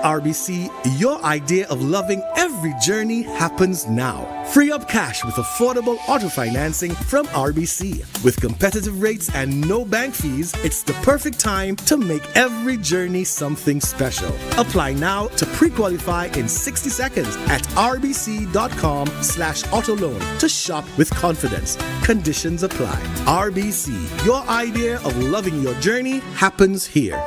RBC, your idea of loving every journey happens now. Free up cash with affordable auto financing from RBC. With competitive rates and no bank fees, it's the perfect time to make every journey something special. Apply now to pre-qualify in 60 seconds at rbc.com/auto loan to shop with confidence. Conditions apply. RBC, your idea of loving your journey happens here.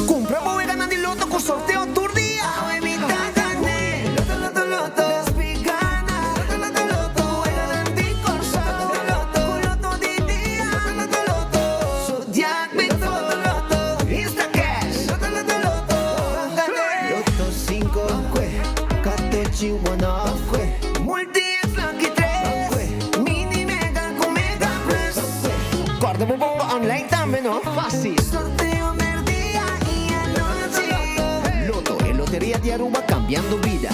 Compra o gana di Lotto con sorteo Turdia. Guarda un po' online también, ¿no? Fácil. Sorteo del día y anoche. Lotto e Lotteria di Aruba cambiando vida.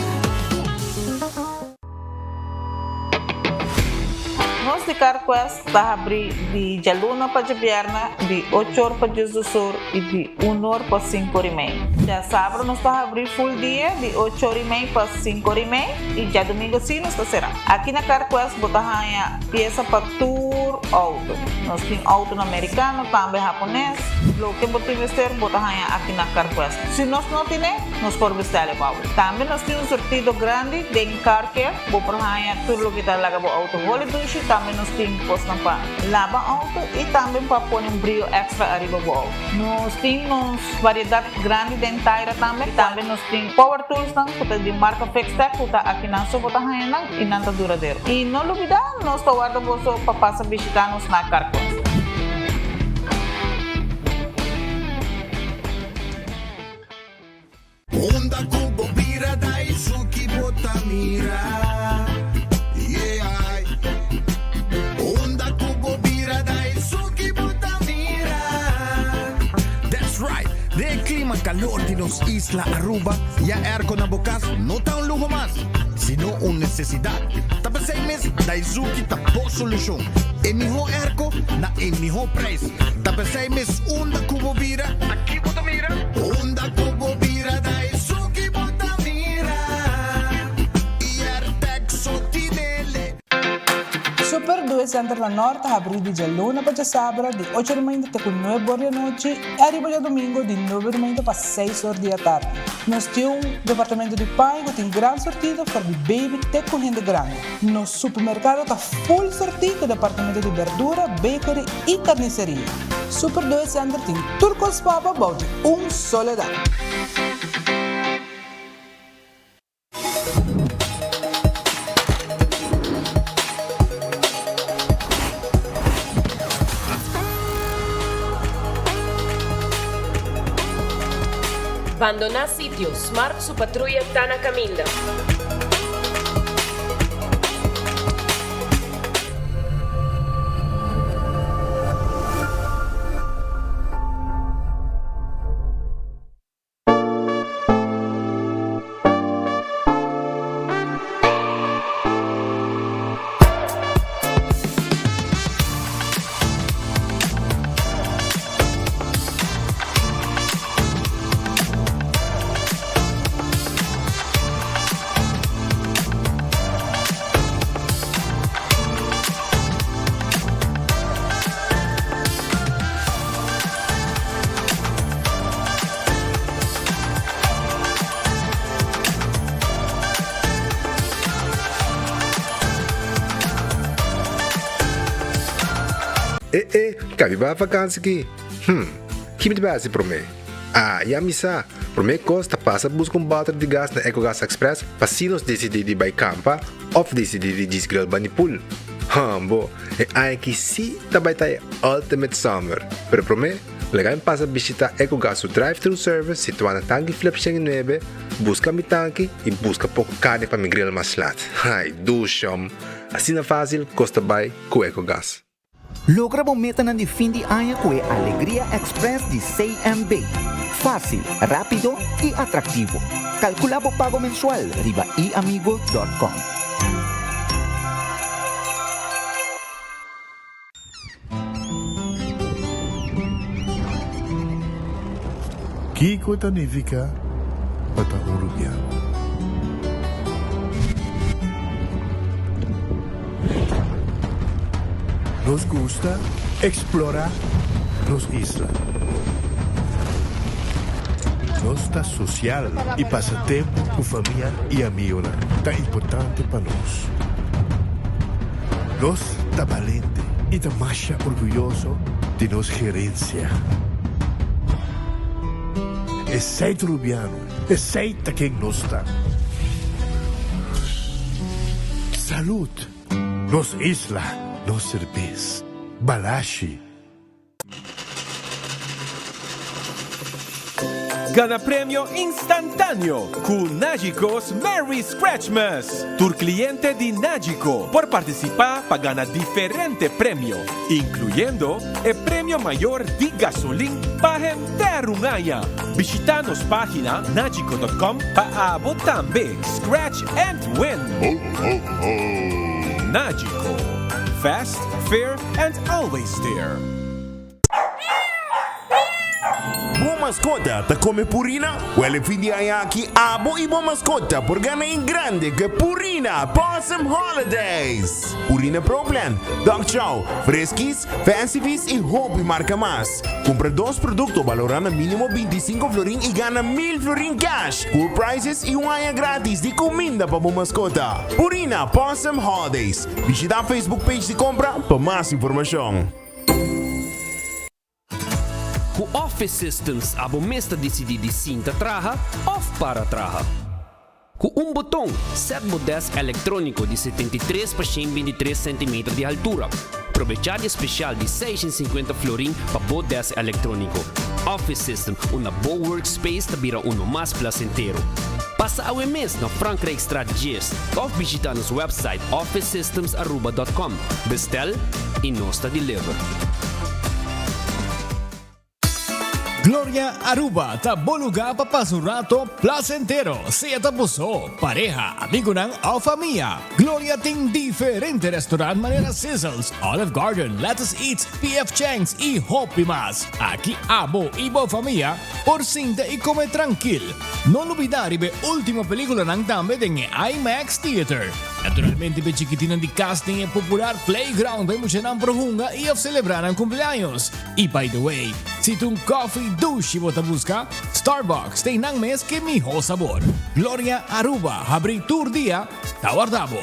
Nós de Carquest está abrir de Jaluna para Jabierna, de 8 horas para Jesus e de 1 hora para 5 horas e meia. Já sábado nós está abrir full dia, de 8 horas e meia para 5 horas e meia, e já domingo sim nós está será. Aqui na Carquest botar a peça para tour auto. Nós temos auto americano, também japonês. Lo que botar vestir botar aqui na Carquest. Se nós não temos, nós podemos vestir o auto. Também nós temos um sortido grande de car care, botar tudo lo que está lá para auto. Também nós temos posto para lavar auto e também para pôr brilho extra arriba do auto. Nós temos variedade grande de inteira também. Também nós temos power tools de marca Fextech, que está aqui na sua bota e não está duradouro. E não olvidar, nós estamos guardando para passar visitar-nos na Carquest. Onda Cubo Bira Daisuki Botamira. Calor de los Isla Aruba y airco na bukas no está un lujo más, sino una necesidad. Tapa 6 meses, Daisuki tapo solución. El mejor airco na el mejor precio. Tapa 6 meses, Onda Cubo Bira. Aquí Botamira. Onda Cubo Bira Daisuki Botamira. Y Airtex Sotinele. Super 2 Center da Norte abre de Jaluna para sábado de 8 da manhã até 9 horas da noite e arriba de domingo de 9 da manhã para 6 horas da tarde. Nós temos um departamento de pai que tem grande sortido para de baby até com renda grande. Nosso supermercado está full sortido departamento de verdura, bakery e carniceria. Super 2 Center tem turcos papa balde soledad. Abandonar sitio, Smart su patrulla está na caminda. Cabe ba vakansie aqui? Que base para mim? E a missa, para mim costa passa buscar bater de gás na EcoGas Express para se nós decidir de campa ou decidir de desgrill banipul. Bo, aqui sim também tá Ultimate Summer. Pero para mim, legal passa visitar EcoGas o drive-thru service situado na tanque flip 9, busca mi tanque e busca pouco carne para mi grill mais lat. Ai, dushom. Assim na fácil, costa bem com EcoGas. Logra bom meta na de fim de ano com a Alegria Express de CMB. Fácil, rápido e atrativo. Calcula o pago mensual riba iamigo.com. Kiko Tanifica Pata Urubiano. Nos gusta explorar nos islas. Nos está social y pasatiempo con familia y amigos tan importante para nos. Nos está valiente y está más orgulloso de nos gerencia. Es seid rubiano, es seid quien nos está. Salud, nos isla, nos cerveza, balashi. Gana premio instantáneo con Nágicos Merry Scratchmas. Tu cliente de Nágico por participar para ganar diferente premio, incluyendo el premio mayor de gasolina para gente un año. Visita nos página nagico.com para votar también Scratch and Win. Nágico. Fast, fair, and always there. Boa mascota, te come Purina? Well, fin de año aquí, abo y boa mascota por ganar en grande que Purina Possum Holidays. Purina Pro Plan, Dog Chow, Friskies, Fancy Feast y Hope y marca más. Compra dos productos valorando mínimo 25 florín y gana 1000 florín cash. Cool prices y un año gratis de comida para boa mascota. Purina Possum Holidays. Visita Facebook page de compra para más información. Com Office Systems, abo mesta decidi de cinta traja ou para traja. Com botão, set desk eletrônico de 73 por 123 cm de altura. Aprovechar especial de 650 florin para desk eletrônico. Office System, uma boa workspace que vira mais placentero. Passa ao mês na Frankrijk Strategies ou visita nosso website officesystems.com. Bestel e nós deliver. Gloria Aruba, taboluga papasurato placentero. Sea tapuso, pareja, amigo ng o familia. Gloria ting diferente restaurant manera Sizzles, Olive Garden, Lettuce Eats, PF Chang's y Hopi Mas. Aquí abo ibo familia, por cinta y come tranquil. No olvidar ibe última película ng tambe ng IMAX Theater. Naturalmente be chiquitinan di casting e popular playground be mucha ng prohunga y of celebrar ang cumpleaños. Y by the way, si tung coffee douche mo busca, Starbucks tem nang mes que miho sabor. Gloria Aruba, habri tour dia, tawardabo.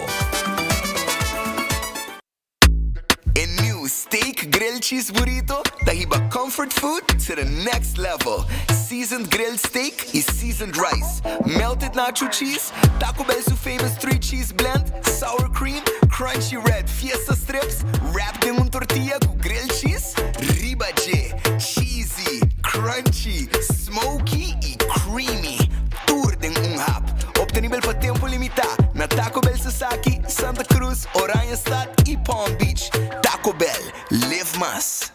A new steak grill cheese burrito tahiba comfort food to the next level. Seasoned grilled steak is seasoned rice, melted nacho cheese, Taco Bell's famous 3-cheese blend, sour cream, crunchy red fiesta strips, wrapped in tortilla con grilled cheese, ribache, cheesy, crunchy, smoky y creamy. Tour din hap, obtenibel pa tempo limitado na Taco Bell Sasaki, Santa Cruz, Oranjestad y Palm Beach. Taco Bell, live más.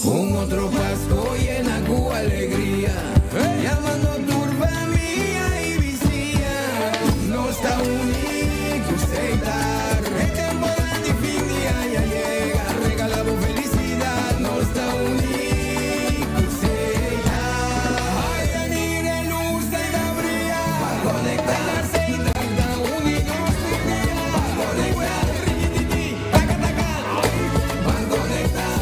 Un otro Pascua llena con alegría, llamando turba mía y vicía. No está único estar, el temporada de fin de año llega, regalamos felicidad. No está único estar, ay, venir en luz de la bría, para conectarse y está único para conectar, taca, taca, para conectar.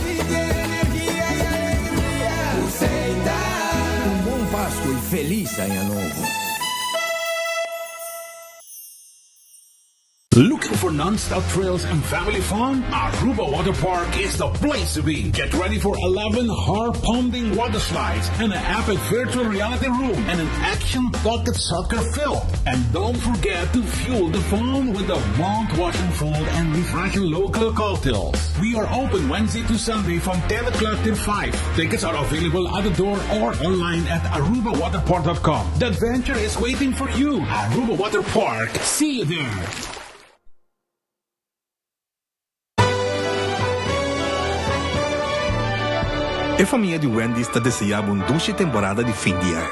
Páscoa e feliz Año Novo. Looking for non-stop thrills and family fun? Aruba Water Park is the place to be. Get ready for 11 heart-pounding water slides and an epic virtual reality room and an action pocket soccer film. And don't forget to fuel the fun with the mouth-watering food and refreshing local cocktails. We are open Wednesday to Sunday from 10 o'clock till 5. Tickets are available at the door or online at arubawaterpark.com. The adventure is waiting for you. Aruba Water Park. See you there. A família de Wendy está desejando uma dulce temporada de fim de ano.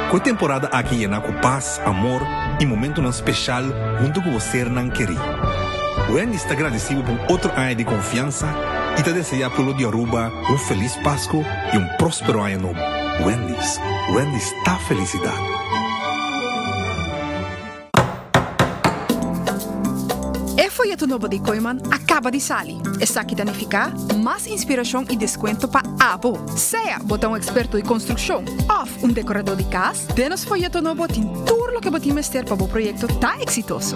Com a temporada aqui llena com paz, amor e momento não especial junto com você não querido. Wendy está agradecido por outro ano de confiança e te deseja pelo de Aruba feliz Páscoa e próspero ano novo. Wendy está felicidade. E folheto novo de Koiman acaba de salir. Está aqui danificar mais inspiração e desconto para Abo. Seja botão experto de construção ou decorador de casa, denos folheto novo tem tudo o que você mester para o projeto tá exitoso.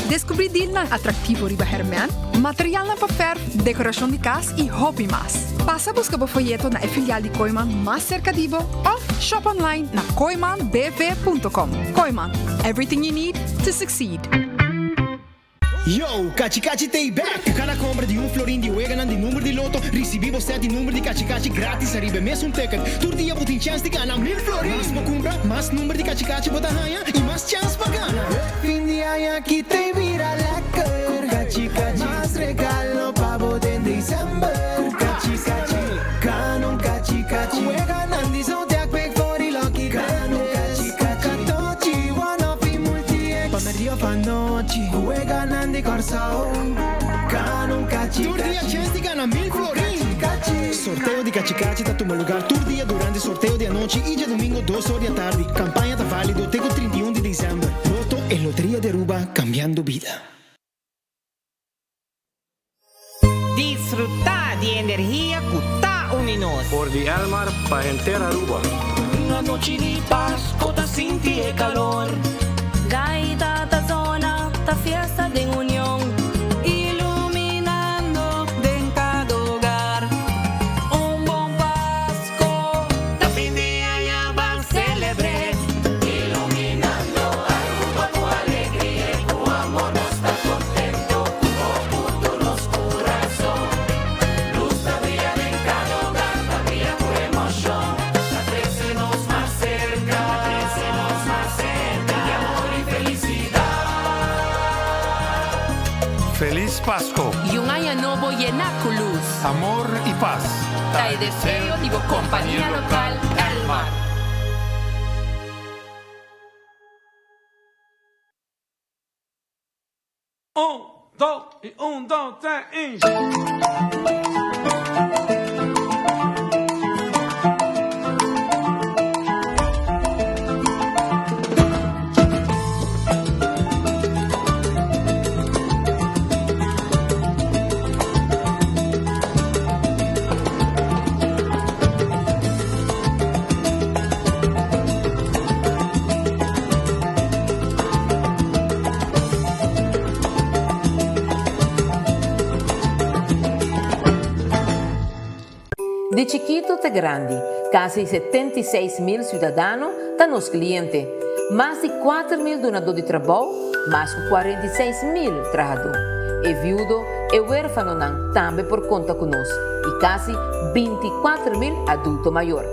Descobrir deal na atrativo riba Herman, material na papel, decoração de casa e hobby mais. Passa a buscar o folheto na filial de Koiman mais cerca de você ou shop online na koimanbv.com. Koiman, everything you need to succeed. Yo, Cachi Tay back! Cada compra de florin de Weganan de número de loto, recebemos 7 número de Cachi grátis arriba mesmo ticket. Todo dia botem chance de ganhar 1000 florin. Mais uma compra, mais número de Cachi bota ganha e mais chance para ganhar. Fim de ano aqui tem vira lecker. Cachi, mais regalo para botar em dezembro. Cachi, canon Cachi. Weganan de Zodiac Big 40 Lucky Canon Cachi. Katochi, one of the multi-ex. Pamerio panochi. Weganan de Corsao, Canon Cachi. Turdia chance de ganhar 1000 florin. Sorteio de Cachi tá tomando lugar todo dia durante sorteio de noite e de domingo 2 horas da tarde. Campanha tá válido até o 31 de dezembro. Loto é Loteria de Aruba, cambiando vida. Disfrutar de energia que tá unidos. Por de Almar para entera Aruba. Una noche de paz, cota sinti e calor. Gaita da zona, da fiesta de unión, iluminando de cada hogar. Un buen Pasco, da fin de año van celebrar. iluminando Aruba con alegría y con amor nos está contento, con punto nos corazón. Luz todavía en cada hogar, todavía con emoción. La crece nos más cerca, de amor y felicidad. Feliz Pasco. Y un año nuevo llena con luz. Amor y paz. Trae deseo, digo, compañía local, El Mar. Un, dos, tres, y... De chiquito até grande, quase 76.000 cidadãos estão nos clientes, mais de 4.000 donadores de trabalho, mais de 46.000 trabalhadores. E viúdo e huérfano também por conta conosco, e quase 24.000 adultos maiores.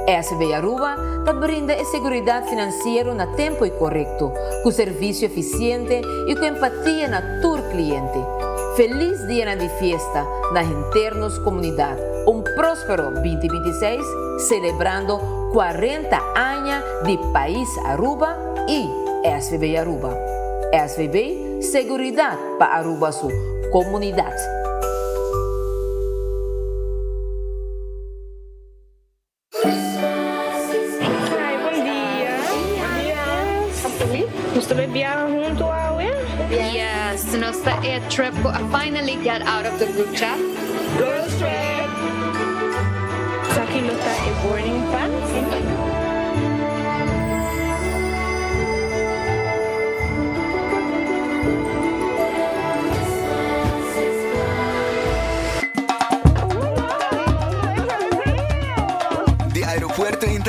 SB Aruba está brinda a segurança financeira no tempo e correto, com serviço eficiente e com empatia na todo cliente. Feliz dia de festa na internos comunidade. Próspero 2026, celebrando 40 anos de País Aruba e SVB Aruba. SVB, seguridade para Aruba sua comunidade. Gusto mo biyahe junto a Yes, nuestra trip ko finally get out of the group chat. Girls trip. Sa kilota boarding pass.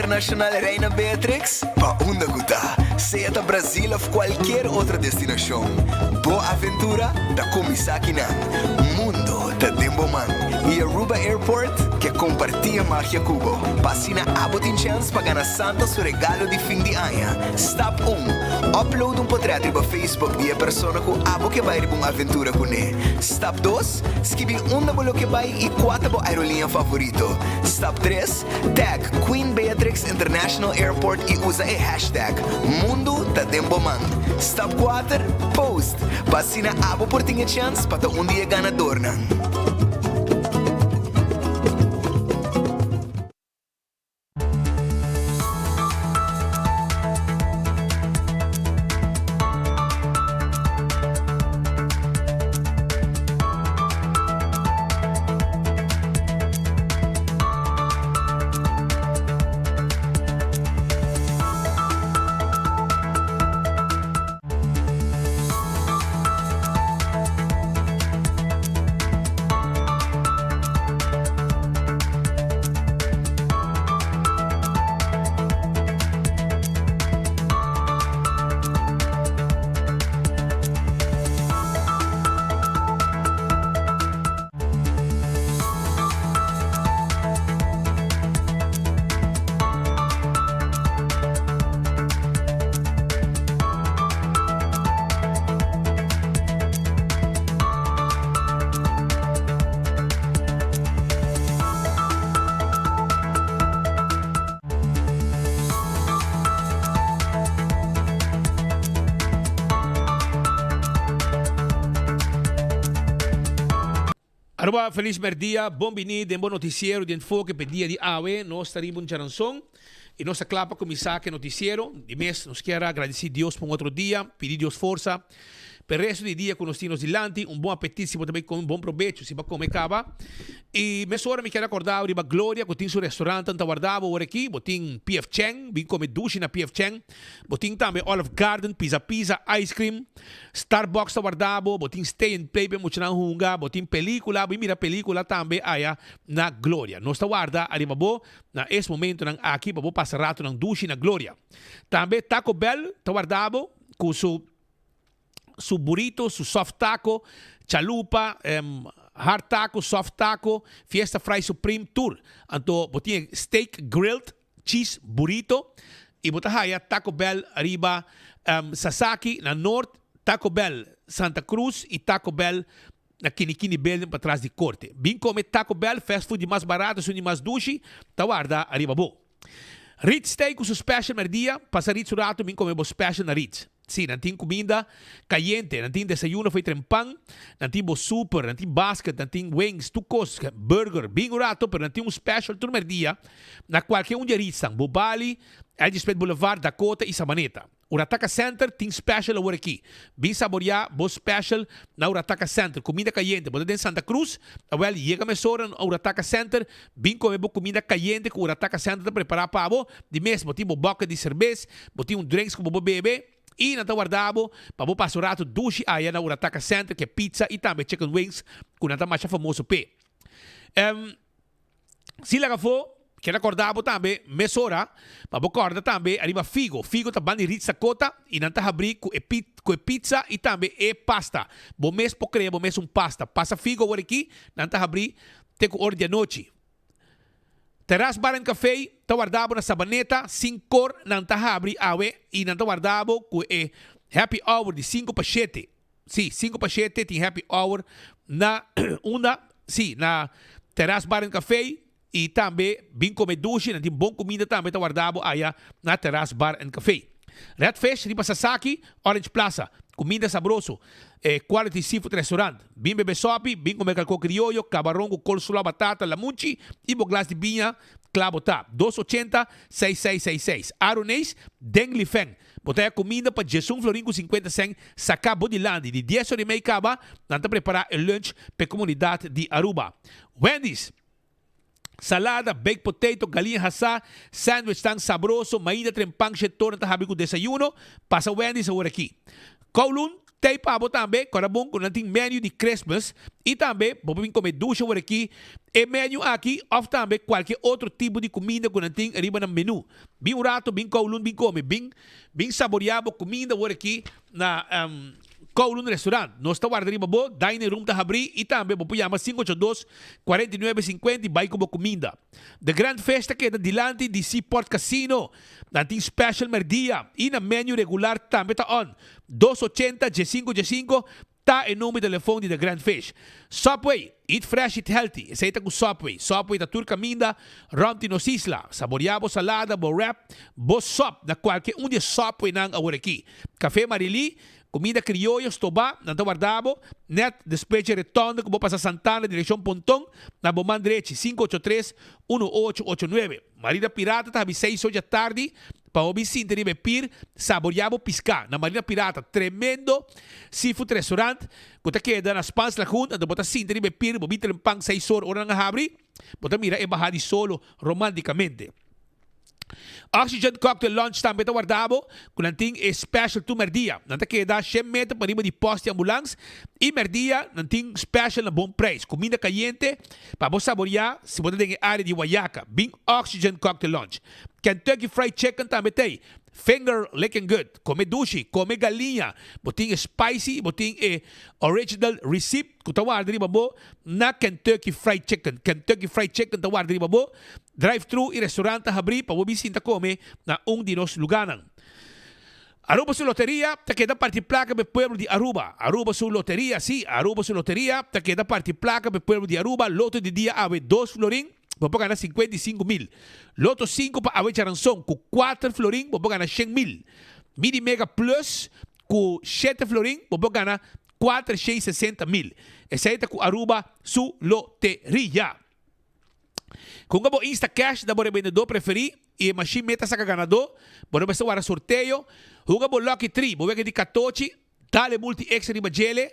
Internacional Reina Beatrix, pa Undaguta, sea ta Brasil of cualquier otra destinación. Boa aventura ta Comisaki na Mundo ta Demboman e Aruba Airport que compartia magia Cubo. Passina abotin chance pa ganhar Santa su regalo de fim de ano. Step 1. Upload portreto pa Facebook de persona ku abo que vai uma aventura com ele. Step 2. Escrevi bolo que vai e 4 bo aerolinha favorito. Step 3. Tag Queen Beatrix International Airport e usa a hashtag Mundo ta Demboman. Step 4. Post. Passina abo por tinha chance para dia ganador nang. Aruba, feliz merdia, bom bem-vindo, bom noticiero, de enfoque para dia de AWE, nós estaremos em Charanção e nossa clapa com o noticiero, de mês, nos quero agradecer a Deus por outro dia, pedir Deus força, para o resto do dia com nós temos dilante, bom apetite, também com bom proveito, se vai comer caba. E nessa hora me quero acordar de Glória, que tem seu restaurante, anta guardava aqui, botin PF Chang, vim comer duche na PF Chang, botin também Olive Garden, pizza, ice cream, Starbucks ta guardava, botin Stay and Play, bem muito na hunga, botin película, bem mira película também aí na Glória. Nós ta guarda, arriba bo, na esse momento nang aqui, para passar rato nang duche na Glória. Também Taco Bell, ta guardava, com su burrito, su soft taco, chalupa, hard taco, soft taco, Fiesta Fry Supreme Tour. Anto, botinha steak grilled, cheese burrito, e botahaya Taco Bell arriba Sasaki na North, Taco Bell Santa Cruz e Taco Bell na Kinikini Building para trás de corte. Bem comer Taco Bell, fast food mais barato, de mais duche, tawarda arriba bo. Ritz Steak com su special merdia, passa Ritz rato, bem comer bo special na Ritz. Sim, não tem comida caliente, não tem desayuno, foi trempang, não tem super, não tem basket, não tem wings, tucos, burger, bem rato, pero não tem special turno dia, na qualquer dia Ritz, Bobali, Elgispet Boulevard, Dakota e Sabaneta. Urataka Center tem special agora aqui. Bem saborear, bo special na Urataka Center. Comida caliente. Bota em Santa Cruz, well, chega a mesora na Urataka Center, bem comer comida caliente que o Urataka Center está preparado para abo. De mesmo, botem boca de cerveja, botem drinks que bobo bebe. E na guardavo, para passar rato duche aí na Urataka Center, que é pizza e também chicken wings, que não mais famoso P. Se lá for, que acordava também, mesora, para acordar também, arriba figo. Figo tá bani ritza cota, e não tá abrir com pizza e também pasta. Bom mês por crer, bom mês pasta. Passa figo agora aqui, não tá abrir, tem que ordem de noite. Terrace Bar and Café, tá guardado na Sabaneta, 5 cor, não tá abrir awe, e não tá guardado com happy hour de 5 para 7. Sim, 5 para 7 tem happy hour na na Terrace Bar and Café, e também bem comer duche, não tem bom comida também tá guardado aí na Terrace Bar and Café. Red Fish, Riba Sasaki, Orange Plaza, comida sabroso, quality seafood restaurant, bem bebe sopi, bem comer calco criollo, camarão com coleslaw, batata, lamunchi, e bo glass de vinha, clavo tá, 280-6666. Aronês, Deng Feng, botar comida para Jesus Florim com 50 cent, sacar Bodilandi, de 10 horas e meia acaba, não tá preparar o lunch para a comunidade de Aruba. Wendy's, salada, baked potato, galinha assá, sandwich tão sabroso, mainda trempang chetor na tahabi com desayuno, passa Wendy's agora aqui. Kowloon, Tem pabo também, corabong com nating menu de Christmas e também vamos comer ducha por aqui e menu aqui of também qualquer outro tipo de comida com nating arriba no menu. Bem um rato, bem kaulun, bem come, bem saboreado comida por aqui na Kowloon Restaurant. Nós estamos guardando bo, dining room ta abrir e também vamos chamar 582-4950 vai como comida. The Grand Festa que é dilante de Seaport Casino. Nating special merdia e na menu regular também tá on. 280-15-15 tá em nome de telefone de The Grand Fish. Subway, eat fresh, eat healthy. Essa aí tá com Subway. Subway da turca minda, romti nos isla. Saboreado salada, bo wrap, bo sop. Na qualquer de Subway nang awar aqui. Café Marili, comida criolla, estoba, na guardabo, net despeche retorno, como pasa Santana, dirección Pontón, na Bomandrechi, 583-1889. Marina Pirata, tabi 6 horas da tarde, para o vicente de Bepir, saboreado piscar. Na Marina Pirata, tremendo seafood restaurant, que te queda nas Pans Lagoon, na bota cinta de Bepir, bobita ng pang 6 horas na habri, bota mira, e bahadi solo, romanticamente. Oxygen Cocktail Lunch também está guardado com nanting special to merdia. Nanta queda 100 metros para de poste ambulância e merdia nanting special na bom preço. Comida caliente para você saborear se você tem área de Guayaca. Bing Oxygen Cocktail Lunch. Kentucky Fried Chicken também tem. Finger licking good. Come dushi, come galinha. Boting spicy, boting original recipe. Kung tawar dari babo na Kentucky Fried Chicken. Kentucky Fried Chicken tawar dari babo. Drive-thru e restaurante abri para bisita come na dinos luganan. Aruba su loteria, te queda parte placa del pueblo de Aruba. Aruba su loteria, sí, Aruba su loteria, te queda parte placa del pueblo de Aruba. Loto de día ave 2 florín. Vou ganhar 55,000. Loto 5 para Ave Charanzón, com 4 florim, vou ganhar 100,000. Midi Mega Plus, com 7 florim, vou ganhar 460,000. Essa aí tá com Aruba, su loteria. Com o Insta Cash, da bora vendedor preferi, e machine meta saca ganador, bora ver se o sorteio. O Lucky 3, vou ver de 14, dale multi extra de bagele,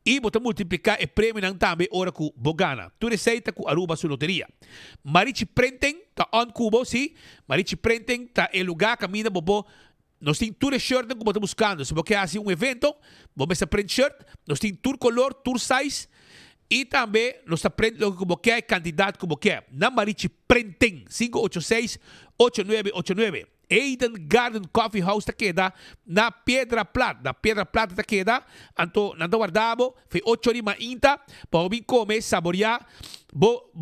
e bota multiplicar e prêmio nang tambe ora ku bogana. Tu receita ku Aruba su loteria. Marichi Prenten ta on kubo, si. Marichi Prenten ta el lugar camina bobo. Nós tem tour shirt que bota buscando. Se você assim evento, vamos essa print shirt, nós tem tour color, tour size e também nós print lo que você candidato que você. Na Marichi Prenten 586-8989. Eden Garden Coffee House ta queda na Pedra Plata. Na Pedra Plata ta queda. Anto nanda guardabo. Fe 8 rima inta. Para vir comer, saborear. Bo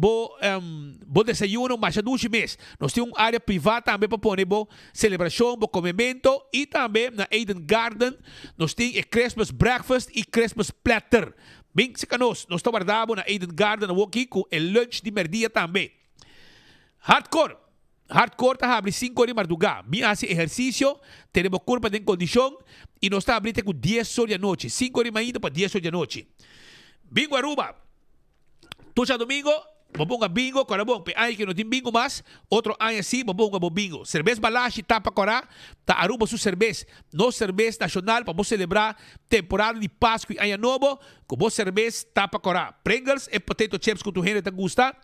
desayuno, machaduchi mês. Nós temos área privada também para pôr bo celebração, bo comimento. E também na Eden Garden nós temos Christmas breakfast e Christmas platter. Bem, se nós estamos guardabo na Eden Garden aqui com o lunch de merdia também. Hardcore está abre 5 horas de madrugada. Bien hace ejercicio, tenemos curva de condición y nos está abriendo con 10 horas de noche. 5 horas de mañana para 10 horas de noche. Bingo Aruba. Tucha domingo, vamos a bingo, para bom. Hay que no tiene bingo más, otro año así, vamos a bingo. Cerveza Balashi, tapa corá, ta Aruba su cerveza. No cerveza nacional, para celebrar temporada de Páscoa y Año Novo, como cerveza tapa corá. Pringles e potato chips que tu gente te gusta.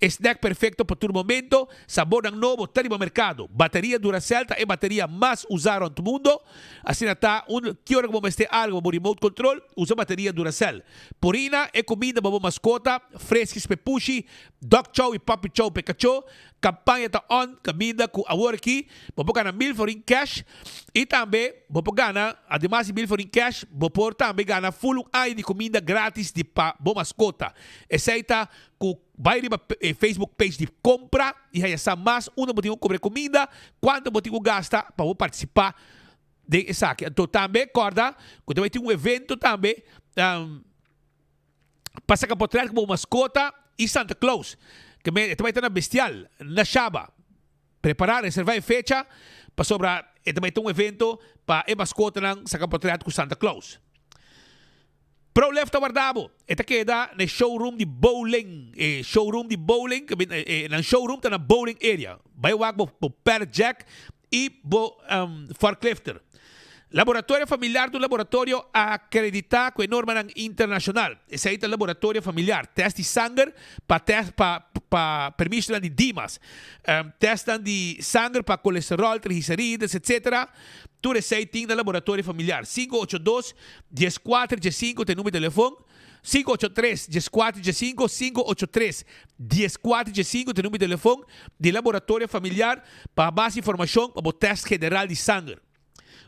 Snack perfecto para tu momento. Sabor novo, está no mercado. Bateria Duracell é a bateria mais usada no mundo. Assim está, que hora que vamos ter algo com remote control, usa bateria Duracell. Purina é comida para mascota, fresques pepushi, dog chow e puppy chow Pikachu. Campanha está on, comida com a aqui. Vamos ganhar 1,000 forinhos cash. E também, vamos ganhar, además de 1,000 forinhos cash, vamos também ganhar full ai de comida grátis de boa mascota. Essa aí está com vai na Facebook page de compra e aí essa mais uma botinha cobre comida, quanto botinha gasta para participar de essa aqui. Então também acorda, quando vai ter evento também para sacar portrait como mascota e Santa Claus. Que vai ter na Bestial, na Chaba. Preparar, reservar a fecha para sobrar. E também tem evento para a mascota ng sacar portrait com Santa Claus. Pro Left guardabo. Esta queda no showroom de bowling. Showroom de bowling. Na showroom está na bowling area. Vai wag po per jack e po forklifter. Laboratório familiar do laboratório acreditado com a norma internacional. Esse aí é o laboratório familiar. Teste de sangue para permisso de Dimas. Testam de sangue para colesterol, triglicéridos, etc. tu receiting na laboratório familiar. 582-1415 tem número de telefone. 583-1415, 583-1415 tem número de telefone de laboratório familiar para mais informação para o teste general de sangue.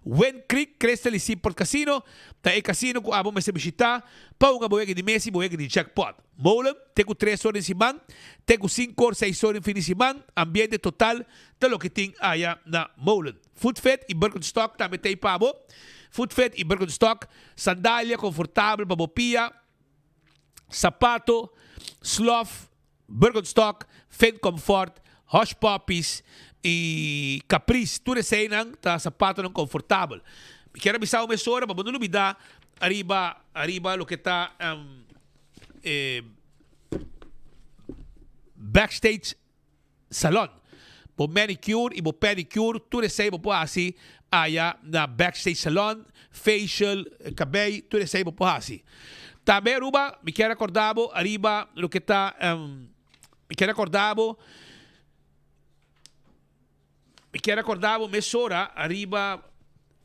When Creek Crystal e Seaport Casino, tá é casino com abo mas visitar, para uma boega de Messi, boega de jackpot. Molen, tem 3 horas em cima, tem 5 ou 6 horas em fim de semana, ambiente total, tá lo que tem aí na Molen. Foodfed e Birkenstock também tem para abo. Foodfed e Birkenstock, sandália confortável para bopia, sapato, sloth, Birkenstock, Fen Comfort, Hush Puppies e Caprice, tudo isso aí tá sapato não confortável. Quero avisar uma hora, mas não me dá arriba lo que tá backstage salon. Bo manicure e bo pedicure, tudo isso aí bo assim aí na backstage salon, facial, cabelo, tudo isso aí bo assim. Também Aruba, me quero acordar arriba lo que tá me quero acordar mesora arriba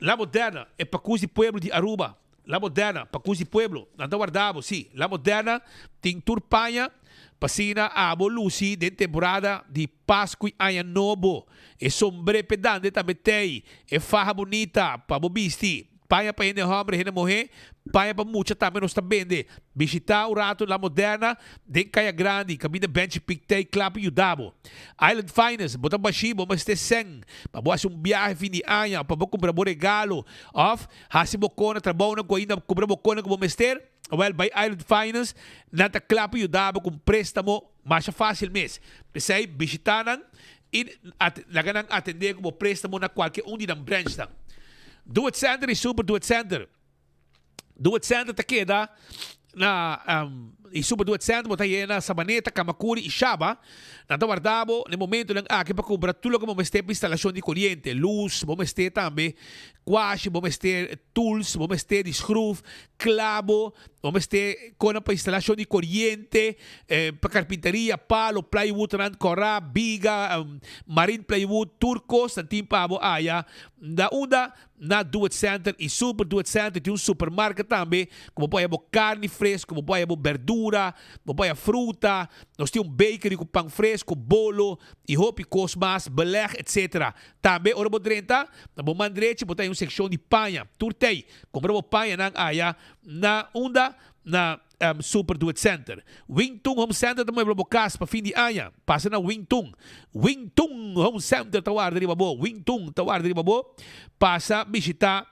La Moderna é Pacusi Pueblo de Aruba. La Moderna, Pacusi Pueblo. Nanda guardavo, sim. La Moderna tem turpanha pasina abo Lucy de temporada de Páscoa e Ano Novo. E sombre pedante também tem. E farra bonita para bobisti. Paia para gente homem, gente mulher, paia para muita também nós também vende. Visitar o rato La Moderna, den Caia Grande, caminho bench pictei club e udabo. Island Finance, botar baixi, vamos ter 100, para boas viagem fim de ano, para comprar um regalo. Off, hasi bocona, trabalho na coina, comprar bocona como mester. Well, by Island Finance, nata club e udabo com préstamo, mais fácil mês. Pensei, visitaram e laganang atender como préstamo na qualquer de ng branch lang. Do It Center e Super Do It Center. Do It Center ta queda na e Super Do It Center mo tayo na Sabaneta, Kamakuri e Shaba. Na tawardabo, no momento lang para cobrar tulo como este instalação de corriente, luz, vamos ter também quash, vamos ter tools, vamos ter de screw, clavo, vamos ter para instalação de corriente, para carpinteria, palo, plywood, corra, biga, marine plywood, turcos, na timpabo aya, da unda na Do It Center e Super Do It Center tem supermercado também, como pode haver carne fresca, como pode haver verdura, como pode haver fruta, nós temos bakery com pão fresco, bolo, e hopi cosmas, beleg, etc. Também, ora bo 30, na bom mandrete, botar uma seção de panha, turtei, compramos panha na aya, na unda, na Super Do It Center. Wingtung Home Center também é para fim de ano. Passa na Wingtung. Wingtung Home Center tawar dari babo. Wingtung tawar dari babo. Passa visitar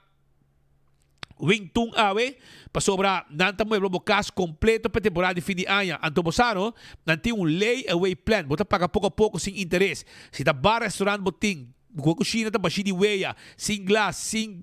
Wingtung awe para sobra nanta mo blokas completo para temporada de fim de ano. Anto bosano nanti layaway plan. Bota paga pouco a pouco sem interesse. Se tá bar restaurant boting kusina ta bashi di weya, sin glass, sin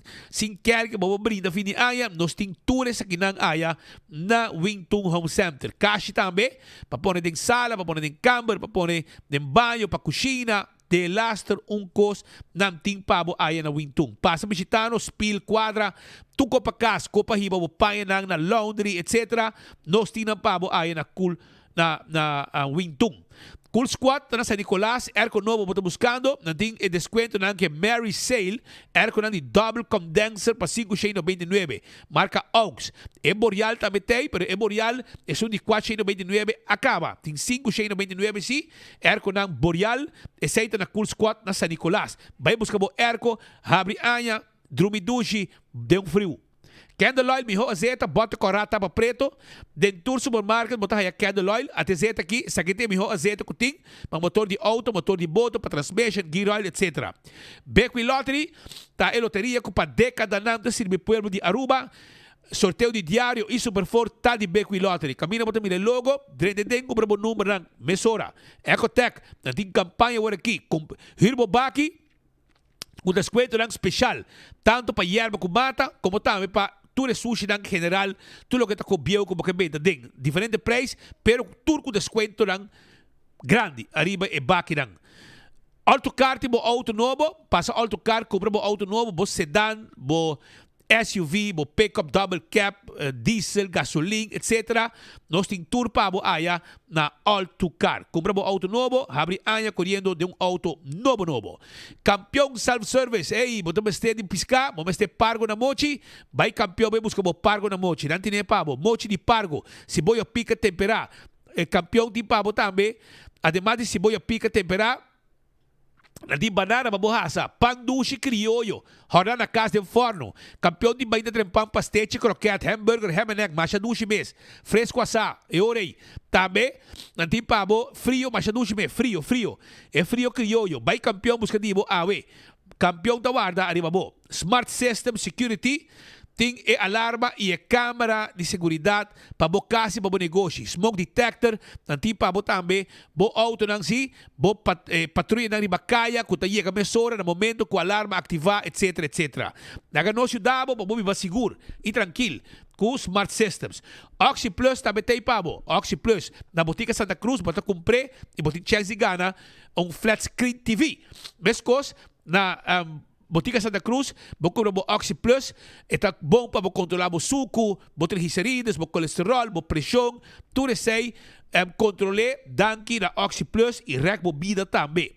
kerk, bababrinda fini aya, nos ting ture sa kinang aya na Wingtung Home Center. Kashi tambe, papone ding sala, papone ding camber, papone ding banyo, pa kusina, de laster unkos nam ting pabo aya na Wingtung. Pasa bisitano, spill quadra, tuko pa kas, ko pa hiba, paya nang na laundry, etc. Nos ting na pabo aya na cool na Wingtung. Cool Squad na San Nicolas, aircon novo mo buscando, nanting descuento ng que Mary Sale, aircon ng double condenser pa 5,99, marca Aux. E Boreal também tem, pero e Boreal é um de 4,99 acaba. Tem 5,99 si, aircon ng Boreal, e seita na Cool Squad na San Nicolas. Vai buscar bo aircon, abre anha, drumidushi, de frio. Candle oil, miho azeta, bota corata para preto. Dentro do supermercado, botar aí candle oil. Até azeta aqui, sakite miho azeta kuting. Para motor de auto, motor de boto, para transmission, gear oil, etc. Bequi Lottery, tá a loteria com para década nada sirve pueblo de Aruba. Sorteio de diário e Superfort tá de Bequi Lottery. Camina botar mire logo, drendendeng compra bom número ng mesora. Ecotech, nating campanha agora aqui. Hirbo Baki, com desconto ng special. Tanto para yerba com mata, como também para tudo sushi ng general, tudo que está cobiado como que venda ding, diferente preço, pero tudo com desconto ng grande, arriba e baki ng. Autocar tipo auto novo, passa autocar, compra bo auto novo, bo sedan, bo SUV, bo pick-up, double cab, diesel, gasoline, etc. Nós tem tour pabo aya na All2Car. Compra bo auto novo, habri aya correndo de auto novo. Campeão self-service. Ei, botam este de piscar, bom este pargo na mochi, vai campeão be busca bo pargo na mochi. Não tem pabo, mochi de pargo. Se boia pica temperar, campeão de pabo também. Ademais de se boia pica temperar, di banana mabuhasa, pandushi criollo, hora na casa de forno, campeão de bainha trempão, pastete, croquete, hambúrguer, ham and egg, machadushi mes, fresco assá, eurei. Também, nanti pabo, frio, machadushi mes, frio. É frio criollo, vai campeão busca dibo, awe. Campeão da guarda, arriba bo. Smart System Security, tem alarma e câmera de segurança para bo casa para bo negócio. Smoke detector, nanti para bo também, bo auto nang si, bo patrulha nang ribakaya, kuta iya ka mesora na momento com alarma ativar, etc. Naganosyo dabo, bo biba seguro e tranquilo com Smart Systems. Oxy Plus também tem pabo. Oxy Plus, na botica Santa Cruz, bota compre e botica Chelsea Gana, flat screen TV. Mescos, na Botica Santa Cruz, bo Oxy Plus, está bom para controlar o suco, bo triglicérides, bo colesterol, bo pressão, tudo isso aí, controle danki na Oxy Plus e rec bo vida também.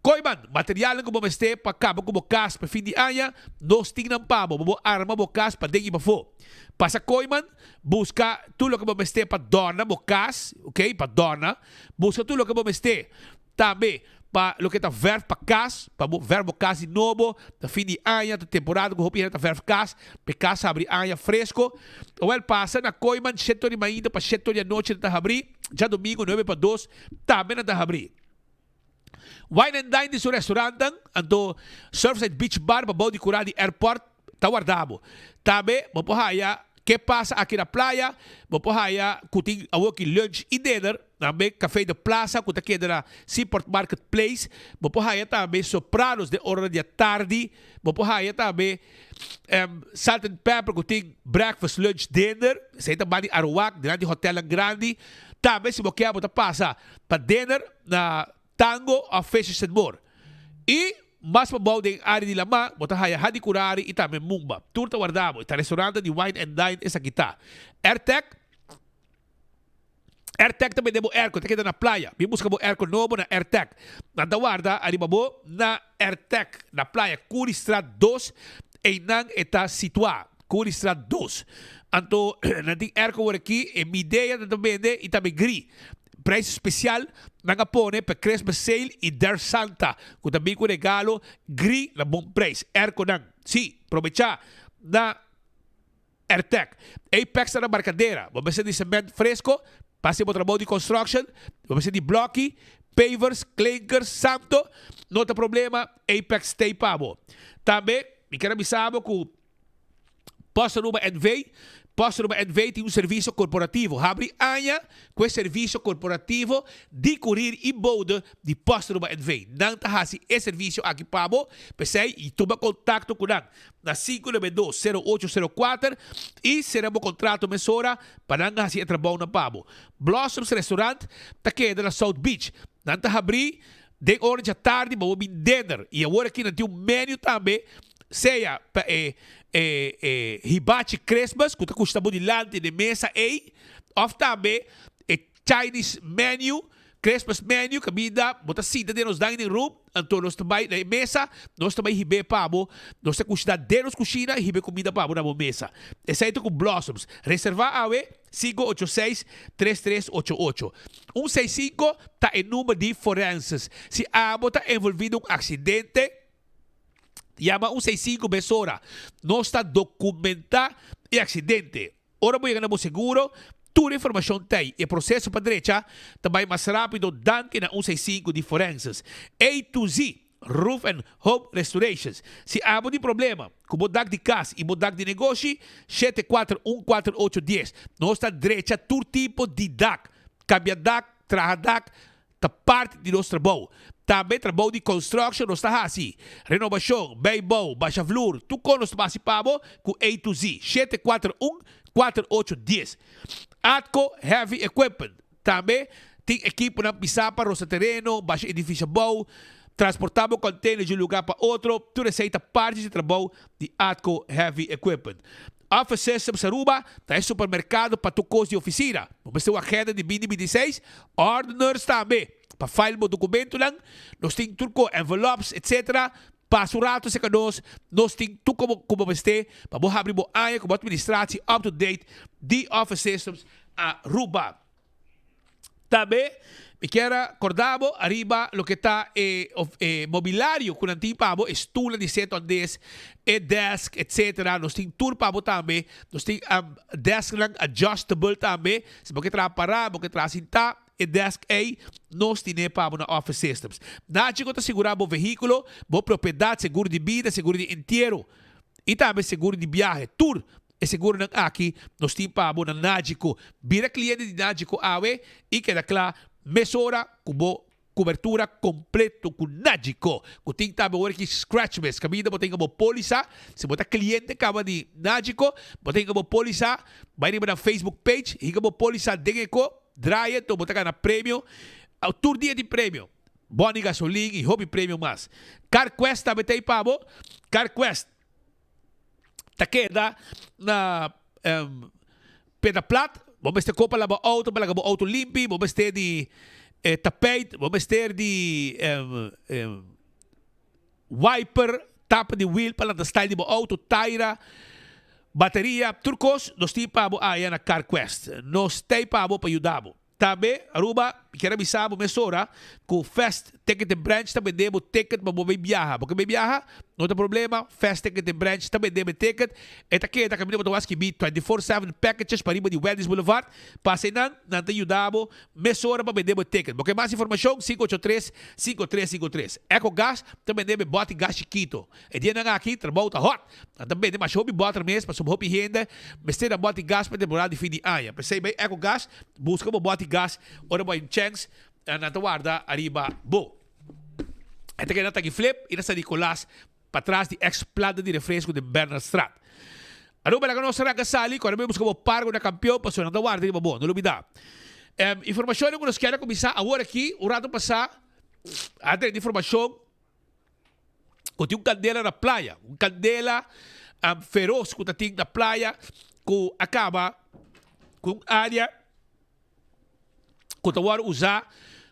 Koiman, material que bom este para cabo como cas para fim de ano, nós tínhamos para bo arma bo cas para dengue para fo. Passa Koiman, busca tudo que bom este para dona bo cas, ok? Para dona, busca tudo que bom este também para lo que está verbo para casa, para o verbo casa novo, da fim de ano, da temporada, que o está verbo casa, para casa abrir ano fresco. Ou ele passa na Koiman, 7 de manhã para 7 da noite, está abrir, já domingo, 9 para 2, também está abrir. Wine and Dine de seu restaurante, ando Surfside Beach Bar, para bom de curar de airport, está guardado. Também, vamos para que passa aqui na praia, vamos para que tem lunch e dinner, também café de plaza, que está na Seaport Marketplace, vamos para também sopranos de hora da tarde, vamos para também salt and pepper, que tem breakfast, lunch, dinner, sai também de Arawak, de hotel grande, também se você quer, vamos passar para dinner na Tango of Fishes and More. E mas mabaw din área de Lama, botahaya hadi kurari e também Mumba. Turta guardamo, ita restaurante de Wine and Dine essa kita. AirTech também demo aircon, takita na playa. Bimus kamo aircon novo na AirTech. Nanda guarda, animabo na AirTech na playa Curistrat 2 e nang eta situa. Curistrat 2. Anto nanti aircon aqui e mideia na também e também gri. Preço especial nanga pone per Christmas sale e Der Santa. Com também com regalo gri na bom preço. Erco nang. Sim, promecha na AirTech. Apex na marcadeira. Vamos ser de cimento fresco. Passe para o trabalho de construction. Vamos ser de bloque, pavers, clinkers, santo. Não tem problema. Apex tem pabo. Também, me quero avisar que Posto Numa NV. Posto Numa NV tem serviço corporativo. Abri anha com esse serviço corporativo de curir e bode de Posto Numa NV. Não tá assim esse serviço aqui pabo. Pensei e toma contato com nós na 592-0804 e seremos contrato mesora para não assim trabalho na pabo. Blossoms Restaurant tá queda na South Beach. Não tá abri de hora da tarde, vamos dinner e agora aqui não tem menu também. Seja hibachi Christmas, que custa muito de mesa aí, ou também Chinese menu, Christmas menu, comida, bota senta de nos dining room, então nós também na mesa, nós também hibe pabo, nós temos custa de nos cozinha e hibe comida pabo na mesa. Esse aí com Blossoms, reservar a 586-3388. 165 tá em número de forenses. Se a bota envolvido em acidente, llama 165 besora. No está documentar el accidente. Ahora voy a ganar seguro. Toda a informação tem. E o processo para a direita também mais rápido danke na 165 de forenses. A to Z, Roof and Home Restorations. Se há de problema com o bodak de casa e bodak de negócio, 7414810. Nós está direita todo tipo de DAC. Cambia DAC, traja DAC, da parte de nosso trabalho. Também trabalho de construction, nós está assim. Renovação, beibo, baixa flor, tu conosco base pabo com A to Z. 7414810. Atco Heavy Equipment. Também tem equipe na pisar para o terreno, baixa edifício bom. transportamos containers de um lugar para outro, tu receita parte de trabalho de Atco Heavy Equipment. Office Systems Aruba, tá em supermercado para tu coisa de oficina. Vamos ter uma agenda de 2026, ordiners também. Para file mo documento lang, nós temos tudo envelopes, etc. Pasurato sa kanos, nós temos tudo como você, para mo abrir mo aia, como administração up to date, de Office Systems Aruba. Também, me quero acordar arriba lo que está mobiliário com antigo pabo, estula de 710, desk, etc. Nós temos tour pabo também, nós temos desk lang adjustable também, se você trabalha para, você trabalha cinta, desk aí, nós temos pabo na Office Systems. Na chico tá segurar o veículo, boa propriedade, seguro de vida, seguro de inteiro, e também seguro de viagem, tour. É seguro nang aqui, nós temos pabo na Nágico. Vira cliente de Nágico awe e queda claro, mesora, cubo, cobertura completo com Nágico. Kung ting tabi wala ki scratchless, kami na mo tingin mo polisa, se mo ta cliente kama ni Nágico, mo tingin mo polisa, may naman ang Facebook page, higa mo polisa, dingin ko, draya to, mo ta ka na premyo, tour dia de premyo. Boni gasolina e hobby premyo mas. CarQuest tabi tayo pabo, CarQuest. Takeda na peda plat, vamos ter copa lá para auto limpi, vamos ter de tapete, vamos ter de wiper, tapa de wheel para da style de auto, taira, bateria, turcos, nós temos para na CarQuest, nós temos para ajudar. Também, Aruba, quero avisar a mesora que o Fast Ticket Branch também deve ticket para você viajar. Porque você viaja, não tem problema. Fast Ticket Branch também deve ticket. Eta que está caminhando para o Askibi 24/7 packages para riba de Wendy's Boulevard. Passem não te ajudamos. Mesora para vender ticket. Porque mais informação, 583-5353. EcoGás também deve bote gás chiquito. E dia não aqui, trabalho está hot. Também deve mais hobby botar mês para subir renda. Mas tem bote gás para temporada de fim de ano. Pensei bem, EcoGás, busca o bote gás. Ora boy chance na guarda arriba bo. Ito kaya natagi flip ina sa Nicolas patras di ex-planta de refresco de Bernard Strat. Ano ba lang ano sa ragasali kung ano ba busca mo pargo na kampiyon paso na guarda di ba bo. Nulubida. Informasyon ko nos kaya kumisa awar aqui o rato pasa até informação kung yung candela na playa, um candela feroz kung tating na playa kung acaba kung área kung tawar usa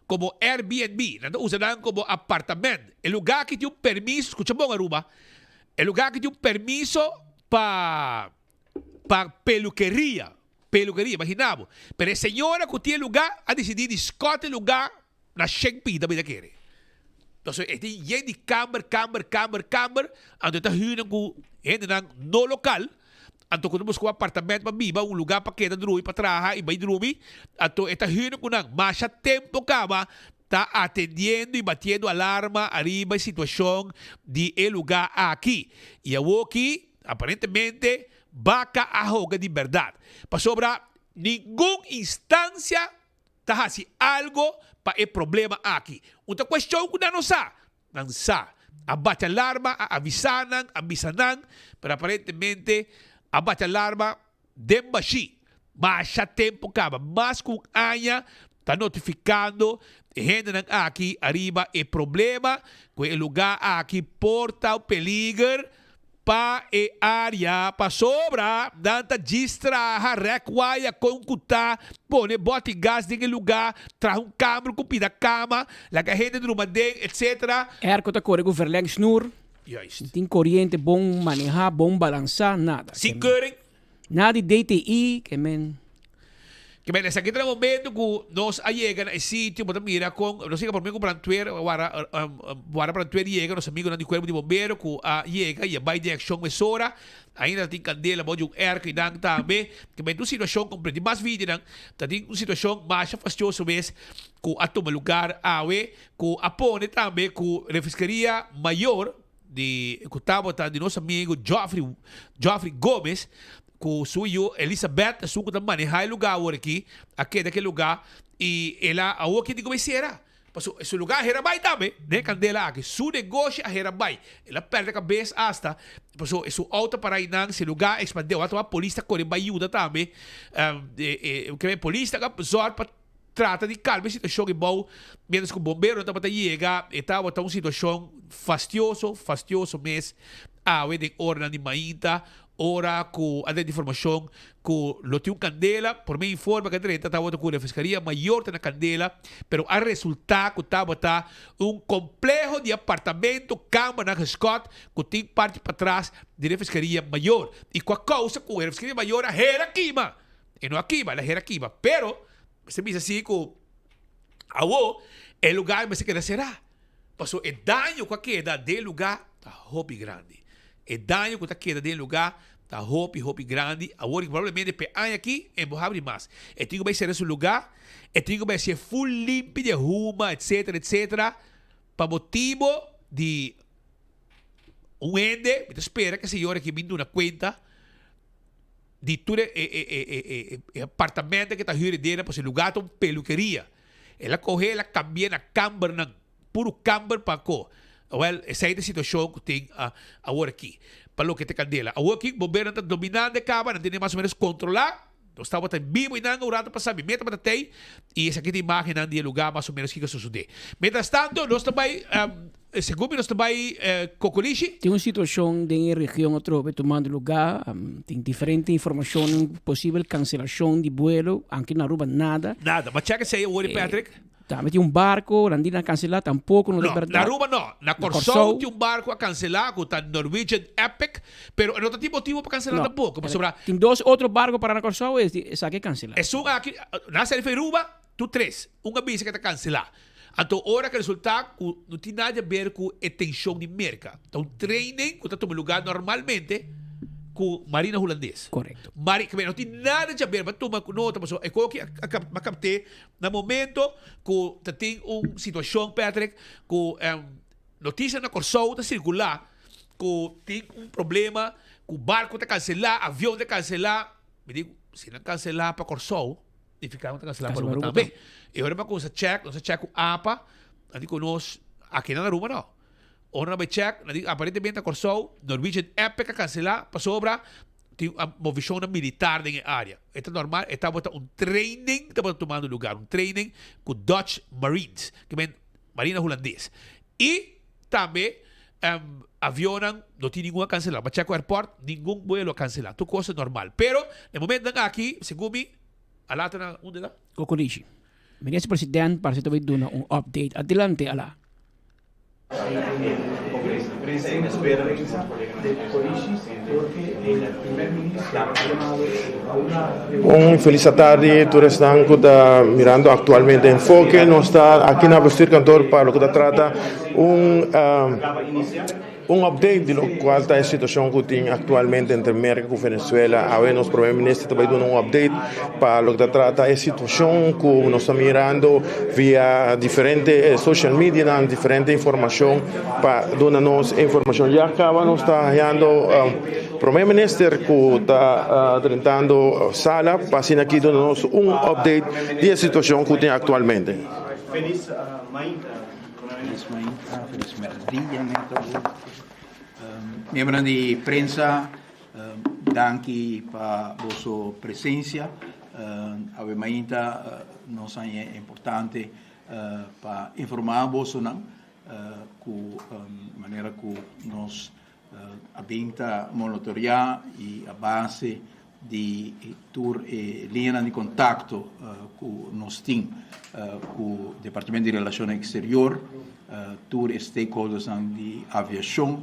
como Airbnb, não usa não como apartamento. O lugar que tem um permiso, escucha bom, Aruba, o lugar que tem um permiso para peluqueria, imaginamos. Pero a senhora que tem lugar a decidir escolher lugar na Shengpi da vida querer. Então, tem gente de camber, onde está huindo com gente no local. Anto kung busco apartamento para biba, um lugar para queda drui para trabalhar e vai drumi, anto está rindo com nang masha tempo kama tá atendendo e batendo alarma arriba a situação de lugar aqui. E aqui, aparentemente, vaca ahoga de verdade. Para sobra nenhuma instância tá assim algo para o problema aqui. Outra questão que não sa, abate alarma, avisanan, pero aparentemente abate alarma dembashi. Mas já tempo acaba. Mas com anha está notificando gente aqui arriba e problema com o lugar aqui porta o peligro para a área para sobra danta distraha requaia com cuta pone bote gás de lugar traz câmera com pida cama la gente do madem etc. Erco tá corrego verlang snur. Tem corrente bom manejar, bom balançar, nada. Securing. Nada de DTI, que men. Que men, nessa aqui no momento que nós chega no sítio, bota mira com, não sei por mim com plantuer, para plantuer chega, nosso amigo de corpo de bombeiro que chega e vai de ação mesora, ainda tem candela, pode um erco e dang também, que men, uma situação completa, mais vídeo nang, tem uma situação mais fastidiosa mesmo, que a tomar lugar awe, que apone também que refrescaria maior de kutabo ta de nosso amigo Joffrey Gomes com suyo Elizabeth suco da manejar lugar aqui daquele lugar e ela aqui de começar passo esse lugar era vai também né candela aqui su negócio era vai ela perde a cabeça hasta passo esse auto para ir nang esse lugar expandeu a polícia corre vai ajuda também que a polícia que zor para trata de calmar a situação que bom, menos que o bombeiro não está chega, estava uma situação fastioso mês, de hora de mainta, ora com a informação que lo tinha candela, por mim informa que a gente estava com a fiscalia maior na candela, pero a resultado que estava complexo de apartamento, câmara na Scott, que tem parte para trás da fiscalia maior. E com a causa que a fiscalia maior a hierarquia, e não aqui, a hierarquia, pero você me diz assim que o lugar mas que será. Passou o dano que queda do lugar tá hobby grande. O dano que queda do lugar tá hobby grande. Agora provavelmente pe aqui em abrir mais. E tem que vai ser esse lugar, e tem que vai ser full limpo de ruma, etc, para motivo de ende, me espera que a senhora que me dá uma conta de todo apartamento que está hirdeira para esse lugar tem peluqueria. Ela corre, ela cambia na câmara, puro câmara para co. Well, essa é a situação que tem agora aqui. Para o que te candela. Agora aqui, o governo está dominando a câmara, não tem mais ou menos controlar. Nós estamos vivo e não rato para saber. Meta para ter e essa aqui tem imagem de lugar mais ou menos que sucede. Mientras tanto, nós também segundo nós também Cocolichi. Tem uma situação na região outra tomando lugar, tem diferente informação possível cancelação de vuelo, aqui na Aruba nada. Nada, mas checa se aí, Patrick. Também tem barco, Randina cancelar, tampouco não é verdade. Na Aruba não. Na Corsol tem barco a cancelar, com o Norwegian Epic, pero não tem motivo para cancelar tampouco. Tem dois outros barcos para na Corsol, essa aqui cancelar. É só aqui, na série Aruba, tu três, uma vez que está cancelar. Então, hora que o resultado não tem nada a ver com a tensão de merca. Então, training, que está tomando lugar normalmente, com Marina holandês. Correto. Que não tem nada a ver, mas toma nota, mas é que eu captei no momento que tem uma situação, Patrick, que notícia na Corsol está circular, que tem um problema, que o barco está cancelar, avião está cancelar. Me digo, se não cancelar para Corsol, e ficar cancelar para Aruba também. E agora uma coisa, check o APA, não digo nós, aqui na Aruba não. Ora vai check, aparentemente a Corsol, Norwegian Epic a cancelar, para sobra, tem uma visão militar na área. É normal, estava training, estava tomando lugar, training com Dutch Marines, que vem Marina holandês. E também, avião não tem nenhuma cancelar. Para check o aeroporto, nenhum vuelo a cancelar. Tudo coisa normal. Pero, no momento aqui, segundo me, a lata na onde lá? Cocolichi. Ministro Presidente, para que você um update. Adelante, Ala. Feliz tarde, todos están mirando actualmente Enfoque, no está aquí en el Vestir Cantor para lo que trata un update de lo cual está la situación que tiene actualmente entre América y Venezuela. A ver, nos primer ministro también dando un update para lo que trata la situación que nos está mirando vía diferentes social media, diferente información para darnos información. Ya acaba, nos está dando primer ministro que está tratando sala para así aquí darnos un update de la situación que tiene actualmente. Feliz Mainta, feliz Merdilla, miembros de prensa, danke para vossa presença. A Mainta nos é importante para informar vos com maneira que nos aventa monitorear e a base de tour linha de contato que nós temos com o Departamento de Relações Exteriores, tour stakeholders de aviação,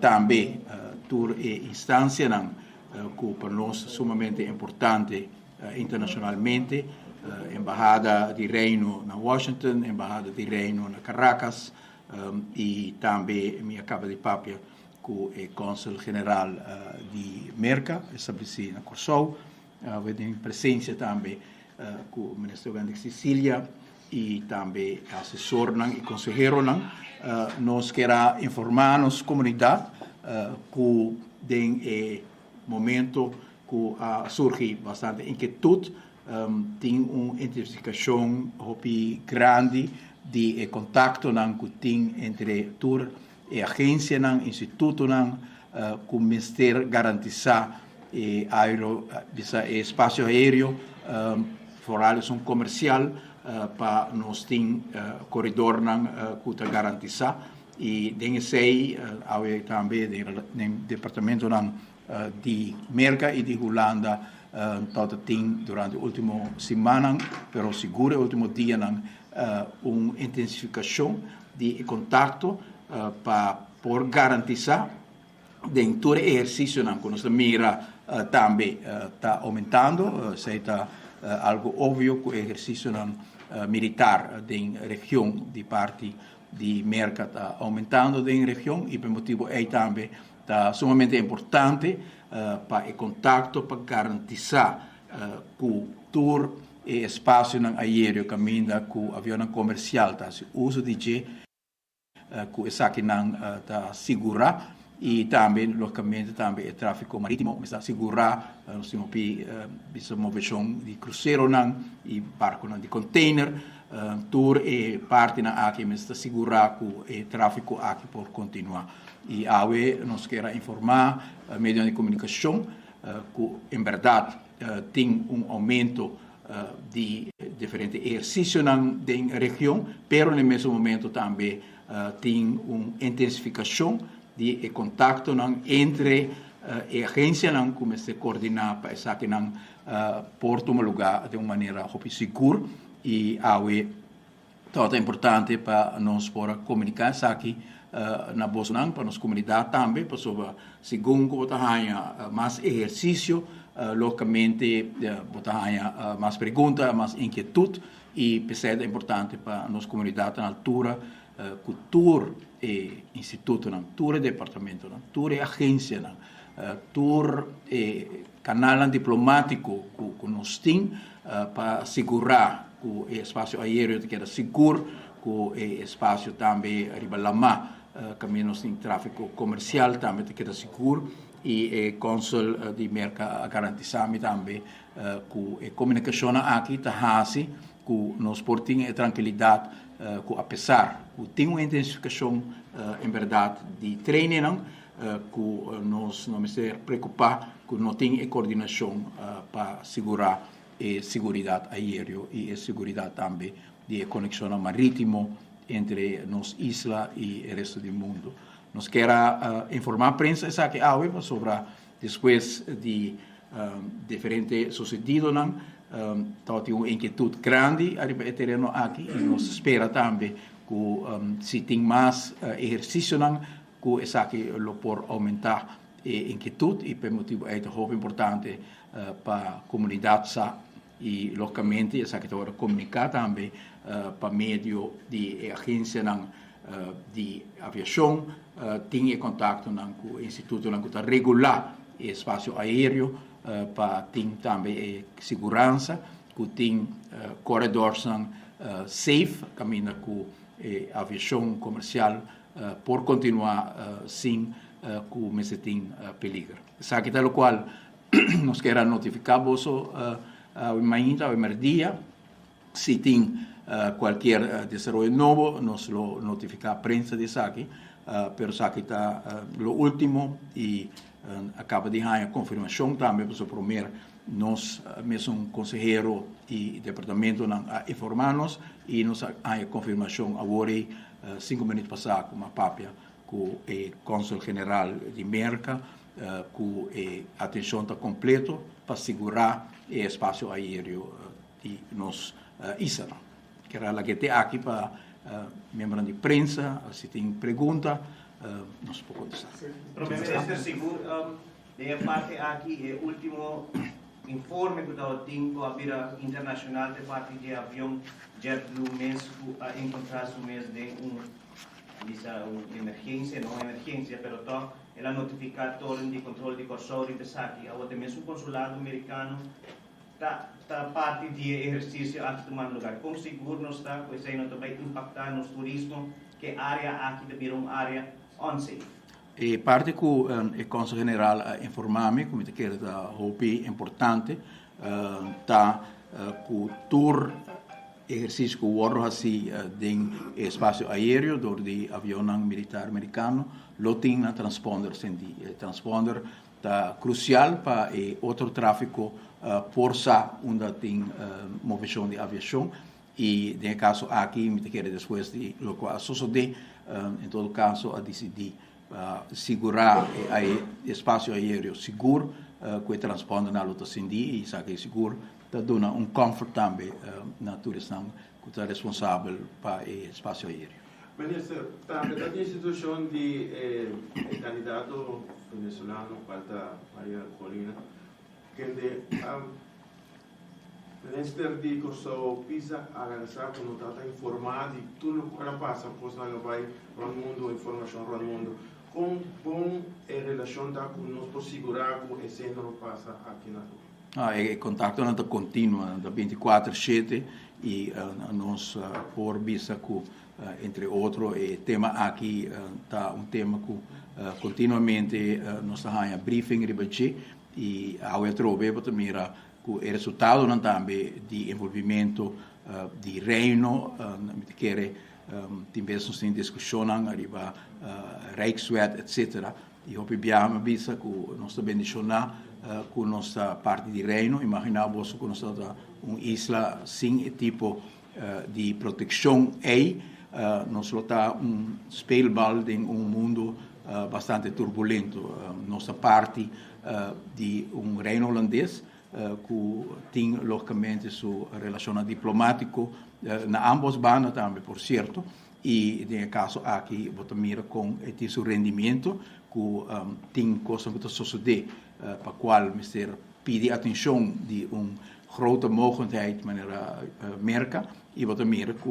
também tour instância que para nós é sumamente importante internacionalmente, Embaixada de Reino na Washington, Embaixada de Reino na Caracas e também minha capa de papia com o Cônsul General de Merca, estabelecido na Corsol, tem presença também com o Ministro de Sicília e também assessor e conselheiro. Nós queremos informar a nossa comunidade que tem momento que surge bastante inquietude, tem uma identificação grande de contato que tem entre tour e agência, instituto, que o Ministério garantizar espaço aéreo, foralização comercial, para nós tem corredor que está garantiza e dengue sei também do departamento de Merca e de Holanda todo tem durante a última semana, pero seguro o último dia uma intensificação de contato para por garantizar dentro do exercício que nós mira também está aumentando, se está algo óbvio que o exercício militar da região de parte de Merca está aumentando da região e por motivo aí também está sumamente importante para o contato para garantizar que o tour e espaço aéreo caminha com o avião comercial tá se uso de que essa que não está segura e também localmente também o tráfego marítimo está segura nós temos essa movimentação de cruzeiro e barco de container tour e parte aqui está segura que o tráfego aqui por continuar e aí nós queremos informar meios de comunicação que em verdade tem aumento de diferentes exercícios na região, pero no mesmo momento também tem uma intensificação de contato entre a agência que se coordena para essa que por tomar lugar de uma maneira segura e aí é importante para nós poder comunicar isso aqui na Bolsonaro, para nossa comunidade também, para sobre segundo que mais exercício localmente botar mais perguntas, mais inquietude e é importante para nossa comunidade na altura cultura e instituto, cultura e departamento, cultura e agência, cultura e canal diplomático que nós temos para assegurar que o espaço aéreo queda seguro, que o espaço também ribalama caminhos de tráfego comercial também queda seguro e o Consul de Merca garantizar também que a comunicação aqui está assim, que nós portamos a tranquilidade, que apesar que tem uma intensificação em verdade de treino, que nós não se preocupar, que não tem a coordenação para assegurar a segurança aérea e a segurança também de conexão marítima entre nossa isla e o resto do mundo. Nós queremos informar a prensa sobre depois de diferentes sucedidos, tem uma inquietude grande no terreno aqui e nós esperamos também que se tem mais exercício, que essa aqui pode aumentar a inquietude e por motivo é muito importante para a comunidade e localmente essa que vai comunicar também para meio de agência de aviação, tem contato com o instituto que está regular o espaço aéreo para ter também segurança, que tem corredores safe, caminha com a aviação comercial por continuar sem que o mês tem peligro. Sabe que tal qual nós queremos notificar você amanhã ou dia se tem qualquer desenvolvimento novo, nós notificar a prensa de aqui, pero aqui está o último e acaba de dar a confirmação também para o primeiro nós mesmo conselheiro e departamento a informar-nos e nos a confirmação agora 5 minutos passados com uma papia com o cônsul general de Merca com a atenção está completa para segurar o espaço aéreo de nos isla. Quero lá que tem aqui para membros de prensa, se tem pergunta, nós podemos contestar. Professor seguro, de parte aqui é o último informe que eu tenho com a Bira Internacional de parte de avião JetBlue mês encontrar-se o mês de uma emergência, não emergência, mas ela notificar todo de controle de cursório de aqui, até mesmo o consulado americano está parte de exercício aqui tomando lugar. Como seguro não está, pois aí não vai impactar no turismo, que a área aqui deve ser uma área unsafe. E parte que o Consul General informame, como te quero da hopi importante, tá o tour exercício que o orro assim em espaço aéreo do de avião militar americano, lo tem na transponder sendi. Transponder tá crucial para outro tráfego por onde tem movimentação de aviação y en el caso aquí, me quiere después de lo cual sucede, en todo caso, a decidir asegurar espaço aéreo seguro que responde na luta sindi e sabe seguro da dona comfort também na turista que está responsável para o espaço aéreo. Minister, também da instituição de candidato venezuelano falta Maria Corina que Minister di Corso Pisa organizar como está informado de tudo o que passa, pois não vai para o mundo, informação para o mundo. Com bom relação da com nós para segurar que esse não passa aqui na rua. O contato não continua, da 24/7 e nós por vista que entre outros o tema aqui está tema que continuamente nós temos briefing ribechi e ao trove para mira que o resultado não também de envolvimento de reino me quer tem vezes em discussão arriba Rijkswet etc e abbiamo visto que nós bendicionar com nossa parte de reino imaginamos que nós temos uma isla sem tipo de proteção aí nós está speelbal em mundo bastante turbulento nossa parte de reino holandês que tem logicamente sua relação diplomático na ambos bandas também por certo e no caso aqui você mira com esse rendimento que tem coisas que suceder para qual mister pede atenção de grote mogelijkheid maneira merca e você mira que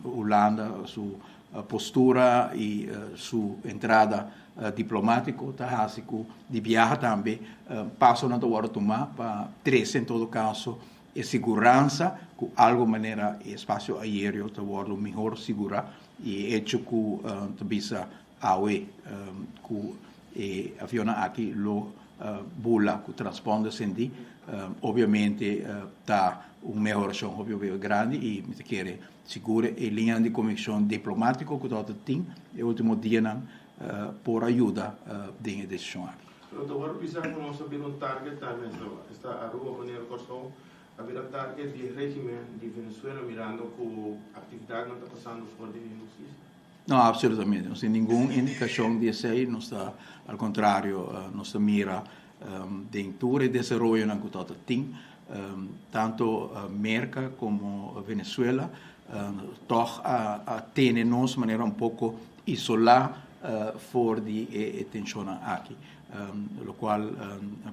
Holanda sua postura e sua entrada diplomático tá que de viajar também passo na hora tomar para três em todo caso e segurança que algo maneira espaço aéreo tá hora melhor segura e hecho que tabisa awe que avião aqui lo bula que transponde sendi obviamente tá melhor chão obviamente grande e me quer segura e linha de conexão diplomático que todo tem e último dia por ajuda de decisão aqui. Pero agora precisa que nós saber target também está a rua maneira corso haver target de regime de Venezuela mirando que atividade não está passando fora de justiça. Não, absolutamente. Não tem nenhuma indicação de isso aí. Não está, ao contrário, não está mira de tudo o desenvolvimento que todo tem, tanto América como Venezuela, toch tem nós maneira pouco isolada fora de tensão aqui, o qual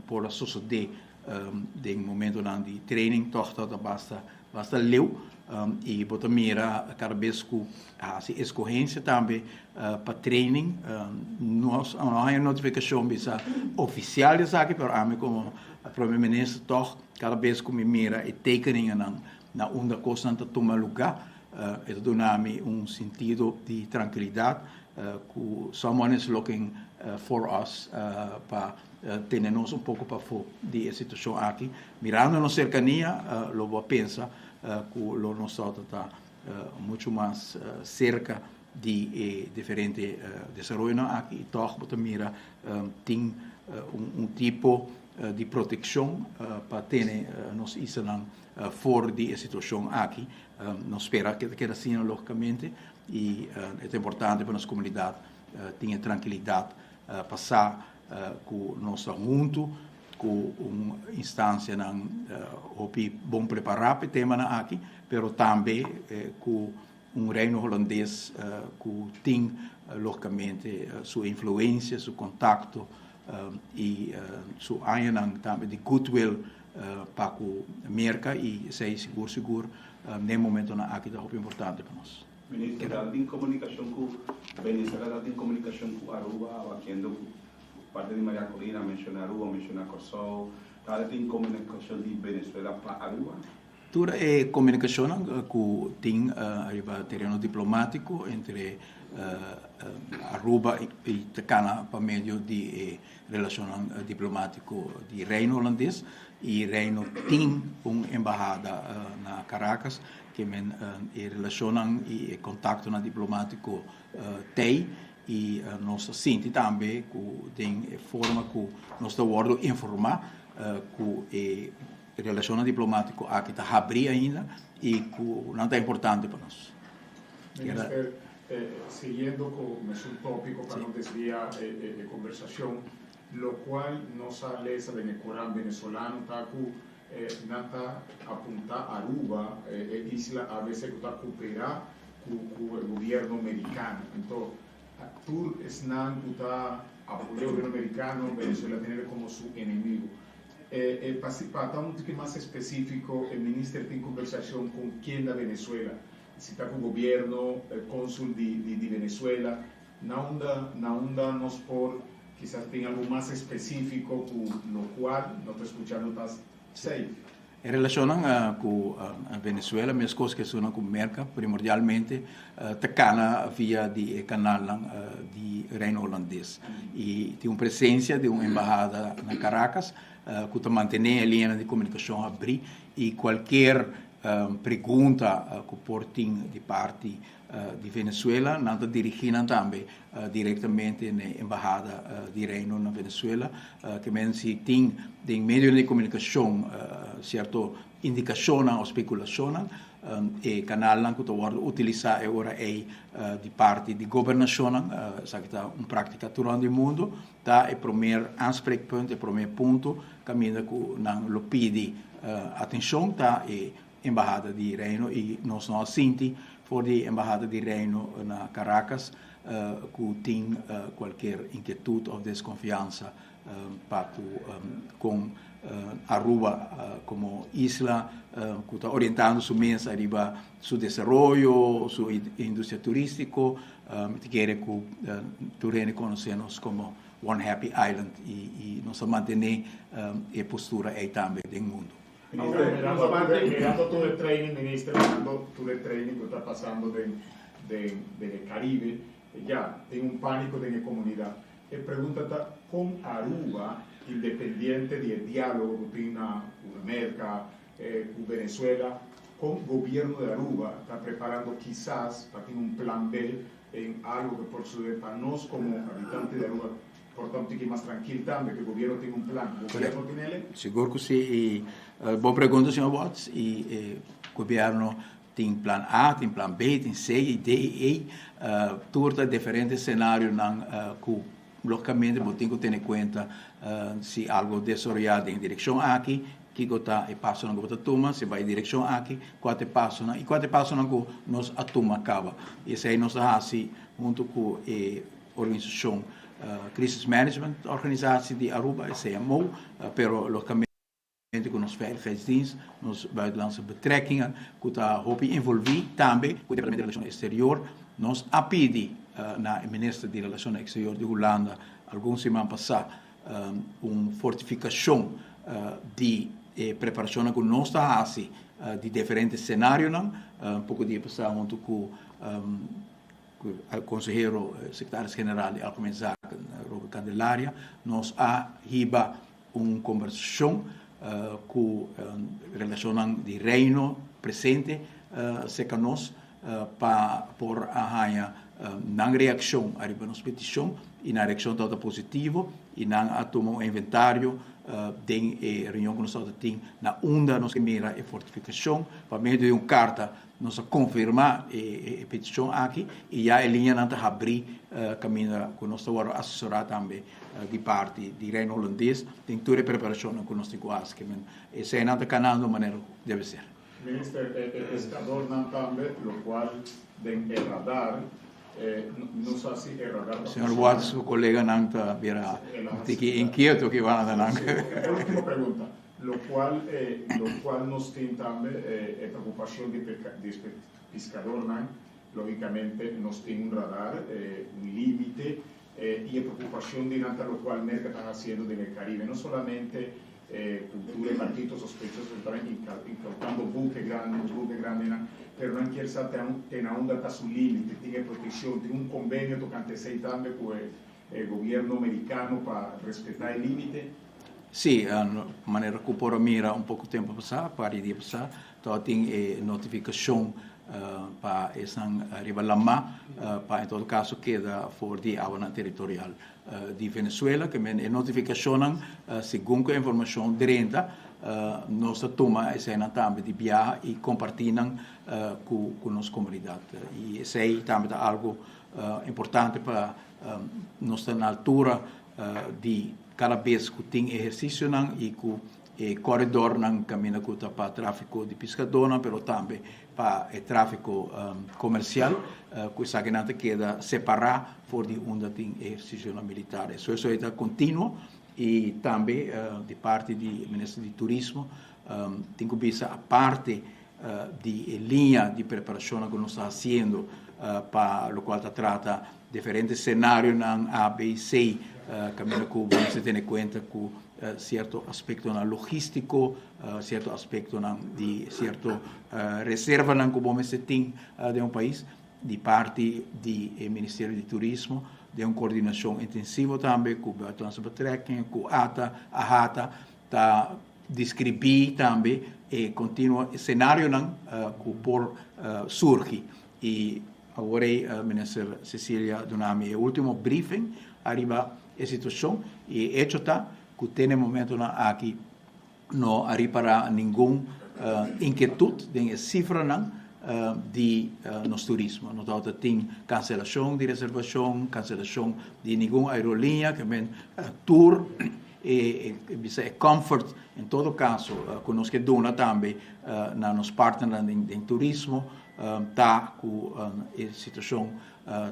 por suceder de momento de training toch toda basta leu e bota mira cada vez que a escorrência também para training nós não há notificação bisa oficial de aqui para a mim como primeiro-ministro toch cada vez que me mira e tekeningen na onda coisa não toma lugar isso dá-me sentido de tranquilidade que someone is looking for us para termos pouco para fora de situação aqui mirando na cercania lo vou pensar que o nosso está muito mais cerca de diferente desenvolvimento aqui e toch mira tem tipo de proteção para ter nos islas fora de situação aqui nós espera que assim logicamente e é importante para nossa comunidade ter tranquilidade passar com nosso junto com uma instância não bom preparar para o tema aqui, mas também com reino holandês que tem logicamente sua influência, seu contato e sua área também de goodwill para a América e sei seguro no momento aqui é muito importante para nós. Ministro, tem comunicação com Venezuela, tem comunicação com Aruba, haciendo parte de Maria Corina menciona Aruba, menciona Kosovo, tem comunicação de Venezuela para Aruba? Toda a comunicação que tem arriba terreno diplomático entre Aruba e Tacana para meio de relação diplomático de reino holandês e reino tem uma embaixada na Caracas que relacionam e contato diplomático tem e nós sente também que tem forma que nós estamos informar que relações diplomáticas aqui está abrir ainda e não está importante para nós. Minister, siguiendo con un tópico para no desviar de conversación, lo cual nos alesa de Corán venezolano, taku nata apunta Aruba, isla a veces que está cooperar con el gobierno americano. Entonces, tú esnan está apoyar el gobierno americano, Venezuela tiene como su enemigo. Para estar un poquito más específico, el ministro tiene conversación con quién de Venezuela. Si está con el gobierno, el cónsul de Venezuela, na onda nos por quizás tenga algo más específico con lo cual no está escuchando estás safe. Em relação com a Venezuela, minhas coisas que são com merca, primordialmente, tacana via de canal de Reino Holandês. E tem uma presença de uma embaixada na Caracas, que está mantendo a linha de comunicação abrir e qualquer pergunta que portem de parte de Venezuela, não está dirigindo também diretamente na embaixada de Reino na Venezuela, que mesmo se tem de meio de comunicação certo indicação ou especulação, e canal que está utilizar agora é de parte de governação, sabe que está uma prática durante o mundo, tá é o primeiro aanspreekpunt, é o primeiro ponto, caminha que não lo pede atenção, tá é embaixada de Reino e nós não senti voor de embaixada de Reino na Caracas, que tem qualquer inquietude ou desconfiança com Aruba como isla, que está orientando sua mesa arriba seu desenvolvimento, sua indústria turística, que quer que tu reconhecemos como One Happy Island e nós manter a postura aí também do mundo. Mirando todo el training, ministro, mirando todo el training que está pasando del Caribe, ya tiene un pánico de la comunidad. Pregunta con Aruba, independiente del diálogo que tiene América, con Venezuela, con el gobierno de Aruba, está preparando quizás para tener un plan B en algo que por su para nosotros como habitantes de Aruba, portanto, que mais tranquilo também, que o governo tem plano. O governo tem ele? Seguro que sim. Boa pergunta, senhor Watts. E o governo tem plano A, tem plano B, tem C, e D e E. Todos diferentes cenários que logicamente tem que ter em conta se algo desorientado em direção aqui, que está e passa na gota toma, se vai em direção aqui, quatro passos na que nós a toma acaba. E isso aí nós assim junto com a organização Crisis Management Organisatie de Aruba, CMO, pero localmente com os veiligheidsdienst, nos buitenlandse betrekkingen, que está hoop envolvido também com o Departamento de Relações Exterior. Nós a pedi na ministra de Relações Exterior de Holanda, algumas semanas passadas, uma fortificação de preparação que nós está assim de diferentes cenários, pouco dia passado junto com o conselheiro secretário-geral de Algemene Zaken, Robert Candelaria, nós hiba uma conversação com relação de reino presente, seca nós, para por a na reação a nossa petição e na reação toda positiva e na tomar um inventário de reunião que nós temos na onda nós mira a fortificação para meio de uma carta nós confirmar a petição aqui e já a linha não está abrir caminho que nós estamos assessorar também de parte de reino holandês tem toda a preparação que nós temos quase que esse é não está canal da maneira que deve ser. Minister, pescador não também, o qual tem radar. Não sei se é radar. Senhor Watts, o colega não está inquieto que vai na última pergunta. Lo cual nos tem também preocupação de pescador, não? Logicamente, nos tem radar, límite, e a preocupação de nada lo cual América está fazendo no Caribe, não solamente cultura e partidos sospechosos, também incautando buque grande, pero não quer saber tem a onda está su límite, tem proteção, tem convênio tocante sei também com o governo americano para respeitar o límite. Sim, de maneira que por mira pouco tempo passado, para dia passado, então tem notificação para essa ribalama, para em todo caso queda fora de água territorial de Venezuela, que é notificação segundo a informação direta nós toma essa também de viajar e compartilhar com nossa comunidade. E isso aí também é algo importante para nós estar na altura de cada vez que tem exercício e que corredor não caminha para tráfico de pescador, mas também para o tráfico comercial, que essa que queda separar por de onde tem exercício militar. Isso é contínuo e também de parte do Ministério do Turismo tem que ver a parte de linha de preparação que nós estamos fazendo para o qual trata diferentes cenários na A, B e C, caminho que vamos ter em conta com certo aspecto logístico, certo aspecto de certo reserva que vamos ter de país, de parte do Ministério do Turismo, de uma coordenação intensiva também com o Transporttracking, com a AHATA, para descrever também e continua cenário que por surge. E agora a ministra Cecília Dunami, o último briefing, arriba a situação e hecho está que tem momento aqui não arriba nenhum inquietude de cifra de nosso turismo. Nós tem cancelação de reservação, cancelação de nenhuma aerolinha, que vem tour e comfort em todo caso, conosco dona também na nos partners em turismo, tá com a situação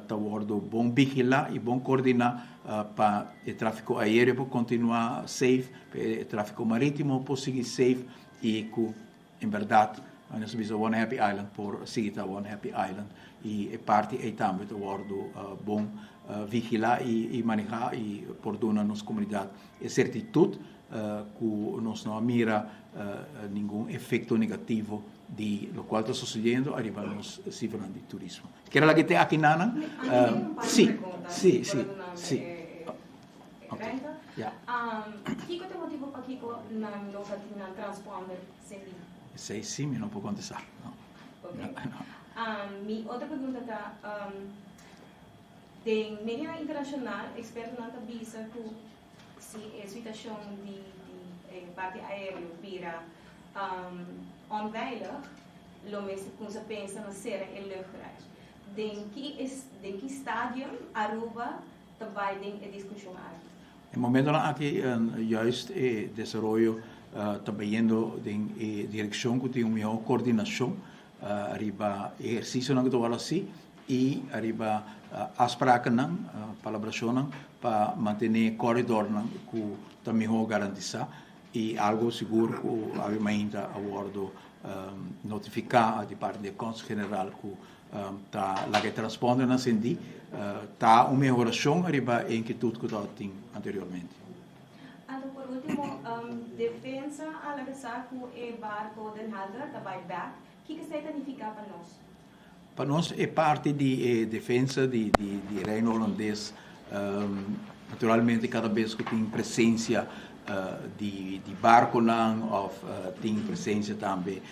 tá bordo bom vigilar e bom coordenar para o tráfego aéreo para continuar safe, para o tráfego marítimo para seguir safe e que em verdade nós vamos One Happy Island por seguir a One Happy Island e parte aí também tá bordo bom vigilar e manejar e por donar nossa comunidade e certitude que nós não mira nenhum efeito negativo de lo qual está sucedendo arriba nos cifras de turismo. Quer lá que tem aqui nana? Sim. Kiko tem motivo para Kiko na nossa transponder sempre? Sei sim, não vou contestar. Minha outra pergunta está de mídia internacional, experto na tabisa que se a situação de parte aérea vira onveilig, lo mesmo que se pensa na ser em luchtreis. De que estádio Aruba também tem a discussão aqui? No momento aqui, juist desenvolvimento trabalhando em direção que tem uma melhor coordenação, arriba exercício que estou assim e arriba afspraken palabração para manter corredor que também melhor garantizar e algo seguro que ainda abordo notificar de parte do Conselho General que tá lá que responde na sendi tá uma melhoração arriba em que tudo que eu tinha anteriormente. Por último, defesa a la que o barco Den Helder também back, o que significa para nós? Para nós é parte de defesa de reino holandês. Naturalmente, cada vez que tem presença de barco ou tem presença também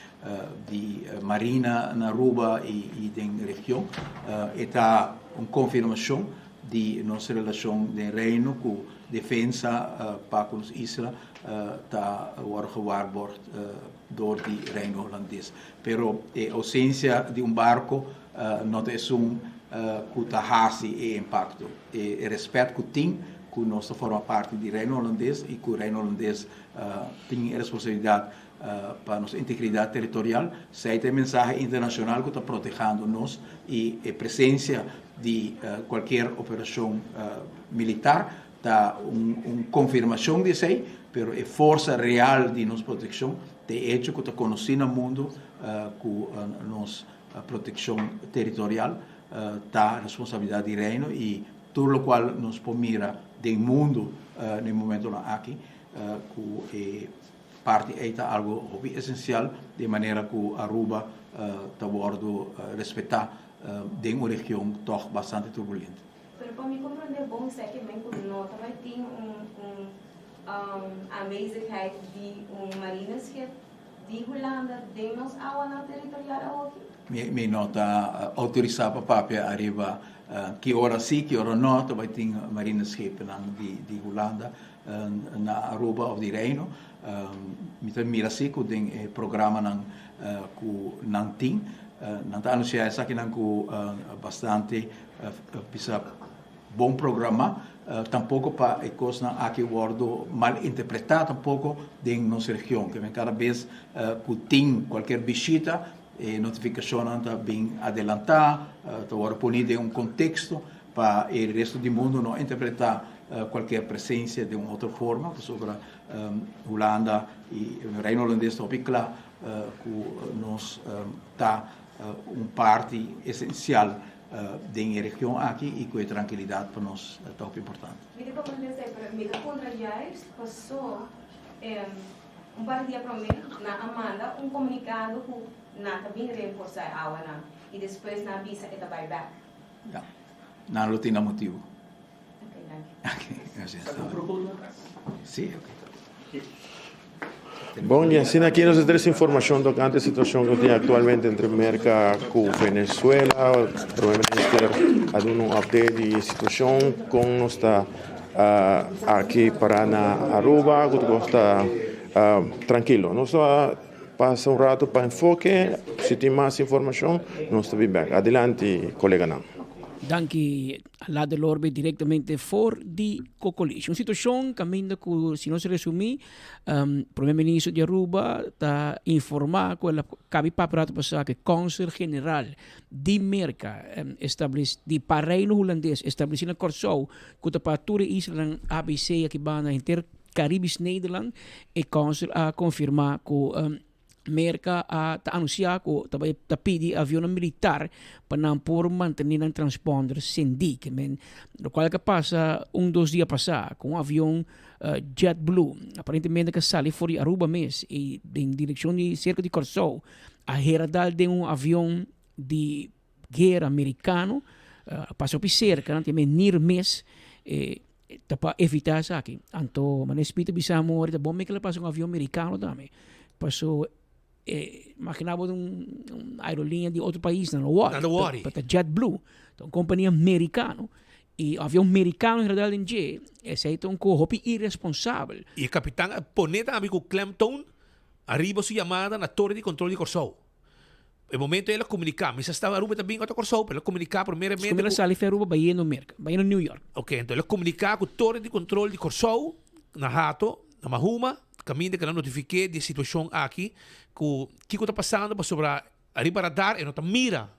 de marina na Aruba e da região, está uma confirmação de nossa relação de reino com defesa para as islas está gewaarborgd door die reino holandês. Pero a ausência de barco não é que está e impacto. E respeito que tem que nós forma parte do reino holandês e que o reino holandês tem a responsabilidade para nossa integridade territorial, sai a mensagem internacional que está protegendo nós e a presença de qualquer operação militar está uma confirmação disso aí, mas a força real de nossa proteção de hecho que está conhecendo no mundo com nossa proteção territorial está a responsabilidade do reino e tudo o qual nos mira do mundo no momento aqui que parte é algo essencial de maneira que Aruba está bordo respeitar de uma região toch bastante turbulenta. Pero para me compreender bom sei que bem que nós também tem aanwezigheid de marineschip de Holanda demos agua na territorial aqui? Mi nota autorizada papia arriba que hora sim, que hora não, também tem marineschepen de Holanda na Aruba of de Reino. Mita mira sim que tem programa que não tem. Não está anunciado essa que não bastante pisa bom programa. Tampouco para a coisa aqui wordo mal interpretado tampouco de nossa região, que cada vez que tem qualquer visita notificação está bem adelantada, está ponida em contexto para o resto do mundo não interpretar qualquer presença de uma outra forma, sobre Holanda e o Reino Holandês está bem claro que nós está parte essencial da região aqui e com a tranquilidade para nós é tão importante. Mira como dizer, para mim, contra Jais passou par de dias para mim na Amanda comunicado que nada bem reforçar a água e depois na visa que está buyback. Não tem motivo. Ok, gracias. Sim, ok. Bom, e assim aqui nós temos informação tocante a situação que tem atualmente entre América e Venezuela. Provavelmente há um update de situação com nós está aqui para na Aruba, que está tranquilo. Nós passa rato para enfoque, se tem mais informação, nós estamos bem. Adelante, colega Nan. Danke lá del orbe diretamente for di Cocoliche. Uma situação caminho que, se nós resumir, primeiro-ministro de Aruba está informar que ela cabe para passar que Consul General de Merca de Reino Holandês estabelecendo Corsou que para toda Isla ABC aqui na inter Caribisch Nederland e Consul a confirmar que Merca está anunciado que também está pedindo avião militar para não por manter um transponder sem dica. O qual que passa 2 dias passar com um avião JetBlue, aparentemente que sai fora de Aruba mesmo e em direção de cerca de Corsou, a herdade de um avião de guerra americano passou por cerca, também nir mês para evitar isso aqui. Então, mas espírito bisamo, é bom que ele passa um avião americano também. Passou imaginava aerolínea de outro país, não Wari, para JetBlue, então companhia americana. E o avião americano, em realidade, é um corpo irresponsável. E o capitão poneta amigo Clemton arriba sua chamada na torre de controle de Corsou. No momento ele comunica, mas estava Aruba também com Corsou, para ele comunicar primeiramente. Como ele sale para Aruba, vai no Merca, vai no New York. Ok, então ele comunica com a torre de controle de Corsou, na Hato, na Mahuma, caminho que ela notifique de situação aqui, que o que está passando sobre arriba radar e não está mira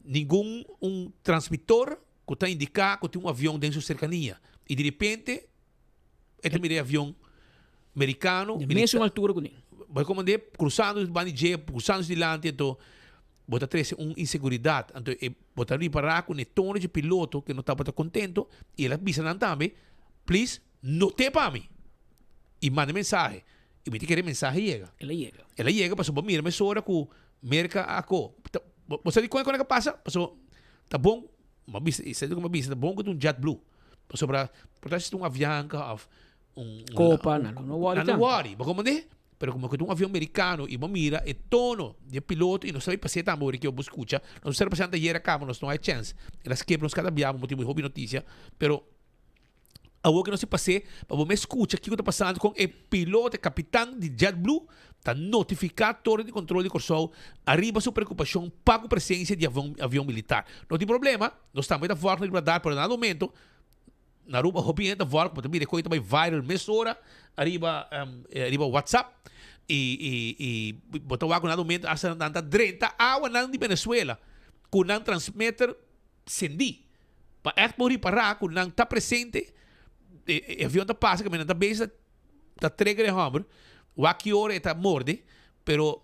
nenhum transmissor que está indicando que tem um avião dentro da cercania. E de repente, este mira avião americano. De mesma altura que ele. Vai comandar, cruzando os bandidos, cruzando os delante, então, bota três inseguridade. Então, bota ali para com o tono de piloto que não está contente, e ele avisa também, please, não te para mim. E manda mensagem. E me quer mensagem chega. Ela chega, passou para mim, mas hora que Merca ako. Você de quando que passa? Passou, tá bom, uma vista, tá bom que um JetBlue. Passou para um avião, Copa, não worry. Mas como é? Pero como que um avião americano e uma mira, e tono de piloto, e não sabe passar também que eu escuta, não sabe passar até a cama, não há chance. Elas quebram cada avião, motivo de hobby notícia, pero algo que não se passe, para você escutar o que está passando com o piloto, capitão de JetBlue, está notificado a torre de controle de Corsou, arriba sua preocupação para a presença de avião militar. Não tem problema, nós estamos da volta de radar, por nada momento, na Aruba, obviamente, volta, porque mira, coisa também viral, mês hora, arriba WhatsApp, e botar o água nada momento, hasta nada 30 água nada de Venezuela, com não transmitter sendi. Para morrer para com não está presente, o avião está passa, que está bem, está trega de hambre, o aqui hora está morde, pero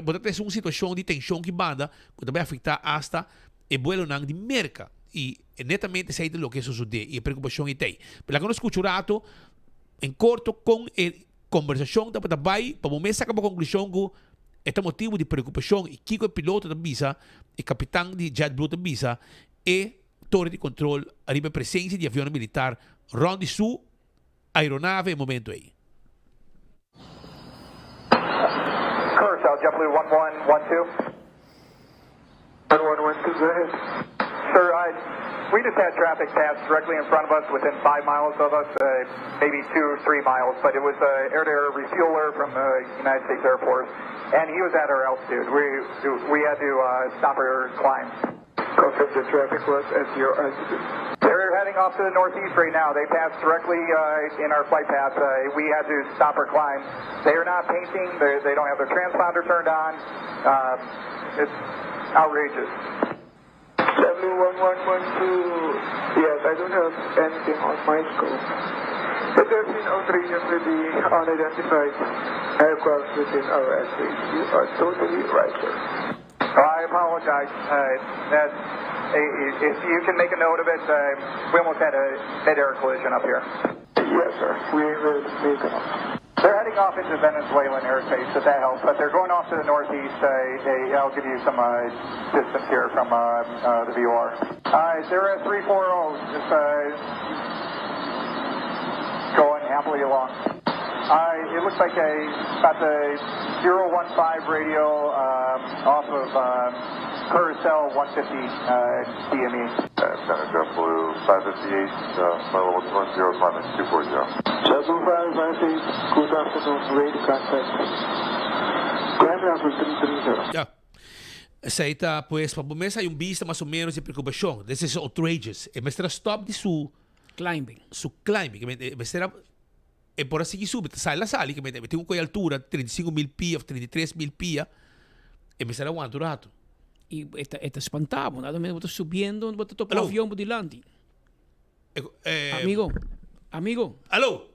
botar ter uma situação de tensão que banda, que também afeta hasta o vuelo de merca. E netamente sei de lo que sucede e a preocupação é tem. Pela que nós escutamos em corto com a conversação da vai para o momento sacar a conclusão que este motivo de preocupação e que o piloto da visa, o capitão de JetBlue da visa e torre de controle arriba a presença de avião militar Rondi Sul aeronave em momento aí. JetBlue 1112. 1112, go ahead. Sir, we just had traffic pass directly in front of us within 5 miles of us, maybe 2 or 3 miles, but it was an air-to-air refueler from the United States Air Force, and he was at our altitude. We had to stop our climb. Confirm the traffic was at your altitude. They're heading off to the northeast right now. They passed directly in our flight path. We had to stop our climb. They are not painting. They don't have their transponder turned on. It's outrageous. W1112, yes, I don't have anything on my scope. But there's been outrageous with the unidentified aircraft within our airspace. You are totally right, sir. I apologize. If you can make a note of it, we almost had a mid-air collision up here. Yes, sir. We will make a note. They're heading off into Venezuelan airspace, if that helps, but they're going off to the northeast. I'll give you some distance here from the VOR. They're at 340, just going happily along. It looks like about the 015 radio off of Curacao 150 DME. Center JetBlue 558, level 10, 240. JetBlue 558, good afternoon, radio contact. Grand Rapids 330. Ya. Aceita, pues, para começar hay vista mais ou menos de preocupação. This is outrageous. E mestra stop de su climbing. Su climbing. Mestra e por assim que sube, sai la sali, que tem uma altura 35.000 pia, 33.000 pia. E mestra aguanta um rato. E está espantado, nada menos, está subindo, está tocando o avião por delante. Amigo. Alô?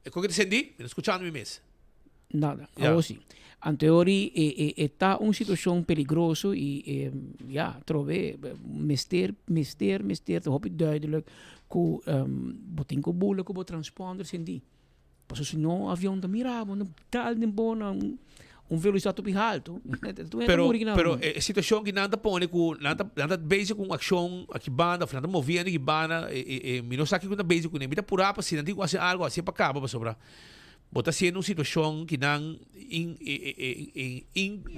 Como que te senti? Me escuchando mesmo? Nada, agora sim. Anteori está uma situação perigosa e trove mister, te hoop ik duidelijk que botin ko bula ko bo transponder sindi. Paso se no avião da mirava, no tal nem bona velocidade più alto. Pero a situação que nada põe com nada base com ação aqui banda, nada movendo aqui banda e não sabe que nada base com nem mira por apa se não tem assim algo assim para cá para sobrar. Bota sendo uma situação que não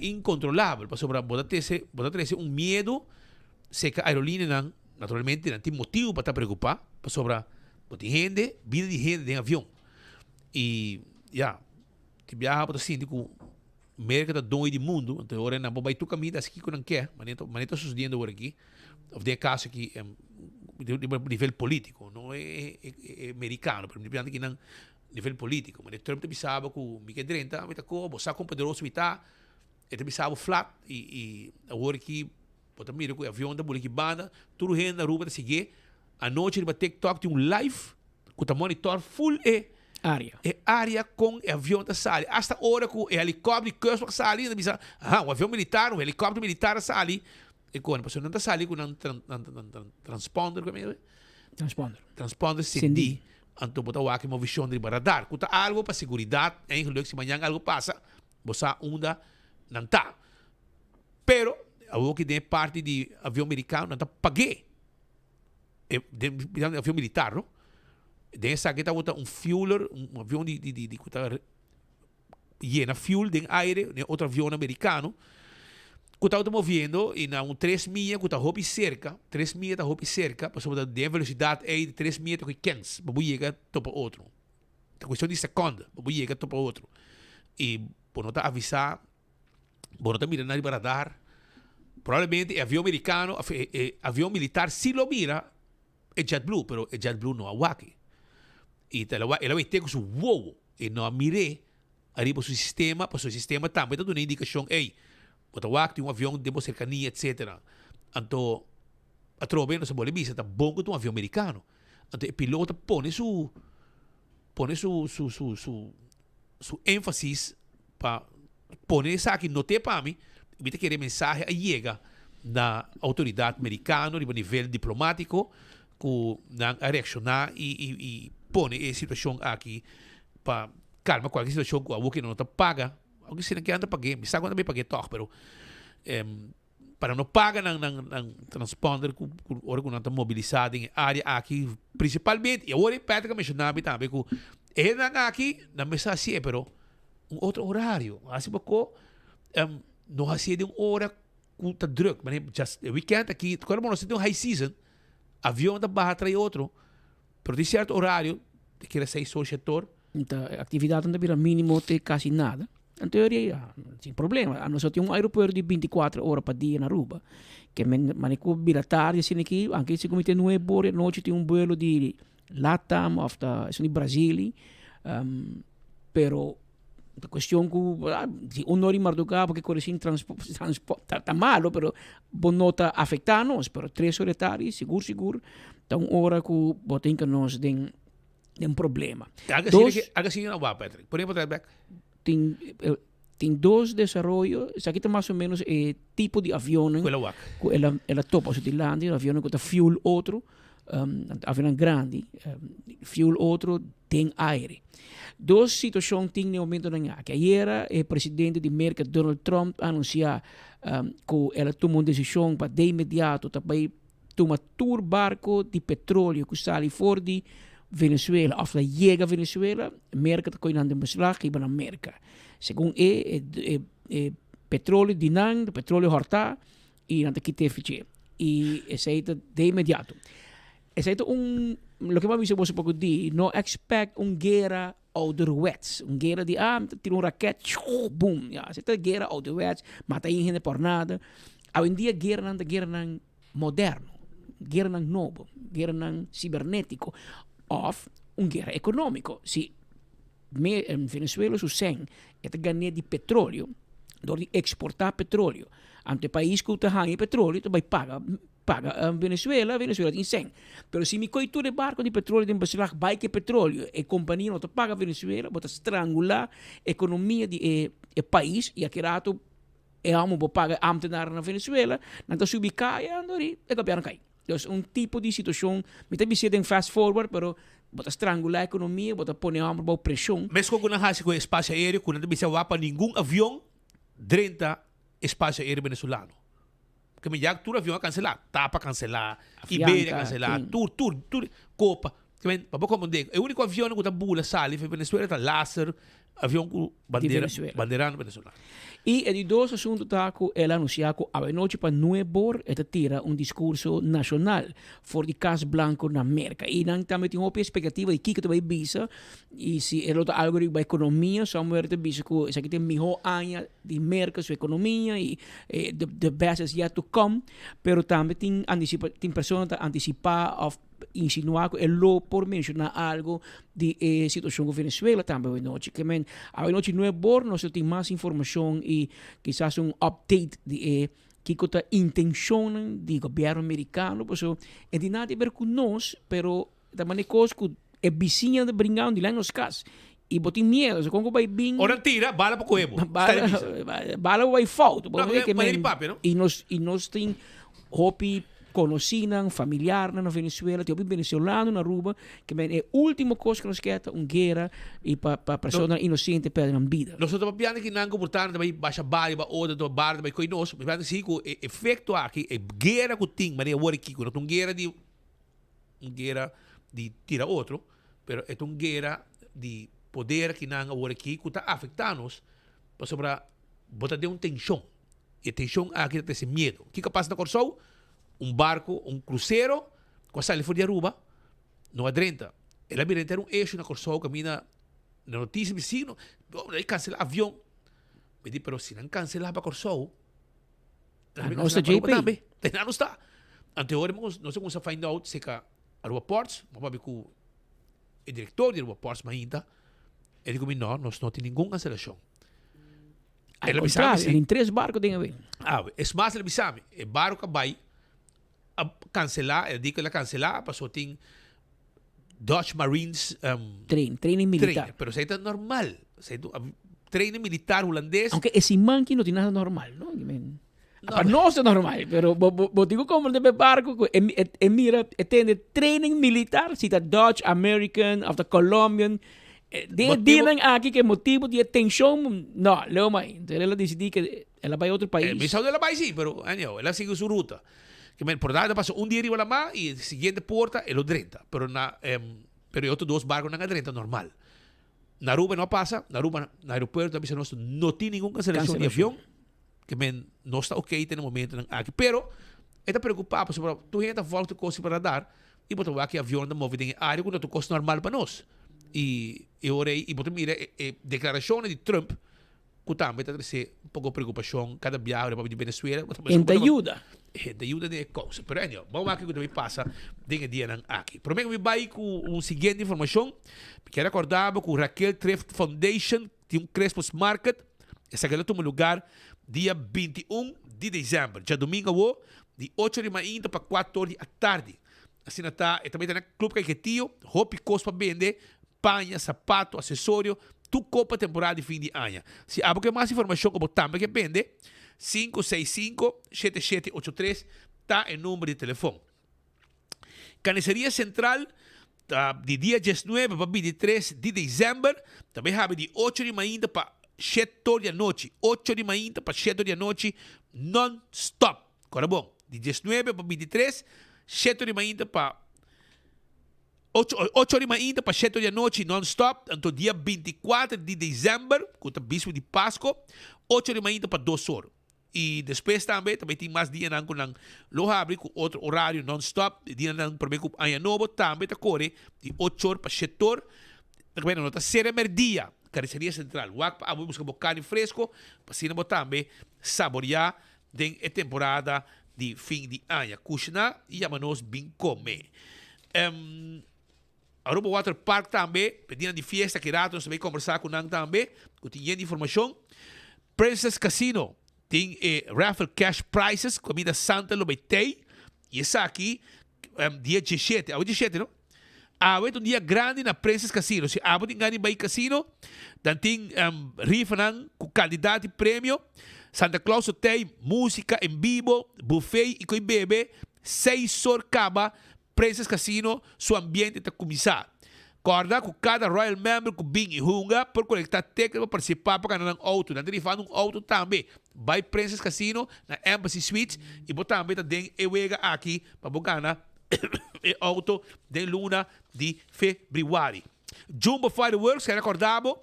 incontrolável para sobrar. Bota ter medo se que a aerolínea não naturalmente não tem motivo para estar preocupado para sobrar. Bota gente, vida de gente de avião e que viaja para assim com América da dono do mundo, então agora na bobai tu caminho aqui que não quer, mas está sucedendo agora aqui, ou de caso aqui de nível político, não é americano, mas que não nível político, mas Trump te pensava que o Miguel Drenta, mas tá você com poderoso está, ele pensava flat e agora aqui, bota mira que o avião da boleque banda, tudo renda na rua da seguir, a noite ele vai TikTok tem live, que tá monitor full área com avião da sala. Hasta hora com helicóptero que eu sali, um avião militar, um helicóptero militar sali. E quando a pessoa não está sali com um transponder, transponder CD, então botar o aqui uma visão de radar. Cuta algo para segurança, em que se amanhã algo passa, você onda não está. Pero algo que tem parte de avião americano não está paguei. Avião militar, não? Dessa aqui está um fueler, um avião de llena fuel de aire, outro avião americano, que está movendo e na 3 milhas, que está roupa cerca, 3 milhas está roupa cerca, para sobre a velocidade de 3 milhas que 15, para chegar para outro. É questão de segundo, para chegar para outro. E por não avisar, por não mirar na radar, provavelmente avião americano, avião militar, se lo mira, é JetBlue, pero é JetBlue não é aqui. E ela vai ter com o wow e não mire ali para o sistema também dando uma indicação tem um avião de cercania, etc. Então a trove não se pode ver, está bom com um avião americano. Então o piloto põe su ênfase para pôr isso aqui no te para mim e que a mensagem chega da autoridade americana a nível diplomático que a reaccionar e põe a situação aqui para calma qualquer situação que a que não está paga alguém se não quer andar pagar me sabe quando me paguei toch pero para não pagar não transponder que hora que não está mobilizado em área aqui principalmente e agora Patrick mencionava também que é aqui na mesa assim pero um outro horário assim pouco Não há sido hora que está druk. Mas just weekend aqui, quando nós temos high season, avião da barra trai outro, pero de certo horário, de que era 6 horas setor. Então, a atividade não vira mínimo de quase nada. Em teoria, sem problema. A nós temos um aeroporto de 24 horas para dia na Aruba. Que manico vira tarde, assim aqui, anche se comete 9 horas, noite tem um vuelo de Latam, of de Brasil. Pero a questão que um hora marducar, porque quando assim transporte está malo, pero bom nota afetar nós, pero 3 horas tarde, seguro, então hora que botem que nós tem problema. Haga assim não vai, Patrick. Por exemplo, tem 2 desenvolvimentos, isso aqui tem mais ou menos tipo de avião, ela topa de Finlândia, avião que tem fuel outro, avião grande, fuel outro, tem aire. 2 situações tem no momento que ayer o presidente de América, Donald Trump, anunciou que ela tomou uma decisão para de imediato também tomar tour barco de petróleo que sai fora de Venezuela, of chega a Venezuela, América está coinando em beslag, iba na América. Segundo petróleo dinang, petróleo horta, e não tem que ter e esse aí de imediato. Esse aí lo que mais você pode dizer, não expect guerra ouderwets, guerra de tira raquete, boom, essa é guerra ouderwets, mata gente por nada. Hoje em dia guerra não moderno, guerra não novo, guerra não cibernético. Of guerra econômico. Se em Venezuela su sen é ganhar de petróleo, door de exportar petróleo. Ante país que está ganhando petróleo, também paga Venezuela tem sen. Pero se me coitu de barco de petróleo de Brasil, vai que petróleo, e companhia não paga Venezuela, bota estrangular a economia de país e aquele rato amo paga ambtenaar na Venezuela, não está subicar e andori e cambiar cai. Dus tipo de situação, me tem em fast forward, pero bota estrangular a economia, bota pôr a pressão. Mas quando não há espaço aéreo, quando não precisa para nenhum avião, drenta espaço aéreo venezuelano. Porque me já todo avião a cancelar, Tapa cancelar, Iberia cancelar, tour, Copa. Para como digo, o único avião que está bula sali foi Venezuela, está Láser, avião com bandeirano venezuelano. E de 2 assuntos que ela anunciou que a noite para 9 horas ela tira discurso nacional for de Cas Blanco na América. E não também tem uma expectativa de que vai visa e se ela está algo de economia, só vai ter visa que isso aqui tem melhor ano de América sua economia e the best is yet to come, pero também tem pessoas que anticipar of insinuar que ele por mencionar algo de situação com Venezuela também noite que a noite 9 horas nós temos mais informação e quizás update de que a intenção do governo americano, por isso é de nada a ver com nós, pero da maneira que é vizinha de brincar de lá nos casos. E botem medo, se como vai bem. Ora tira, bala para coebo. Bala vai falta, não? E nós tem hopi conheciam familiar na Venezuela, tem venezuelano na Aruba, que é a última coisa que nós queremos, guerra e para pessoas inocentes perderem vida. Nós estamos pensando que não comportar também baixa barra, outra do barra também coi nós, mas assim que o efeito aqui é guerra que tem, mas é o que não é guerra de tira outro, pero é guerra de poder que não é aqui que está afetando-nos, para sobre botar de tensão. E tensão aqui tem esse medo. O que passa na Corsol? Barco, cruzeiro, com a saída fora de Aruba, não adrenta. Ela me ter eixo na Corsol, caminha na notícia, me signo, aí cancelar avião. Me diz, pero se não cancelar para Corsol, não está JP. Não está. Anteriormente, nós vamos find out se que Aruba Ports, vamos ver que o diretor de Aruba Ports, ainda, ele disse, não, nós não temos nenhuma cancelação. Ela me sabe, em 3 barcos tem a ver. É mais, ela me sabe, o barco vai cancelar, ele diz que ela cancelar, passou tem Dutch Marines training militar. Pero isso é normal. Treino militar holandês. Aunque esse monkey não tem nada normal, não? Para nós é normal, pero digo como de barco, mira, tem training militar, se tá Dutch, American, of the Colombian, dizem aqui que motivo de tensão, não, leu mais. Então ela decidiu que ela vai a outro país. Me sabe ela vai sim, pero ela sigue sua ruta. Que por nada passou dia arriba lá e a seguinte porta é o 30, pero outros 2 barcos não é 30 normal. Na Aruba não passa, na Aruba, no aeroporto, não tem nenhuma cancelação de avião, que men não está ok no momento ng aqui. Pero, está preocupado sobre tu gente volta coisa para dar e botar aqui avião da movida em área quando tu coisa normal para nós. E orei e botar mira declaração de Trump que também está trazendo um pouco de preocupação cada viagem para Venezuela. Enta ajuda. Enta ajuda de coisa. Pero anyway, vamos aqui que também passa de dia ng aqui. Prometo que vai com seguinte informação. Quero acordar que o Raquel Thrift Foundation tem Crespos Market. Essa galera toma lugar dia 21 de dezembro. Já domingo, de 8 da manhã para 4 da tarde. Assim está, e também está no Clube Caetio, roupa e coisa para vender, panha, sapato, acessório, tu copa temporada de fim de ano. Se há qualquer mais informação como também que vende, 565-7783 está o número de telefone. Carniceria Central, de dia 19 para 23 de dezembro, também have de 8 da manhã para 7 da noite. 8 da manhã para 7 da noite, non-stop. Agora bom, de 19 para 23, 7 da manhã para 8 da manhã para 7 da noite, non-stop. Então, dia 24 de dezembro, com o bispo de Páscoa, 8 da manhã para 2 horas. E depois também tem mais dia com o abre com outro horário non-stop. Dia também com Ano Novo, também está corre de 8 horas para 7 horas. Também não está ser merdia. Carniceria Central. Wak pa buscar carne fresco, para assim também saborear den a temporada de fim de ano. Kushna e amanos bem comer. Aruba Water Park também, pedindo de fiesta que rato, nós também conversar com nang também, que tem informação. Princess Casino tem raffle cash prizes, comida santa lo betei, e essa aqui dia 17, ao 17, não? Ah, um dia grande na Princess Casino. Se há tem ganho em casino, dan tem rifa com candidato e prêmio. Santa Claus tem música em vivo, buffet e com bebê, 6 horas caba, Princess Casino, seu ambiente está começar. Corda com cada Royal Member com bing e hunga, por conectar técnico para participar para ganhar um auto. Dan tem auto também. Vai Princess Casino, na Embassy Suites, e botar também tem ewega aqui para ganhar auto de luna de fevereiro. Jumbo Fireworks, que recordamos,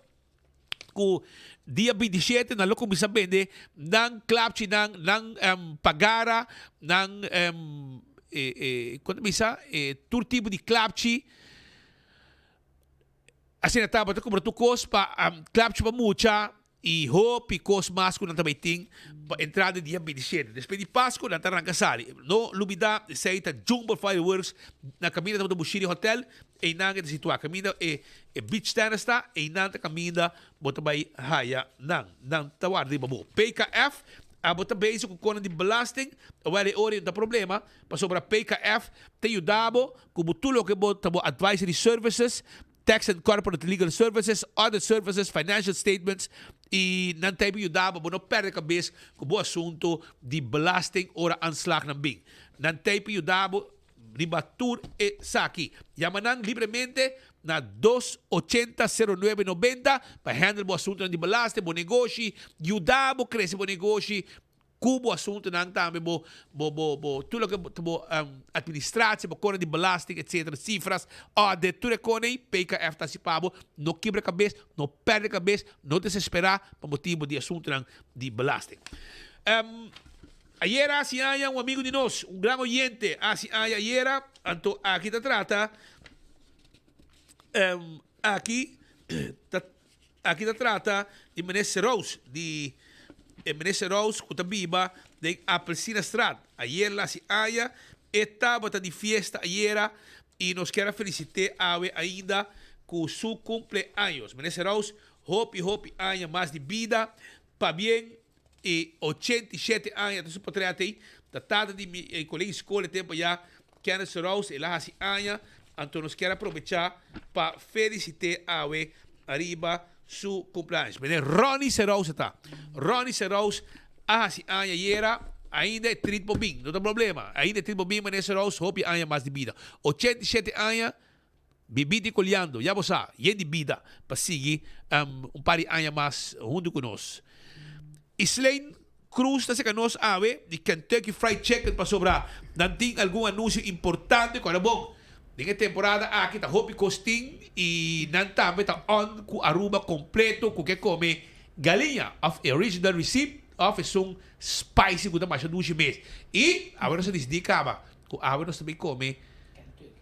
que dia 27 na loco bisa vende ng klapchi ng pagara ng quando bisa tur tipo de klapchi assim na taba to tu kos pa klapchi pa mucha e hope e kos masco na também tem entrada dia 27 depois de Páscoa na Tarangkasari no lubida seita Jumbo Fireworks na caminho do Bushiri Hotel e nang de situa caminho beach stand está e nang caminho bota bay haya nang tawar di babu PKF bota base com cona de belasting wale ori da problema pa sobra PKF te ayudabo como tulo que bota advisory services, tax and corporate legal services, other services, financial statements e não tem ajudado para não perder a cabeça com o assunto de belasting ou aanslag ng bing. Não tem ajudado ribatur e saki. Yamanang livremente na 280-0990 para handle o assunto de belasting, o negócio, ajudado crescer o negócio, kubo assunto nang também tudo que administração bo cona de belasting etc cifras de tudo cone PKF participado não quebra cabeça não perde cabeça não desesperar por motivo de assunto nang de belasting. Ayer assim há amigo de nós gran oyente assim ayer anto aqui te trata aqui te trata de Menezes Rose de Menezes Rose, Cutabiba, de Apelcina Strat. Ayer la si haya, estaba de fiesta ayer y nos quiero felicitar ainda con su cumpleaños. Menezes Rose, hope años más de vida, para bien, y 87 años, entonces podría tener, tratada de mi colegio escola, tiempo ya, Menezes Rose, la si haya, entonces nos quiero aprovechar para felicitar arriba su cumpleaños. Meneer Ronnie Serous está. Ronnie Serous, si ayer ainda é trit bobin, não tem problema. Ainda é trit bobin, meneer Serous, hope años mais de vida. 87 anos, bebida e colhendo, já você sabe, e de vida, para seguir par de anos mais junto conosco. Islaine Cruz, está conosco, de Kentucky Fried Chicken, para sobrar. Não tem algum anúncio importante, quando é bom. Nessa temporada aqui está Hopi Costing e não também está on com Aruba completo com que come galinha of original recipe of spicy que mais 2 meses. E agora nós dedicava, agora nós também come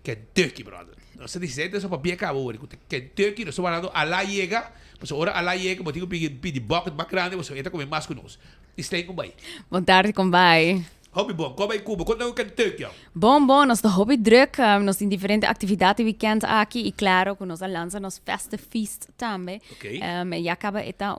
Kentucky, brother. Nós dizemos essa papia acabou, Kentucky, nós falando a lá chega, mas agora a lá chega, mas tem que pedir bucket mais grande, você entra comer mais conosco. Está com vai. Boa tarde, combai. Hobby bom, kom bij Cuba, quando eu Kentucky. Bom, nós estamos hobby druk, nós temos diferentes atividades weekend aqui e claro que nós lançamos nosso festa feast também. Okay. E acaba eta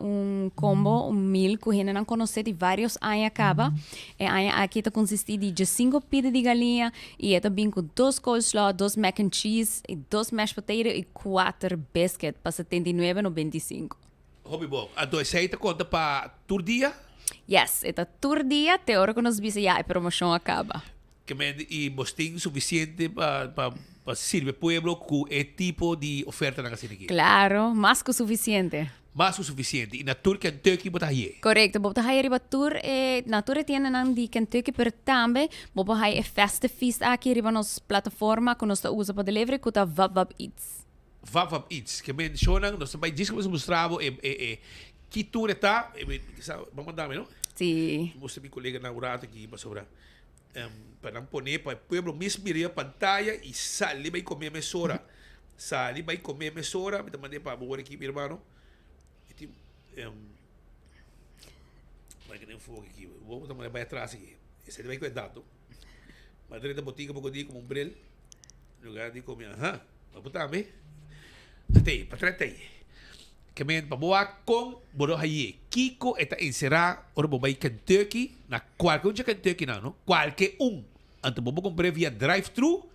combo, meal que não conhece de vários anos acaba. E aqui está consiste de 5 pida de galinha e eta bem com 2 coleslaw, 2 mac and cheese, e 2 mashed potato e 4 biscuit para 79,95. Hobby bom. Então essa aí conta para todo dia? Yes, esta tour dia, te hora que nós visa já a promoção acaba. Que e bosting suficiente para servir pueblo com esse tipo de oferta na casa aqui. Claro, mais que suficiente. Mais que suficiente. E na tour Kentucky botar aí. Correcto, botar aí riba tour na tour tiene nan di Kentucky per tambe, botar aí é festa feast aqui riba nos plataforma que nós tá usa para delivery que tá Vap Eats. Vap Eats, que men shonan, nós vai dizer que nós mostrava que tour está, vamos mandar, não? Sim. Mostra meu colega na urata aqui para sobrar. Para não poner para o pueblo mesmo mirar a pantalla e sair vai comer mesora. Sair vai comer mesora, me mandei para boa aqui, meu irmão. E vai que nem fogo aqui. Vou tomar vai atrás aqui. Esse vai cuidado. Mas dentro da botica pouco dia como brel. Lugar de comer. Aham. Vou botar bem. Até, para trás aí. Que men paboa com boro haye Kiko eta encerrar ora bobai Kentucky na qualquer um Kentucky não qualquer anto bobo compre via drive-thru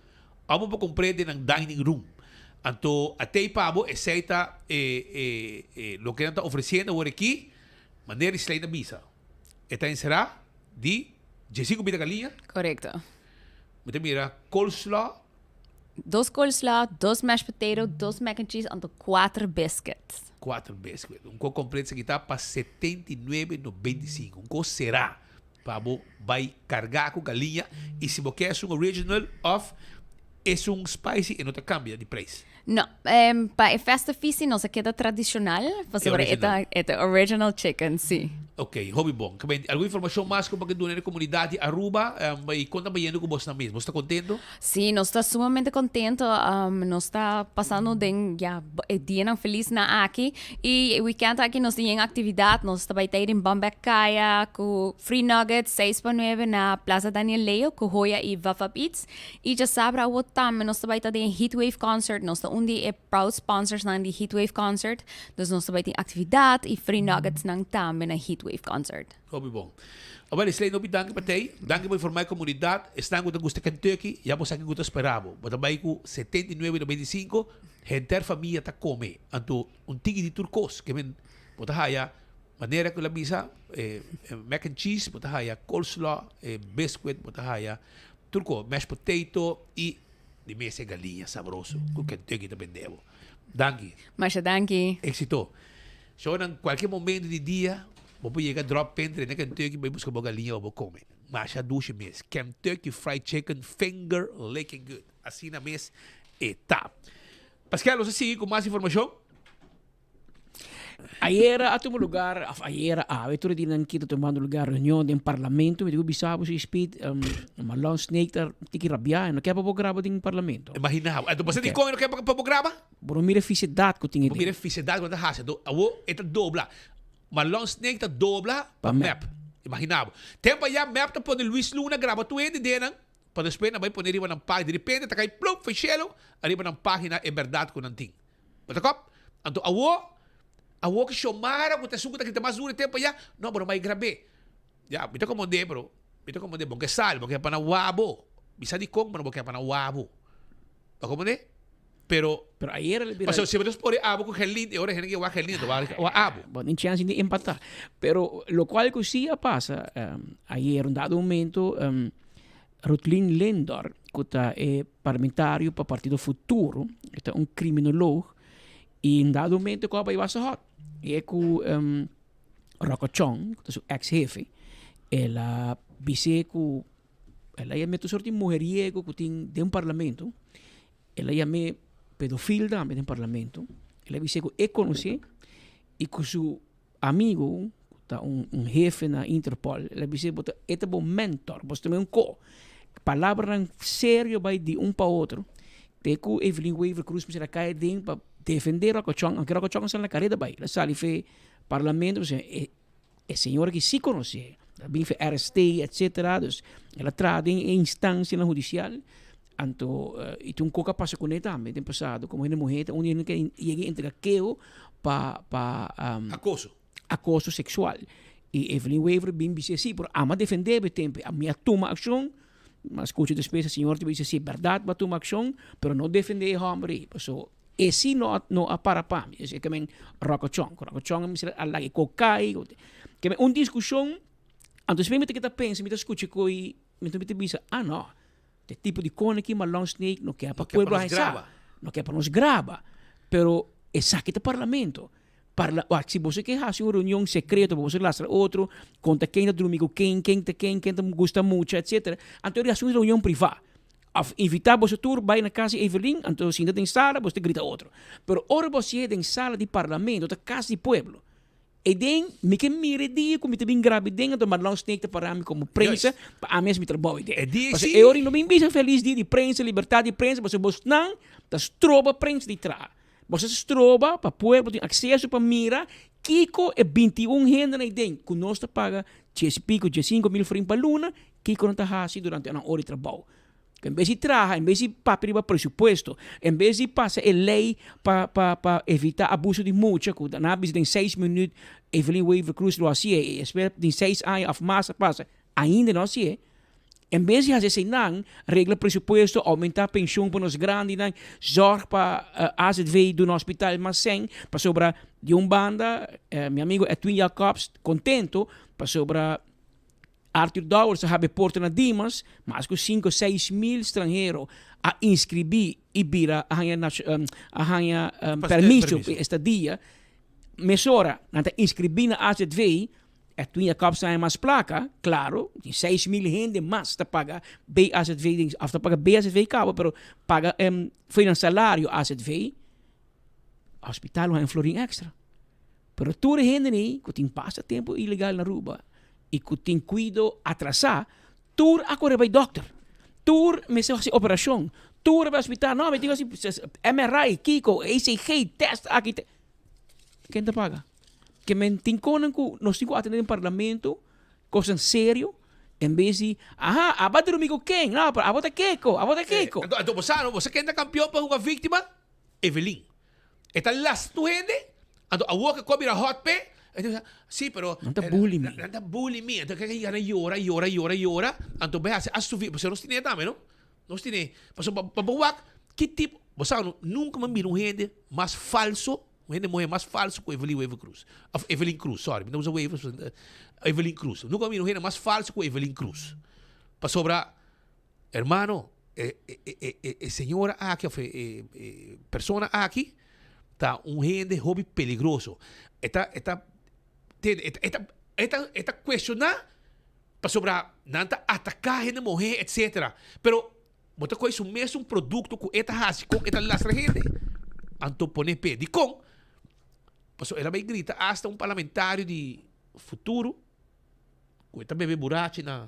ou bobo compre de nang dining room anto até pabo aceita lo que está oferecendo agora aqui maneira slide na misa eta encerrar de 5 pita galinha correcto me mira coleslaw 2 coleslaw 2 mashed potato 2 mac and cheese anto 4 biscuits 4 biscuits. Completo aqui está para 79,95. Será para vai carregar com galinha e se você quer um original of é spicy e não te cambia de preço. Não, para a festa feast não se queda tradicional, você vai é original chicken, sim. Ok, hobby bom. Alguma informação mais como que doar na comunidade Aruba e conta bem com você mesmo. Está contento? Sim, nós está sumamente contento. Nós está passando dia feliz na aqui e weekend aqui nós temos atividade. Nós está ter em Bambekaya com Free Nuggets 6/9 na Plaza Daniel Leo com Hoya e Vap Eats. E já sabe o time nós está ter em Heatwave Concert. Nós está é proud sponsors na Heatwave Concert. Então nós está ter atividade e Free Nuggets na também na Heatwave Concert. Hobby bom. Agora, se não me danke para ti, danke para informar a comunidade, estão com gusto Kentucky, já você aqui gusto esperava. Mas também com 79,95, gente família está come. Anto tigre de turcos, que men, bota haya maneira que la misa, mac and cheese, bota haya coleslaw, biscuit, bota haya turco, mashed potato e de mesa galinha sabroso, com Kentucky também devo. Danke. Mas danke. Éxito. So, em qualquer momento do dia, vou chegar drop pantry na Kentucky, vai buscar uma galinha ou vou comer. Mas já 2 meses. Kentucky Fried Chicken Finger Licking Good. Assim na mês está. Pascal, você sigue com mais informação? Ayer a tomar lugar, ayer outro dia kita tomando lugar reunião do parlamento, me digo bisabo se speed malon snake tar tiki rabia, não quer para grava do parlamento. Imagina, então você tem como não quer para grava? Bro mira ficidade que tinha. Mira ficidade quando hace, do awo eta dobla. Malon snake ta dobla pa map. Imaginava. Tempo já map ta pode Luis Luna grava tu ende dena. Para depois vai poner riba na página, de repente tá cai plop fechelo, arriba na página é verdade com nanting. Betul? Então awo que chamara com te suco que mais duro tempo já, não, bro, vai grabe. Já, me como de, bro. Me como de, porque sal, porque para wabo. Bisa di kong, mas porque para wabo. Como de? Pero ayer ele Mas se você pode abo com gelin, agora gente que vai gelin, vai abo. Bom, nem chance de empatar. Pero lo cual que sí pasa, ayer un dado momento Rutlin Lendor, que é parlamentário para o Partido Futuro, que é um criminólogo, e em dado momento que vai ser hot. E é com Rocochon, que é o ex-jefe, ela disse que ela é uma sorte de mujeriego que tem de um parlamento, ela é pedofil também de um parlamento, ela disse que é conhece e que seu amigo tá jefe na Interpol. Ele disse, este é um mentor, você também palavra sério vai de para outro. Teco Evelyn Weaver Cruz me será cair dentro para defender a Cochon, aunque a Cochon está na carreira vai. Ela sali fe parlamento, é senhora que se conhece, bem fe RST, etc. Ela traz em instância na judicial. Anto itu um coca passa com ele também tem passado como ele morreu onde ele chega entre aquilo para acoso sexual e Evelyn Weaver bem disse assim por ama defender o tempo a minha toma ação mas escute depois a senhora disse assim verdade para tomar ação pero não defender o homem so esse não para pam esse que men rocochong me será alla que cocai que um discussão anto se me que tá pensa me escute coi me disse não o tipo de cone que Malone Snake não quer para o pueblo não quer para nos grava, pero é aqui do parlamento. Se você quer fazer uma reunião secreta, você lastra outro, conta quem está dormindo, quem te gosta muito, etc. Então, ele uma reunião privada. Invitar você tour, vai na casa de Evelyn, então, se ainda tem sala, você grita outro. Pero, ora você tem sala de parlamento, da casa de pueblo. E den, me que mire dia, como te bem grave den, então Malone Snake para mim como prensa, para mim é trabalho de. Mas eu não me bem feliz dia de prensa, liberdade de prensa, você não, das troba prensa de trás. Você troba para pueblo tem acesso para mira, Kiko é 21 renda na den, que nós paga 10 pico, 5 mil francs para luna, Kiko não está fazendo durante uma hora de trabalho. Em vez de trabalhar, em vez de papel para presupuesto, em vez de passar a lei para evitar abuso de multa, que na vez de 6 minutos, Evelyn Weaver Cruz lo hacía, e espera de 6 anos a massa passa, ainda não hacía. Em vez de fazer assim, regla presupuesto, aumentar a pensão para os grandes, zorg para AZV do hospital, mas sem, para sobrar de banda, meu amigo Edwin Jacobs, contento, para sobrar Arthur Dowers sabe porta na Dimas, mas com 5, 6 mil estrangeiros a inscrever e vira a ganhar permisso este dia. Mesora, nanta inscrever na AZV, tu ia capsar mais placa, claro, 6 mil gente mais te paga BAZV, after paga BAZV cabo, pero paga foi salário AZV, hospital em florim extra. Pero tu gente nem, que tem passa tempo ilegal na rua. E que tem cuidado atrasar, tur agora vai doctor, tur me se fazer operação, tur vai hospital, não, me digo assim, MRI, Kiko, ECG, test, aqui, quem te paga? Que me tem conan que nós temos que atender no parlamento, coisa sério, em vez de, abate comigo quem? Não, abate Kiko. Então, você quer ser campeão para uma vítima? Evelyn. Então, las tu gente, então, a boca come a hot pay, sí, pero não está bullying me. Não está bullying me. Então, que llora. Então, vai fazer as você não tem também, não? Não tem. Mas para buak, que tipo, você nunca me mira gente mais falso, gente mais falso que Evelyn Cruz. Evelyn Cruz, sorry, não usa Evelyn Cruz. Nunca me mira gente mais falso que Evelyn Cruz. Para sobrar, hermano, senhora aqui, persona aqui, tá gente hobby peligroso. Esta questionar para sobrar nanta atacar gente morrer etc. Pero bota coisa mesmo produto com esta raça com esta lastra gente. Anto pone pé de com. Passo ela vai grita hasta parlamentário de futuro com esta bebê burachi na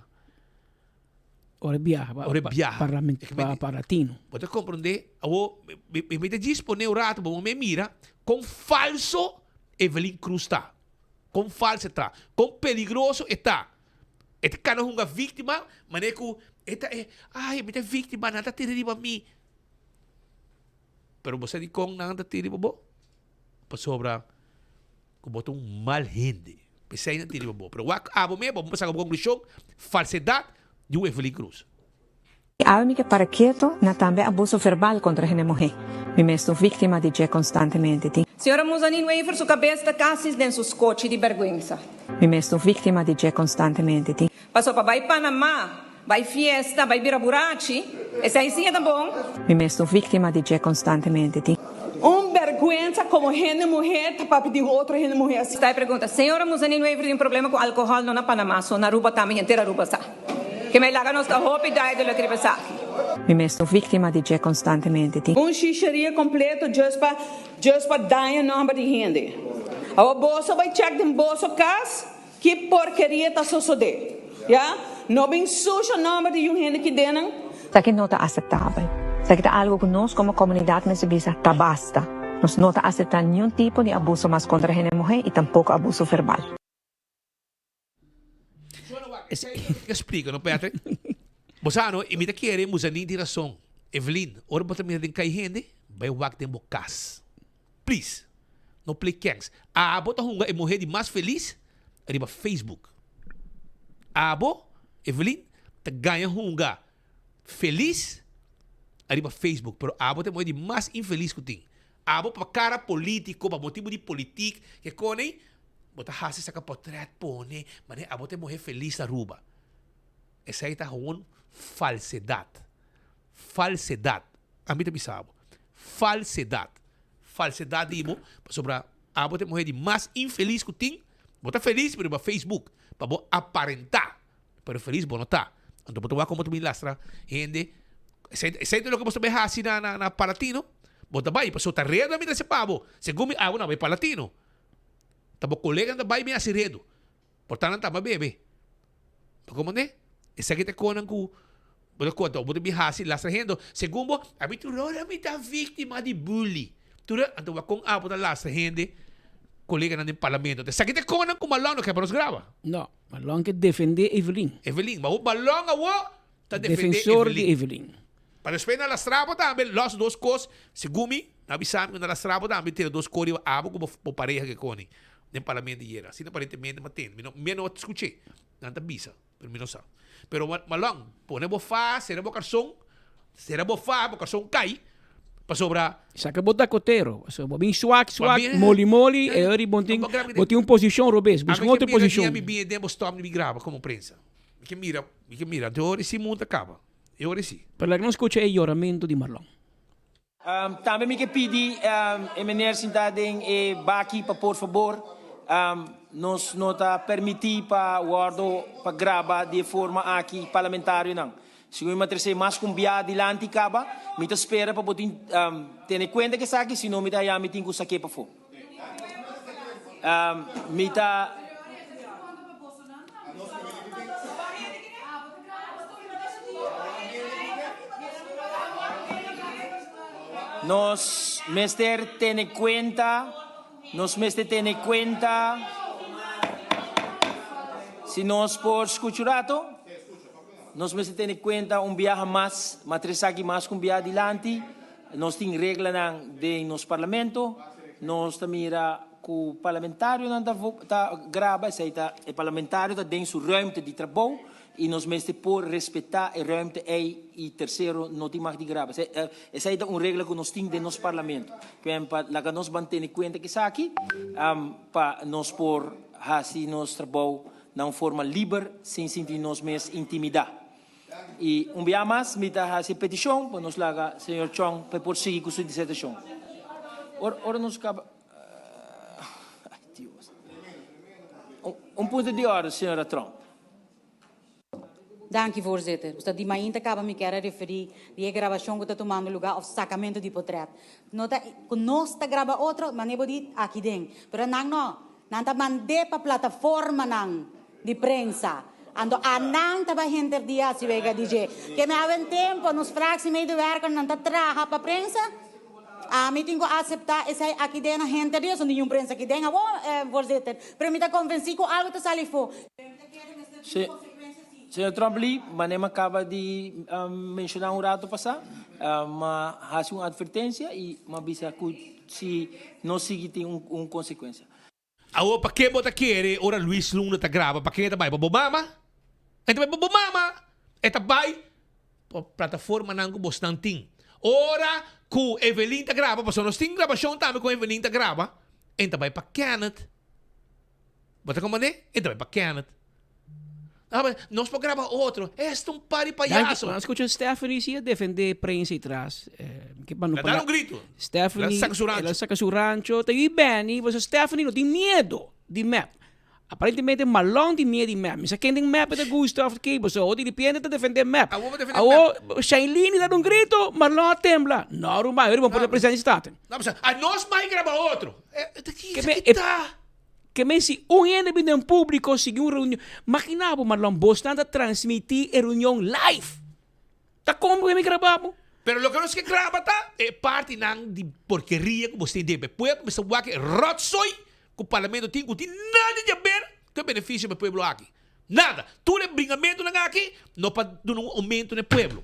ora viaja parlamento para latino. Bota compreender me dispone o rato bom me mira com falso Evelyn Cruz está. Com falso está. Com peligroso está. Este cara é uma vítima, mas é que esta é, me é vítima, nada tiririba a mim. Pero você diz com nada tiririba bo. Para sobra, como botou mal gente. Pensei na tiririba bo. Pero vamos passar a conclusão, falsidade de Evelyn Cruz. Almi que para quieto, na também abuso verbal contra a mulher. Me mesmo vítima de dia constantemente. Senhora Musanin Weaver, sua cabeça está quase dentro dos coches de vergonha. Me mesmo vítima de dia constantemente. Passou para vai Panamá, vai fiesta, vai biraburachi. Essa aí sim é bom. Me mesmo vítima de dia constantemente. Vergonha como gente mulher, tá para pedir outra gente mulher. Está aí pergunta, senhora Musanin Weaver tem problema com álcool não na Panamá, só na Aruba também, inteira Aruba está. Que me laga nossa roupa e daí dela tripa saque. Me mesmo vítima de dia constantemente. Xixeria completo just para dar o nome de gente. A bolsa vai check de bolsa cas, Que porcaria está sucedendo? Ja? Não bem sujo o nome de gente que denan. Isso aqui não está aceitável. Isso aqui é algo que nós, como comunidade, me bisa, tá basta. Nós não está aceitando nenhum tipo de abuso mais contra a mulher e tampouco abuso verbal. Explica, não, Petre? Bosano, imita querer, musanin de razão. Evelyn, ora bota minha den kai gente, vai wak den bocas. Please, no play gangs. Bota hunga e morrer de mais feliz, arriba Facebook. Evelyn, te ganha hunga feliz, arriba Facebook. Pero bota morrer de mais infeliz que tem. Para cara político, para motivo de política, que cone, bota hasi sa portrait pone, mas bota morrer feliz na ruba. Essa aí tá com falsidade. Falsidade. A mim também sabe. Falsidade. Falsidade, imo, sobre a botar morrer de mais infeliz que tem, botar feliz para o Facebook, para aparentar, para feliz, bom, não tá. Então, botar como tu me lastra, gente, sei do que você vai assim na Palatino, botar vai, para soltar redo, me dá esse pavo, segundo não, vai Palatino. Tá bom, colega, não vai me assiredo. Portanto, não tá, mas bebe. Como né? Esse aqui te conan com Bodo bihasi last rehendo. Segundo, abi turora mi ta vítima de bully. Tura anto wa kung apo ta last rehende colega na parlamento. Te sakite ko nang kumalong no kaya paros grava. No, malong que defender Evelyn. Evelyn, malong awo ta defender Defensor de Evelyn. Para espena la strabo também los dos cos segumi nabisam na la strabo também ter dos cori abo como po pareja que coni nem parlamento era. Assim aparentemente maten. Não escutei. Nanta bisa, pero não sabe. Pero malong, pone bofa, será bocarson, será bofa, bocarson cai, para sobra. Saca botar cotero, so bem swak, moli, e ori botin posição robes, busca outra posição. Me bem demos stop me grava como prensa. Me mira, de hora se monta acaba. E hora sim. Pero não escuta o choramento de Marlon. Também me que pedi, meneer Sintading e Baki, por favor. Nos nota permitir para guardo para gravar de forma aqui parlamentário não. Se eu me trazer mais com via adiante caba, me te espera para poder ter conta que saque, se não me dá já me tenho que saque para fora. Me tá nos mester ter conta. Nos meste ter conta se nós por escuturato, nós meste ter conta viaje mais, matresaki mais com viaje adiante, nós tem regra de nos parlamento, nós mira que o parlamentário não tá grava, o parlamentário tá dentro sua ruimte de trabalho e nós meste por respeitar a ruimte e terceiro não tem mais de grava. Essa é uma regra que nós temos no nosso parlamento. Para nós manter conta que está aqui, para nós por fazer nosso trabalho de uma forma livre, sem sentir nós mesmos intimidar. E dia mais, me dá essa petição, para nós laga, senhor Chong, para por seguir com sua dissertação. Ora nos acaba. Ponto de ordem, senhora Trump. Dank u, voorzitter. Dus dat die mainta acaba me quer referir die gravação que está tomando lugar ao sacamento de portrait. Nota, nós está grava outro, mas não dit aqui dentro. Pero não tá mandei para plataforma não de prensa. Ando anang tá gente dia se vega dizer que me haven tempo nos fraxi meio de werken não tá traga para prensa. Me tenho que aceitar essa aqui dentro gente dias onde prensa aqui dentro, voorzitter. Pero me tá convencido com algo tá salifo. Senhor Trump, mas acaba de mencionar rato passado, mas faz uma advertência e uma avisa que se não seguir tem uma consequência. Para que você quer, ora Luiz Luna está grava, para que você vai para Obama? Então vai para Obama, então vai para a plataforma não você não tem. Ora que Evelyn está grava, porque nós temos gravação também com Evelyn está grava, então vai para Kenneth. Você como é? Então vai para Kenneth. Nós podemos gravar outro. Este é um pari palhaço. Nós escutamos Stephanie se defender prensa e trás. Dá um grito. Stephanie, ela saca seu rancho. Está bem, mas Stephanie não tem medo de map. Aparentemente, Malong tem medo de map. Mas quem tem map é de Gustav Cable. So, de repente, está defender map. Shailene dá um grito, Malong tembla. Não, não vai. Eu vou poder presidente de Estado. Nós vamos gravar outro. que me si un ende viene en público sigue una reunión. Imaginaba, Marlon, vos tanta transmitir la reunión live. ¿Está como que me grabamos? Pero lo que no es que graba é parte de porqueria que você tem. Depois começa a que rotsoi que o parlamento tem nada de ver que benefício para o povo aqui. Nada. Tudo é bringamento aqui, não para dar um aumento no povo.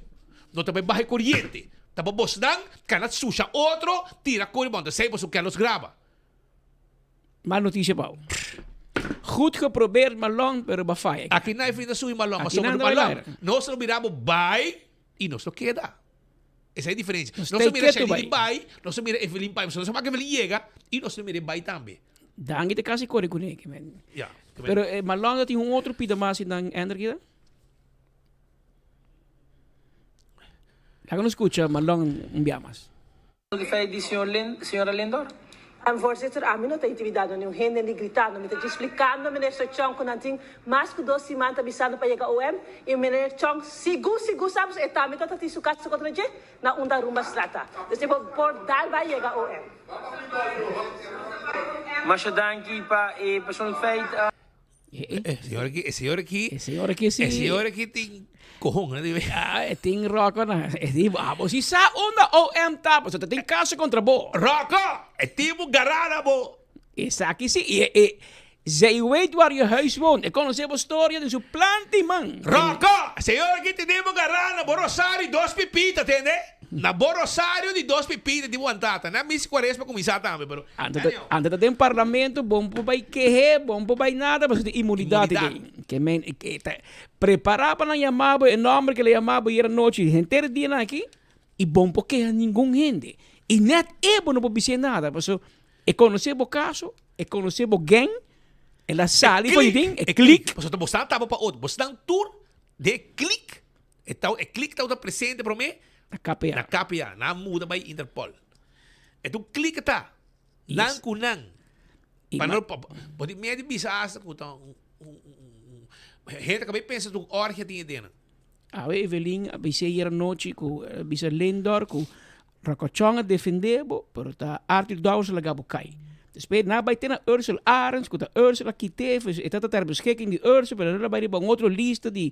Não também barra corrente. Tá para você dar, canal suja outro, tira a cor e bota sempre o que eles grava. Má notícia, Paulo. Goed geprobeerd, Marlon, pero ba falha. Aqui não é vida sua, Marlon, mas Aqui sobre não Marlon. é Nós não miramos vai e nós não queda. Essa é a diferença. Nós tem não miramos quieto, Shelly vai, nós não miramos Evelyn vai, nós não sabemos que Evelyn chega e nós não miramos vai também. Dan te kasi corre con él, man. Ja. Pero Marlon tem um outro pida mais dan Ender kita. Laga não escuta, Marlon enviamos. Senhora Lindor? Voorzitter, a mim não tem atividade nenhum, gente nem gritando, me está explicando, ministro Chong, que não tem mais que 2 semanas avisando para chegar ao OM, e o ministro Chong, sigo, sabes, e também está te sucar se contra gente, na onda rumba strata. Então, por dar vai chegar ao OM. Mas eu danke para o feito. Senhora aqui tem cojão, né? Tem roca, né? Você sabe onde o OM tá, você tem caso contra bo. Roca! É tipo garana, bo. Isso aqui sim, zij weet waar je huis woont. Ik kan ons even historia de su planta, man. Roca! Senhora aqui tem garana, bo Rosário, 2 pipitas, entende? Na Borosário de 2 pipitas de guantata. Na Miss Quaresma começar também, pero... Antes de um parlamento, bom para vai que bom para vai nada, mas tem imunidade. Que preparava na chamada, o nome que ele chamava era noite, inteiro dia aqui, e bom porque ninguém gente. E net bom não pode dizer nada, mas eu conheci o caso, eu conheci o gang, ela sali foi ding, clique. Mas eu estava para outro, você dá um tour de clique. Então, clique está presente para mim. Na KPA. Na muda by Interpol. Então clica tá. Lang kunang. Para pode me de bisa asa ko tão. Gente acabei pensa tu hora que tinha dentro. A Evelyn bisa hier noite com bisa Lindor com Rakochonga defendebo, pero tá Arthur Dawes lagabo kai. Depois na vai ter na Ursula Arens, com a Ursula que teve, e tá ter beschikking die Ursula, pero ela vai ter uma outra lista de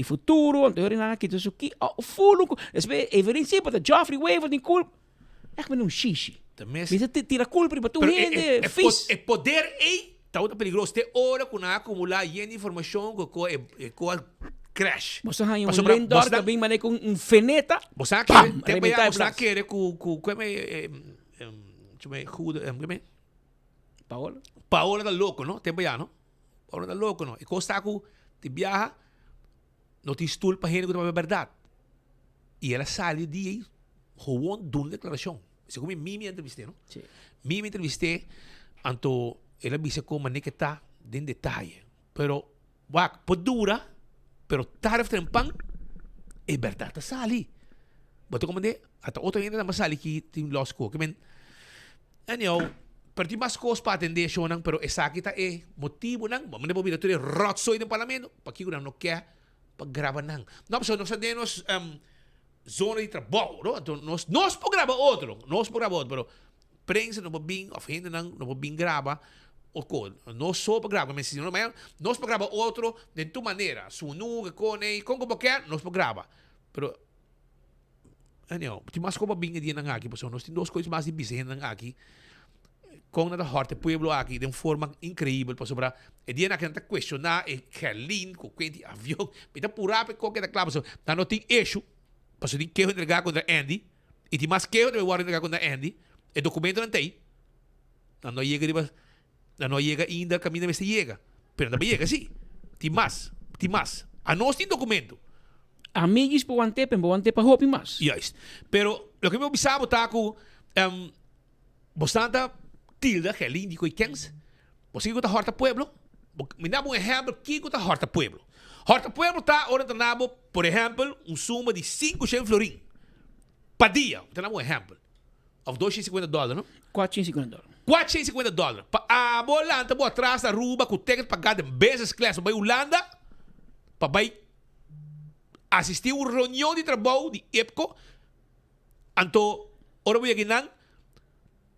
futuro, então eu na que isso aqui, fulo. Depois Evelyn sempre tá Geoffrey Waver de culpa. É como um xixi. Você tira culpa para tu gente, fiz. É poder tá outra perigoso. Tem hora que na acumular informação com crash. Você hay um Lindor que vem mané com feneta. Você quer Paola da louco, não? Tem não? Paola da louco, não? E costa com te viaja, não te estul para gente que não é verdade. E ela saiu de aí, gewoon doen declaração. Você como me entrevistei, não? Sim. Me entrevistei, anto ela disse como nem que tá de detalhe, pero pode dura, pero tarde trempan, é verdade, sali. Botou como de, até outra ainda na sali que tem law school, que men anyhow, perti mas coisas para atender show nang, pero essa aqui tá motivo nang, mas não pode ter rotsoy no parlamento, para que não quer para gravar nang. Não, pessoal, nós temos zona de trabalho, não? Então nós por gravar outro, pero prensa não pode vir, of gente não pode vir gravar. Nós só para gravar, mas nós para gravar outro de tua maneira, sunu, como qualquer, nós para gravar. Pero anyhow, tem mais coisa bem de nang aqui, pessoal, nós temos 2 coisas mais difíceis nang aqui. Com a horta pueblo aqui de uma forma incrível, pessoal, para e dia na que não questionar e Kerlin com quente avião, mas pura para qualquer claro, pessoal, não tem eixo, pessoal, tem que entregar contra Andy, e tem mais que eu devo entregar contra Andy, e documento não tem. Não chega ainda, caminho não chega. Pero não chega, sim. Tem mais. A nós tem documento. Amigos por ante para hopi mais. Yes. Pero lo que me observo tá com bastante tilda que lindo que quens. Você que tá horta pueblo. Me dá um exemplo que tá horta pueblo. Horta pueblo tá orientado, por exemplo, suma de 500 florin. Pa dia. Tá um exemplo. Of $250, não? $450. $450. A Holanda, por atrás da Aruba, com o ticket pagado em business class, para Holanda, para assistir uma reunião de trabalho de EPCO, então, ora vou aqui,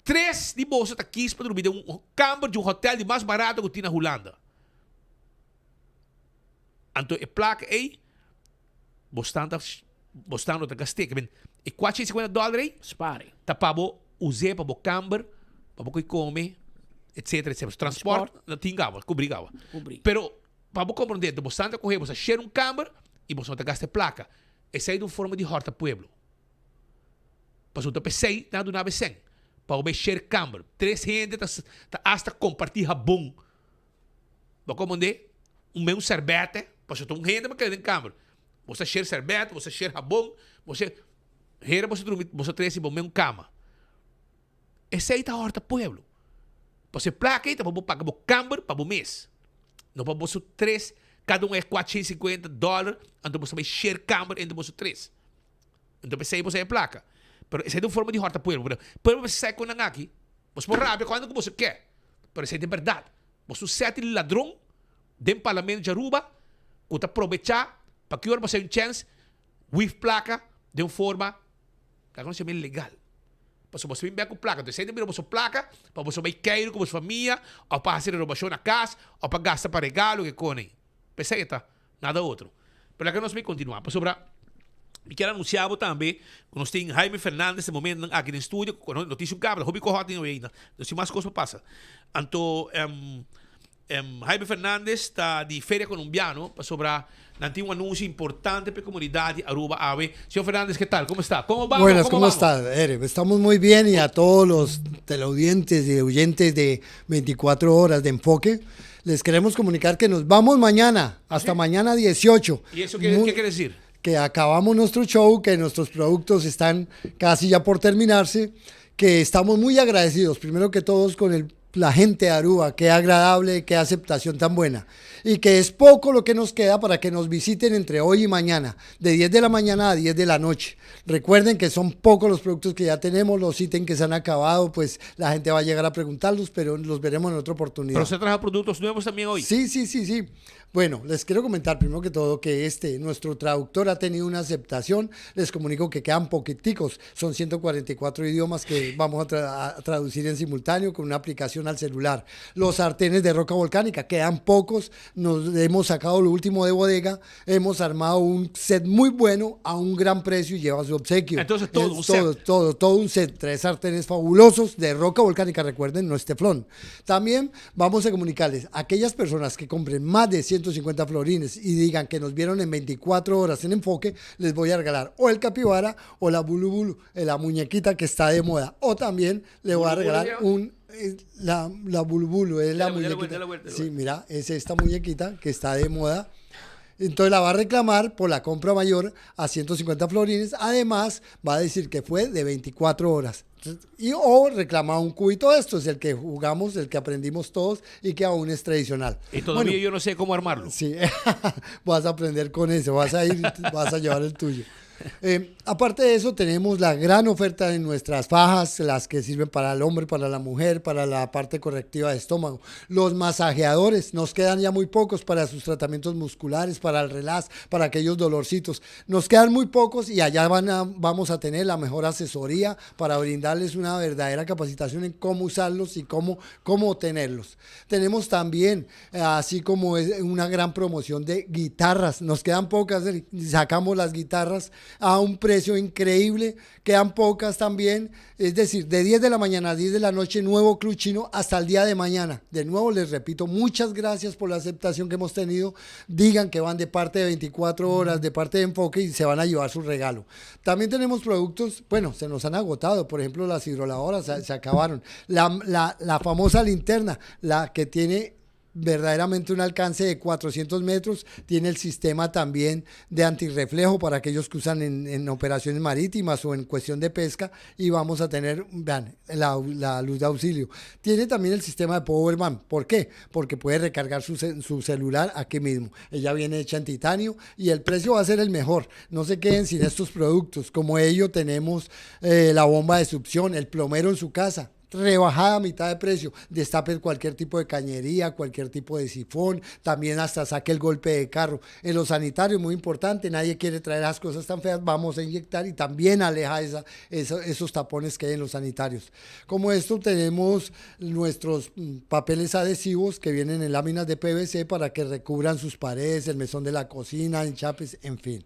3 de bolsa está quis para dormir de camper de hotel de mais barato que tem na Holanda. Então, a placa aí, bostando da gastei. E $450 aí, spare. Tá para usar para o camper, para o comer, etc, etc. Transporte, não tem gawa, cobrir gawa. Pero, para compreender, bostando correr, você cheira camper e você não gasta placa. Essa é de uma forma de horta pueblo. Para você pensei, nada na vez para o share camper. 3 gente tá hasta compartilhar bom. Para compreender, meu servete, para você ter gente para querer camper. Você share servete, você share bom, você Hera você dormir, você três bom mesmo cama. Essa aí tá horta pueblo. Você placa aí, tá para pagar o camper para o mês. Não para você 3, cada é $450, então você vai share camper entre você 3. Então você aí você é placa. Pero essa é de uma forma de horta pueblo. Pero você sai com aqui, você pode rápido quando você quer. Pero essa é de verdade. Você sete ladrão dentro do parlamento de Aruba, você aproveitar para que você tenha uma chance with placa de uma forma que não seja legal. Porque você vem com placa, então você tem que placa para você vai cair com a sua família, ou para fazer roubação na casa, ou para gastar para regalo que conem. Peseta, nada outro. Pero que nós vamos continuar. Para sobre e quero anunciar também que nós temos Jaime Fernandes nesse momento aqui no estúdio, com notícia cabra, hobby corrota ainda. Não sei mais coisas passa. Então, Jaime Fernandes está de Feria Colombiano para sobre não tem anúncio importante para a comunidade Aruba Ave. Señor Fernández, ¿qué tal? ¿Cómo está? ¿Cómo vamos? Buenas, ¿cómo está, Ere? Estamos muy bien y a todos los teleaudientes y oyentes de 24 horas de enfoque, les queremos comunicar que nos vamos mañana, hasta mañana 18. ¿Y eso qué quiere decir? Que acabamos nuestro show, que nuestros productos están casi ya por terminarse, que estamos muy agradecidos, primero que todos, con la gente de Aruba, qué agradable, qué aceptación tan buena. Y que es poco lo que nos queda para que nos visiten entre hoy y mañana, de 10 de la mañana a 10 de la noche. Recuerden que son pocos los productos que ya tenemos, los ítems que se han acabado, pues la gente va a llegar a preguntarlos, pero los veremos en otra oportunidad. ¿Pero se trajo productos nuevos también hoy? Sí. Bueno, les quiero comentar primero que todo que nuestro traductor ha tenido una aceptación. Les comunico que quedan poquiticos. Son 144 idiomas que vamos a traducir en simultáneo con una aplicación al celular. Los sartenes de roca volcánica, quedan pocos. Nos hemos sacado lo último de bodega. Hemos armado un set muy bueno a un gran precio y lleva su obsequio. Entonces todo un set. 3 sartenes fabulosos de roca volcánica. Recuerden, no es teflón. También vamos a comunicarles a aquellas personas que compren más de 150 florines y digan que nos vieron en 24 horas en enfoque, les voy a regalar o el capibara o la bulu bulu, la muñequita que está de moda, o también le voy a regalar la bulu bulu, es la muñequita. Sí, mira, es esta muñequita que está de moda. Entonces la va a reclamar por la compra mayor a 150 florines. Además, va a decir que fue de 24 horas. O reclama un cubito de estos, el que jugamos, el que aprendimos todos y que aún es tradicional. Y todavía yo no sé cómo armarlo. Sí, vas a aprender con eso, vas a llevar el tuyo. Aparte de eso, tenemos la gran oferta en nuestras fajas, las que sirven para el hombre, para la mujer, para la parte correctiva de estómago. Los masajeadores, nos quedan ya muy pocos para sus tratamientos musculares, para el relax, para aquellos dolorcitos. Nos quedan muy pocos y allá vamos a tener la mejor asesoría para brindarles una verdadera capacitación en cómo usarlos y cómo tenerlos. Tenemos también, así como una gran promoción de guitarras. Nos quedan pocas, sacamos las guitarras a un precio increíble, quedan pocas también, es decir, de 10 de la mañana a 10 de la noche, nuevo Club Chino hasta el día de mañana. De nuevo les repito, muchas gracias por la aceptación que hemos tenido. Digan que van de parte de 24 horas, de parte de Enfoque, y se van a llevar su regalo. También tenemos productos, bueno, se nos han agotado, por ejemplo las hidrolavadoras se acabaron, la famosa linterna, la que tiene verdaderamente un alcance de 400 metros, tiene el sistema también de antirreflejo para aquellos que usan en operaciones marítimas o en cuestión de pesca, y vamos a tener, vean, la luz de auxilio. Tiene también el sistema de Powerman. ¿Por qué? Porque puede recargar su celular aquí mismo. Ella viene hecha en titanio y el precio va a ser el mejor. No se queden sin estos productos. Como ello tenemos la bomba de succión, el plomero en su casa. rebajada a mitad de precio. Destape cualquier tipo de cañería, cualquier tipo de sifón, también hasta saque el golpe de carro. En los sanitarios, muy importante, nadie quiere traer las cosas tan feas, vamos a inyectar y también aleja esos tapones que hay en los sanitarios. Como esto, tenemos nuestros papeles adhesivos que vienen en láminas de PVC para que recubran sus paredes, el mesón de la cocina, enchapes, en fin.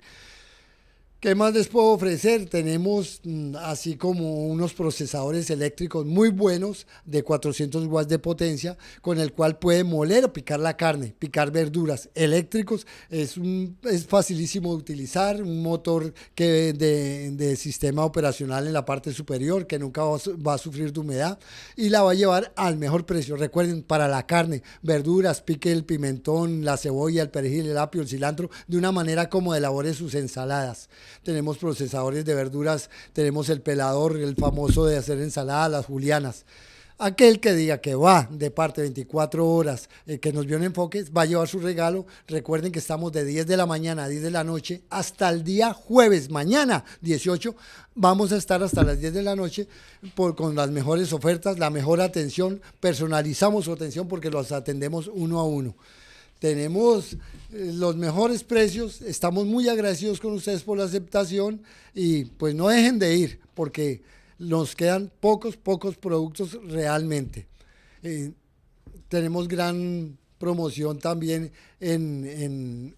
¿Qué más les puedo ofrecer? Tenemos así como unos procesadores eléctricos muy buenos de 400 watts de potencia con el cual puede moler o picar la carne, picar verduras eléctricos. Es facilísimo de utilizar, un motor que de sistema operacional en la parte superior que nunca va a sufrir de humedad y la va a llevar al mejor precio. Recuerden, para la carne, verduras, pique el pimentón, la cebolla, el perejil, el apio, el cilantro, de una manera como elabore sus ensaladas. Tenemos procesadores de verduras, tenemos el pelador, el famoso de hacer ensaladas, las julianas. Aquel que diga que va de parte 24 horas, que nos vio en Enfoques, va a llevar su regalo. Recuerden que estamos de 10 de la mañana a 10 de la noche hasta el día jueves, mañana 18. Vamos a estar hasta las 10 de la noche con las mejores ofertas, la mejor atención. Personalizamos su atención porque los atendemos uno a uno. Tenemos los mejores precios, estamos muy agradecidos con ustedes por la aceptación y pues no dejen de ir porque nos quedan pocos productos realmente. Tenemos gran promoción también en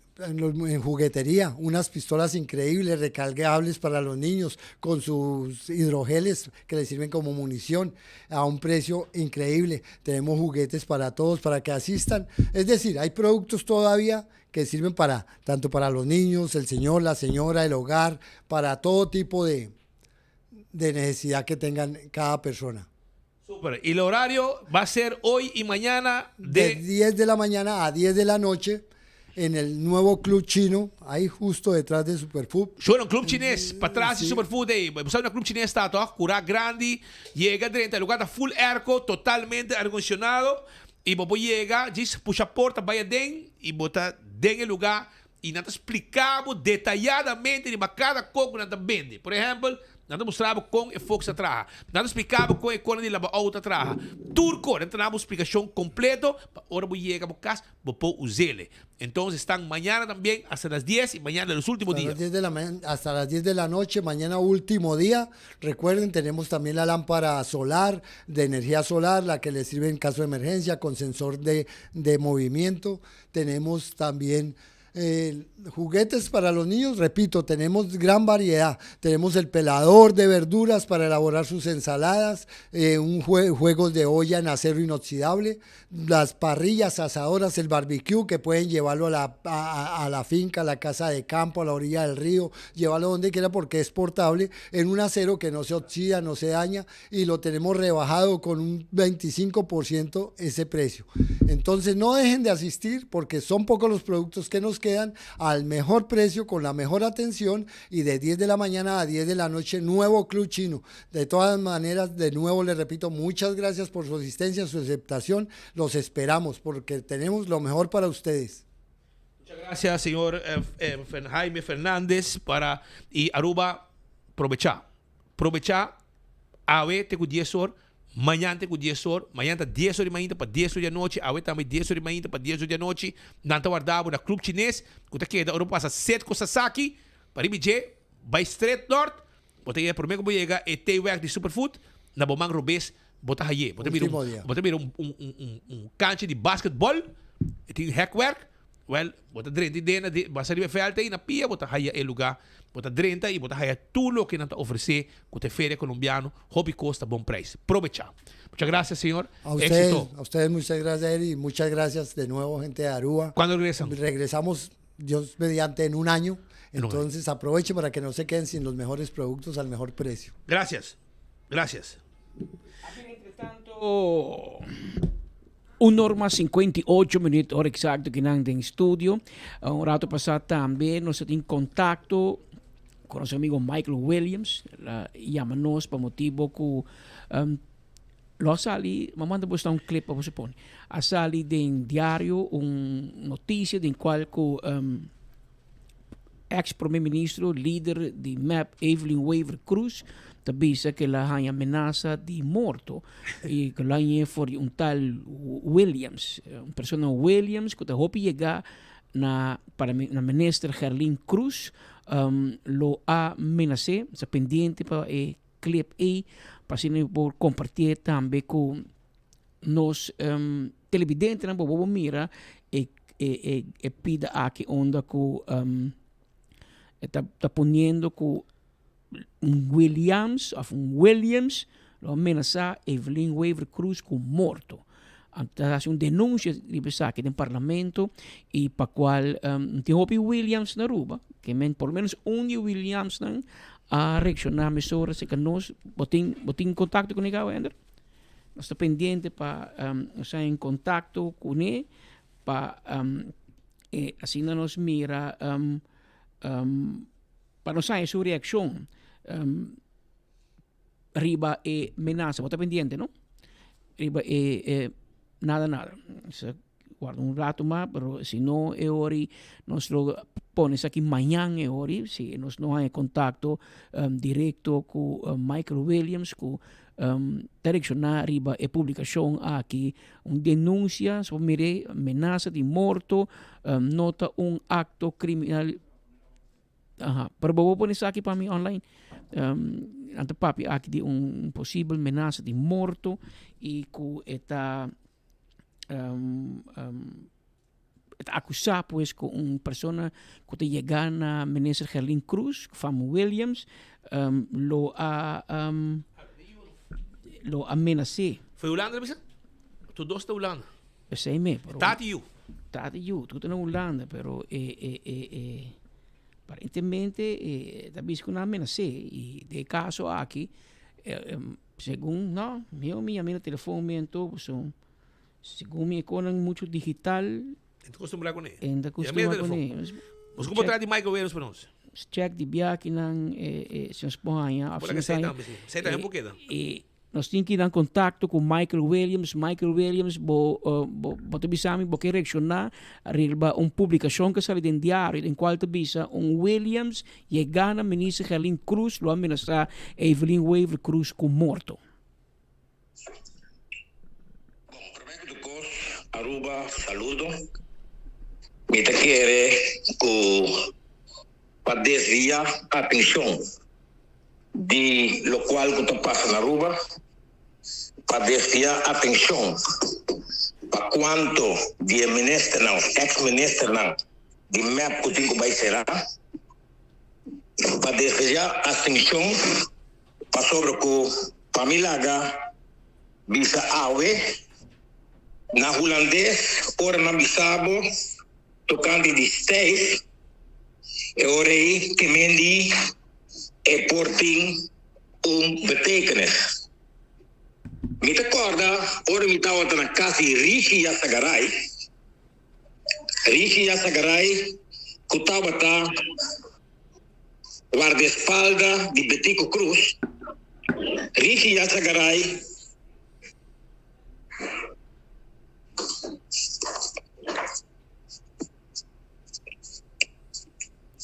juguetería, unas pistolas increíbles, recargables para los niños, con sus hidrogeles que les sirven como munición a un precio increíble. Tenemos juguetes para todos, para que asistan. Es decir, hay productos todavía que sirven tanto para los niños, el señor, la señora, el hogar, para todo tipo de necesidad que tengan cada persona. Súper. Y el horario va a ser hoy y mañana de 10 de la mañana a 10 de la noche. En el nuevo club chino, ahí justo detrás de Superfood. Bueno, club chinês, para trás de Superfood, sabe, no club chinês está todo curá grande, llega dentro, el lugar está full airco, totalmente acondicionado, y vos llega, diz, puxa a porta, vai dentro, e bota dentro el lugar, e nós explicamos detalhadamente de cada coisa que nós vende. Por exemplo, nós mostramos com o fogo atrás, nós explicamos com a cona de lavar auto atrás. Turco, nós damos uma explicação completa, para a hora que chega para casa, vou pôr o zele. Então, están mañana también hasta las 10 y mañana los últimos días. Hasta las 10 de la noche, mañana último día. Recuerden, tenemos también la lámpara solar, de energía solar, la que les sirve en caso de emergencia, con sensor de movimiento. Tenemos también juguetes para los niños, repito, tenemos gran variedad. Tenemos el pelador de verduras para elaborar sus ensaladas, juegos de olla en acero inoxidable, las parrillas asadoras, el barbecue que pueden llevarlo a la finca, a la casa de campo, a la orilla del río, llevarlo donde quiera porque es portable, en un acero que no se oxida, no se daña, y lo tenemos rebajado con un 25% ese precio. Entonces no dejen de asistir porque son pocos los productos que nos quedan al mejor precio, con la mejor atención, y de 10 de la mañana a 10 de la noche, nuevo club chino. De todas maneras, de nuevo les repito, muchas gracias por su asistencia, su aceptación. Los esperamos porque tenemos lo mejor para ustedes. Muchas gracias, señor Jaime Fernández, y Aruba, aprovechar, a ver, te 10 horas, mañana te 10 horas, mañana 10 horas de mañana para 10 horas de noche, a ver também 10 horas de mañana para 10 horas de noche, nanta guardava na club chinês, que te queda, Aruba passa 7 com Sasaki, para IBJ, vai straight north, bota aí, primeiro que chega, e tem work de Superfood, na Bomang Rubes, bota aí, bota vir cancha de basquetebol, e tem hackwork, bota 30 dentro, basta de felte aí na pia, bota aí o lugar, bota 30 e bota aí tudo o que nós oferecer com a feira colombiano, hobby costa, bom preço. Aprovechar. Muchas gracias, señor. A ustedes muchas gracias, y muchas gracias de nuevo, gente de Aruba. ¿Cuándo regresan? Regresamos, Dios mediante, en un año. Entonces aproveche para que no se queden sin los mejores productos al mejor precio. Gracias. Gracias. Entre tanto, 1:58 minutos, hora exacta que estamos en estudio. Un rato pasado también nos en contacto con nuestro amigo Michael Williams. Llámanos por motivo que lo sali, me manda un clip, a você pone. A sali de un diario, una noticia de cual que ex-primeiro-ministro, líder de MAP, Evelyn Waver Cruz, tabisa que la hay amenaza de morto y que la hay por un tal Williams, una persona Williams que te hopi llegar para na minister Gerlin Cruz, lo ha amenacé, se pendiente para clip aí, para por compartir também com nos televidentes, na bobo mira e pida aqui onda com está poniendo com Williams, lo amenaza Evelyn Waver Cruz com morto. Está haciendo denúncia aqui no parlamento e para qual tem hopi Williams na Aruba, que por lo menos Williams a reaccionar mesura se que nós botin contacto com ele, Ender. Nós está pendiente para estar em contato com ele para assim nós mira para nós saber sua reação riba e amenaza, está pendiente, não? Riba e nada. Guarda un rato más, pero si no es hoy, nos lo pones aquí mañana es hoy, si nos no hay contacto directo con Michael Williams, con direccionar arriba e publicación aquí, una denuncia sobre amenaza de muerto, nota un acto criminal. Pero voy a poner aquí para mí online. Ante papi, aquí de un posible amenaza de muerto y con esta acusar pues con una persona que te llega a minister Gerlin Cruz, famo Williams, lo amenacé. Foi Holanda, bisa? Tu dos da Holanda. Sei me, pero Tati you, tu na Holanda, pero aparentemente talvez que não amenacé e de caso aqui, según no, minha telefone então são según mi economía mucho digital, ¿te acostumbras con él? Vos como traes de Michael Williams para nosotros? Check de viaje nan se nos põe a por que sei também um pouquinho. E nós temos que dar contato com Michael Williams, te bisami bo que reaccionar arriba uma publicação que sale em diário em qual te bisa Williams chegando a ministra Gerlin Cruz lo amenaça Evelyn Waver Cruz com morto. Aruba, saludo. Me te quiere para desviar a atención de lo cual que pasa en Aruba, para desviar a atención para cuánto de ministro, ex-ministro de MAP que tengo que ser, para desviar a atención para sobre que família bisa awe na holandês, ora na Bissabo, tocando de Steve, e ora aí que mendi e porting betekenis. Me te acorda, ora me estava na casa de Rishi Yassagaray, que estava guarda-espalda de Betico Cruz. Rishi Yassagaray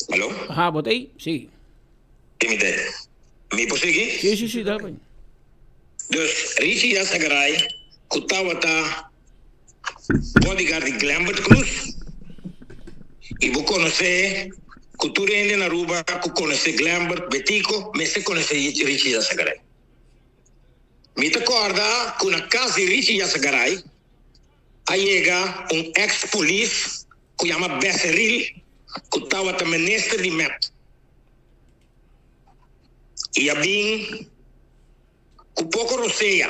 Alô? Botei? Sim. Me prosegui? Sim, dá bem. Dus Rishi Yassagaray, que estava bodyguard de Glambert Cruz, e vou conhecer, que tu rende na Aruba, que conhecer Glambert, Betico, mas se conhecer Rishi Yassagaray. Me te acorda que na casa de Rishi Yassagaray, aí chega ex-police que chama Besseril, que estava também ministro de MAP. E a bem, que pouco roceia,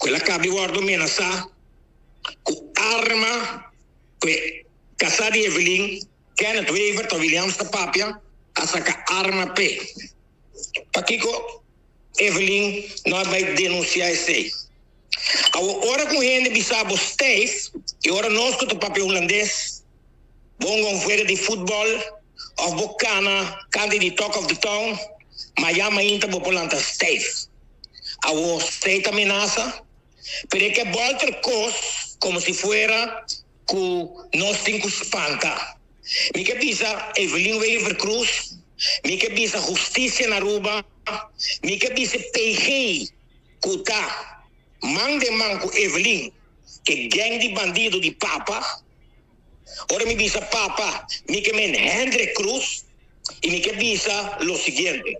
que ela cabe guarda amenaçar, que arma, que casar de Evelyn, Kenneth Waver, Williams da Papia, a sacar arma P. Para que Evelyn não vai denunciar isso. A hora que a gente bisabo Steve, e hora nós que o papel holandês, vão ver de futebol, of bocana, candy de talk of the town, mas já ainda vou planta Steve. A o Steve ameaça, pero que volta cos como se fuera que nós temos que espantar. Mi que bisa Evelyn Wever Cruz, mi que bisa Justicia na Aruba, mi que bisa PG, kuta, man de man ku Evelyn, que gang de bandido de Papa. Ora mi bisa Papa, mi que men Hendrik Cruz, y mi que bisa lo siguiente.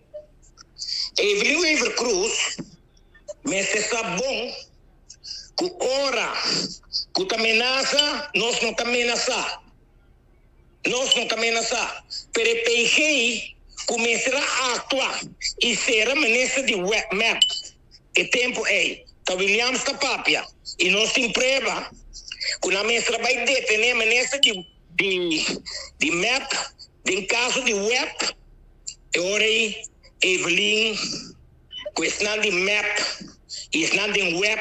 Evelyn Wever Cruz, me se sabon, ku ora, ku ta amenaza, nós não ta amenaza. Nós não ta amenaza. Pero PG começará a atuar e será ministro de map. Que tempo é? Tá Williams ta papia. E nós tem prova. Quando a ministra vai detener ministro de map, em caso de web, ora aí, Evelyn, questão de map, e questão de web,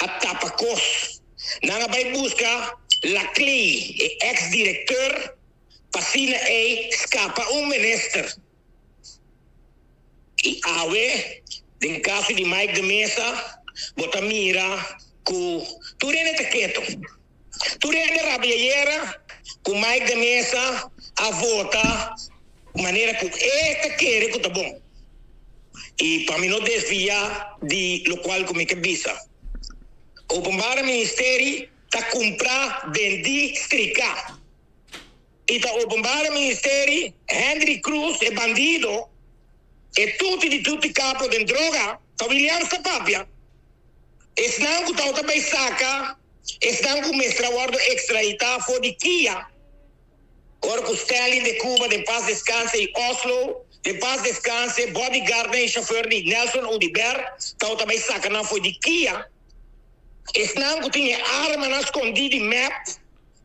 a tapa cos. Nanga vai buscar la Clay, ex-diretor, pasina escapa ministro. E awe, em caso de Mike de Mesa, bota mira, ku turene te quieto. Turene rabiera, ku Mike de Mesa, a vota, maneira que esta quer que tá bom. E para mim não desviar de lo qual como que visa. O Bombara Ministério tá comprar, vender, estricar. E tá o Bombara Ministério, Henry Cruz é bandido, e tutti capo de droga, tá Williams tá papia. Esse não que tá também saca, esse não que mestra guarda extra e tá for de Kia. Ora com Stanley de Cuba, de paz descanse em Oslo, de paz descanse, bodyguard e chauffeur de Nelson Udiber, tá também saca não foi de Kia. Esse não que tinha arma na escondida de map,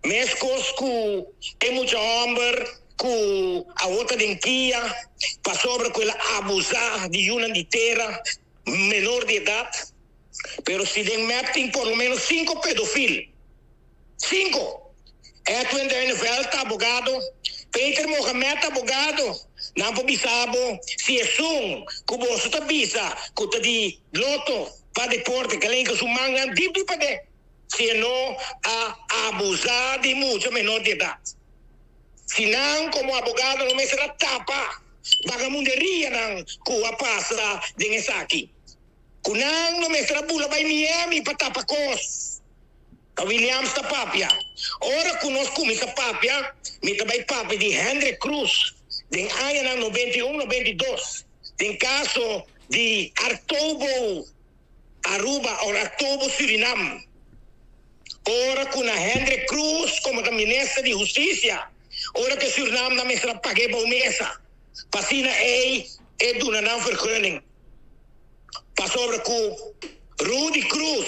mescos com tem muita homem, com a outra de Kia, passou sobre com ela abusar de uma de terra, menor de idade. Pero se tem map tem por lo menos 5 pedófilos. 5. Edwin Derneveld, abogado. Peter Mohamed, abogado. Não pobisabo. Se é um, que você está bisa, que está de loto, para deporte, que além que su manga, tipo para de. Se não, a abusar de muito menor de idade. Se não, como abogado, não me será tapa. Vagamunderia, não, que a passa de aqui. Kunang no mestra bula by Miami patapa kos. Ka Williams ta papia. Ora conosco mi ta papia, mi ta by papia de Hendrik Cruz. Den aia na 91-92. Den caso de Artobo Aruba ou Artobo Suriname. Ora com a Hendrik Cruz como a ministra de Justiça. Ora que Suriname na mestra pague ba mesa. Pasina e duna não vergunning. Passou com Rudy Cruz,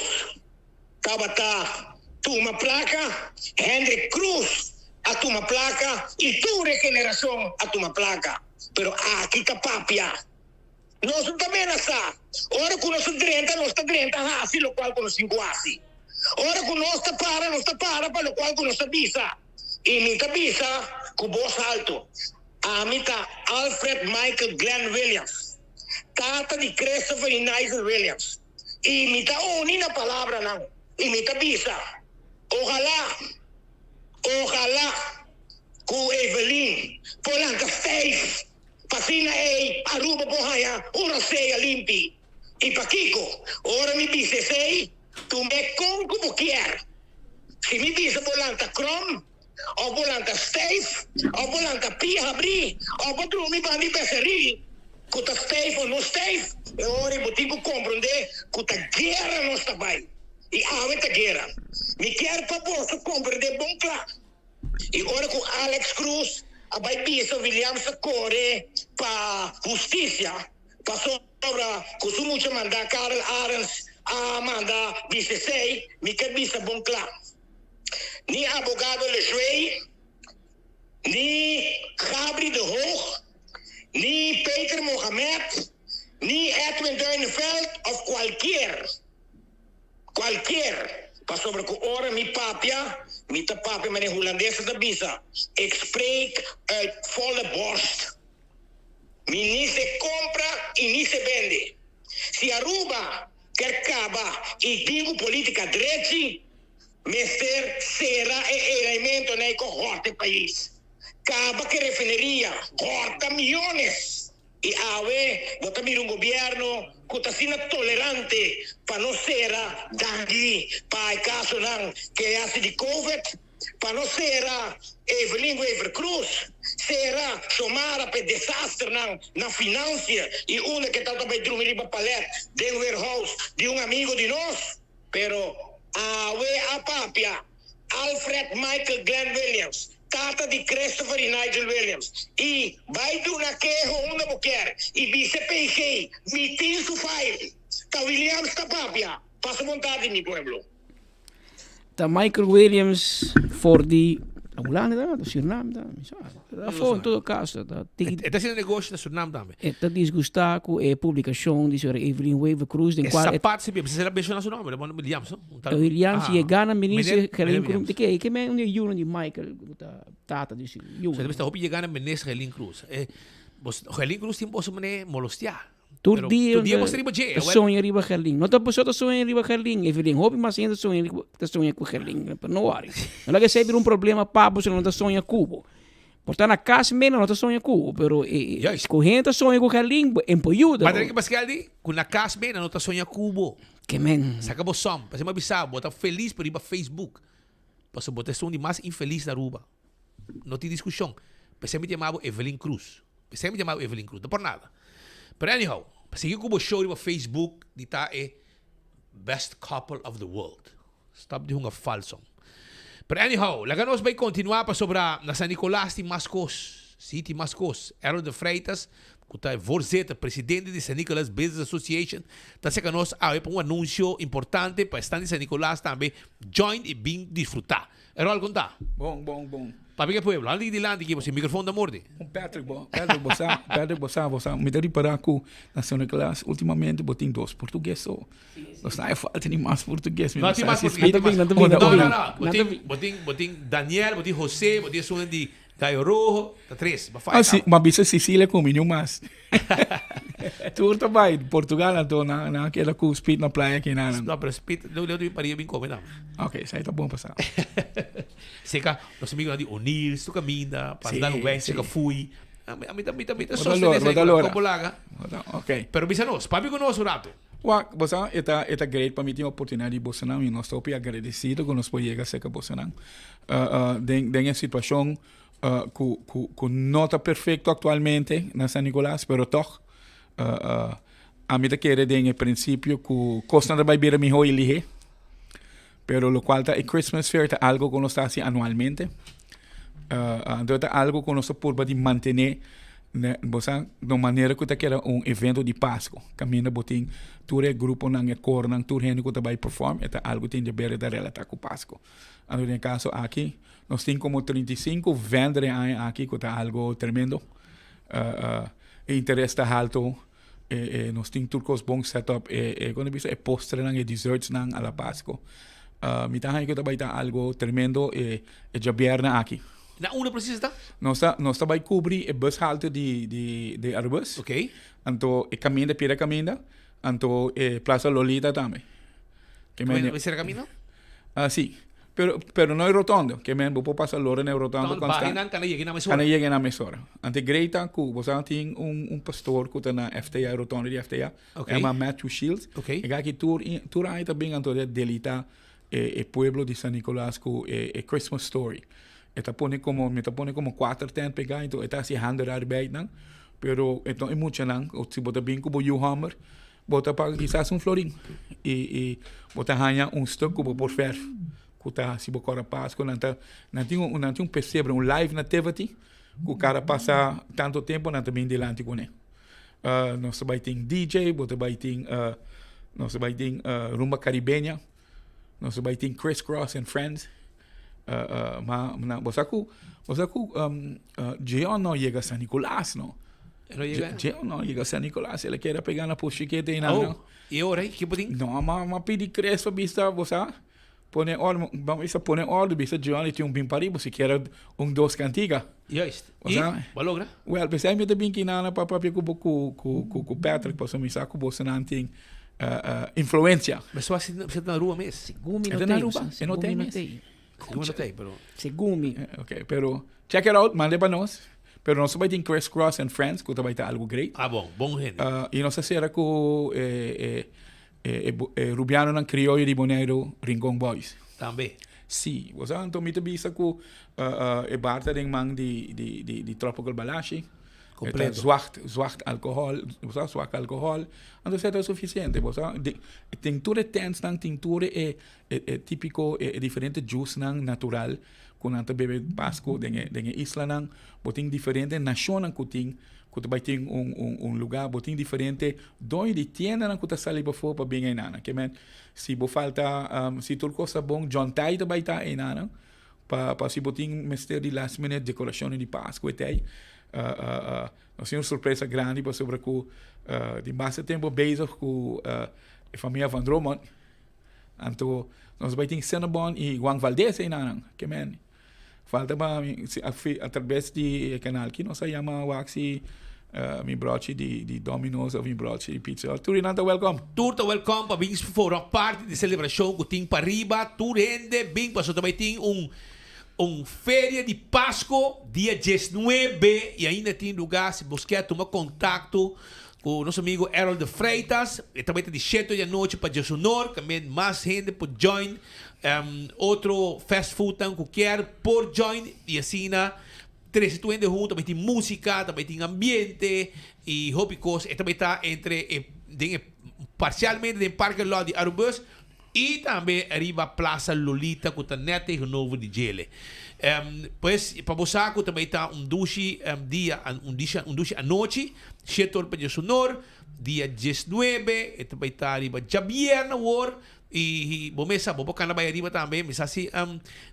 estava uma placa, Hendrik Cruz, a uma placa, e tu regeneração a uma placa. Pero aqui está papia. Nós também não está. Ora que nós está 30, assim, o qual nós 5 assim. Ora que nós está para, para o qual nós avisa. E me avisa com o boss alto. A mim está Alfred Michael Glenn Williams. Tata de Christopher e Nigel Williams. E me está na palavra não. E me está bisa. Ojalá com Evelyn, Polanta Steve, Pasina Aruba Bohaya, uma ceia limpi. E pa Kiko, ora me bisa sei, tu me com como quer. Se me bisa Polanta Crom, ou Polanta Steve, ou Polanta Pia Abri, ou Patru me bandi Peseri. Kuta Steve ou não Steve, ora eu tenho que compreender que a guerra não está bem. E há muita guerra. Me quer para você compreender bom claro. E ora com Alex Cruz, a Baibisa Williams corre para justiça, passou para com su mucha mandar Karl Arens a mandar BCC, me quer bisa bom claro. Ni abogado Lejuei, ni Gabri de Hoog, ni Peter Mohamed, ni Edwin Derneveld of qualquer. Passou sobre com ora mi papia, mi ta papia meneer Hollandese da bisa. Ik spreek uit volle borst. Mi ni se compra e ni se vende. Se Aruba quer caba e digo política direita, mister será elemento nei cohorte país. acaba que refinería, corta millones. Y vota mira un gobierno que está siendo tolerante para no ser dangui, para el caso que hace de COVID, para no ser Evelyn Weaver Cruz, será somar para desastre na financia y una que está também dormir para palet de un warehouse de un amigo de nós, pero a papia Alfred Michael Glenn Williams, tata de Christopher e Nigel Williams, e vai de uma queijo uma mulher e vice-PG, mitin su file, ta Williams ta papia, passa vontade em mi pueblo. Ta Michael Williams for the Angolano da Suriname da foi em todo caso da está haciendo negócio da Suriname também. Está disgustar com a publicação de Sra. Evelyn Weaver Cruz em qual essa parte se precisa mencionar seu nome, é Williams, não? Williams e gana ministro Helen Cruz de que é um union de Michael tata desse union. Você deve estar hope gana ministro Helen Cruz. Helen Cruz tem posso mané molestar. Todo dia você riba je. Sonha riba Helen. Não tá pessoa sonha riba Helen. Evelyn hope mas ainda sonha com Helen. Não worry. Não é que sempre um problema papo se não tá sonha cubo. Portanto, na casa menos não tá sonha cubo, pero corrente sonha com Helen empoiuda. Mas que pascal di, com na casa menos não tá sonha cubo. Que men. Saca bo som, para me avisar, bota feliz por riba Facebook. Para botar som de mais infeliz da Aruba. Não tem discussão. Pensei me chamava Evelyn Cruz. Não por nada. But anyhow, seguir com o show no Facebook, de tá best couple of the world. Stop de uma falso. But anyhow, lá nós vai continuar para sobre na San Nicolás de Mascos, City Mascos, Errol de Freitas, que tá voorzitter, presidente de San Nicolás Business Association, tá se que nós para um anúncio importante para estar em San Nicolás também, join e bem desfrutar. Errol, conta. Bom. Para que pueblo, ali de lá, que você microfone da morde. Patrick Bossa, me dá para com na San Nicolás, ultimamente botem 2 português só. Não sai falta nem mais português. Não tem mais português. Não. Botem Daniel, botem José, botem som de Caio Rojo, tá 3. Mas bisa Sicília com mim mais. Tu também Portugal então naquela com speed na praia que nada. Não, pero speed não deu para ir bem comer não. Ok, isso aí tá bom passar. Seca, nosso amigo de O'Neill, tu caminha, para dar no west, seca fui. A mim também só como laga. Ok. Pero bisa nós, papi conosco rato. Você é great para mim ter a oportunidade de Bolsonaro e nós estou agradecido que nós podemos chegar a Bolsonaro. Tem a situação que não está perfeito atualmente na San Nicolás, pero toch a mim quer dizer em princípio que costa de beber melhor ele pero lo cual é Christmas Fair é algo que nós está assim anualmente então é algo que nós podemos manter de maneira que quer evento de Páscoa caminha botin todo o grupo não é cor não todo gente que vai perform é algo que tem de ver da relação com Páscoa então no caso aqui nós temos como 35 vendedores aqui que é algo tremendo interesse está alto nós temos turcos bom setup quando visto postre e desserts a la Páscoa me tá que também tá algo tremendo já vierna aqui na uma precisa nós vai cobrir a bus halte de Airbus ok então caminho pira caminho então Plaza Lolita também que vai ser caminho sim pero não é rotondo que me vou passar lora na rotondo constante kana llegue na mesora ante greita ku você tem pastor que está na FTA rotondo de FTA chama Matthew Shields e aqui tour aí também então delita o pueblo de San Nicolás com Christmas Story me pone como 4 tentos pegar então está se handler arbeid não pero então é muito não se bota bem com o Hammer bota para quizás florim e bota ganha stuk por fer que se bocora Páscoa não tinha percebe live nativity que o cara passa tanto tempo não também delante com ele nós vai ter DJ nós vai ter rumba caribenha nós vai ter Criss Cross and Friends mas você Jean não chega a San Nicolás não Jean não chega a San Nicolás ele quer pegar na puxiqueta e não e ora que pode não mas pedi Cristo vista você pone ordem, vamos pone ordem, bisa Johnny tinha bem paribo, se quer dos cantiga. Just. E valogra? Well, pensei me também que nada para com Patrick, para me saco Bolsonaro tem influência. Mas só assim na rua mesmo. É na rua, é no tem. Según no tem, pero... Segumi. Ok, pero check it out, mande para nós. Pero nós vai ter Crisscross and Friends, que vai ter algo great. Bom gente. E nós será com Rubiano ng Criollo de Bonaire, Rincon Boys. Também. Sim, você então me bisa com barta den man de Tropical Balashi. Completo. Zwart alcohol, zwart alcohol. Então é suficiente, você tintura tense nang tintura é típico diferente juice nang natural quando anta bebe pasco den isla nang boting diferente nação nang kuting que vai ter lugar boting diferente doi de tienda nang kuta sali ba fo pa bingay nana que men se bo falta se turco sa bom John Tai ta vai ta nana pa se boting mister de last minute decoração de pasco etei nós temos surpresa grande para sobre que de mais tempo bezig com a família Van Drummond. Então nós vai ter Cinnabon e Juan Valdez aí não, que men falta para através de canal que nós chama waxi mi broche de Domino's ou mi broche de pizza. Turinanta welcome. Turta welcome para vir for parte de celebração que tem para riba, tu rende bem para só também tem feria de Páscoa, dia 19, e ainda tem lugar, se você quer tomar contato com o nosso amigo Harold de Freitas, e também tem de 7 da noite para Jesonor, também mais gente por join, outro fast food que quer por join, e assim, 13 juntos, também tem música, também tem ambiente, e hobbycos, e também está parcialmente no Parque Lot de Arubus, e também arriba a Plaza Lolita, que está neta e novo de Gele. Pois, para você, também está duche à noite, 7 horas para Sonor, dia 19, e também está arriba Javier na hora, e bom mês, bom para vai arriba também, mas assim,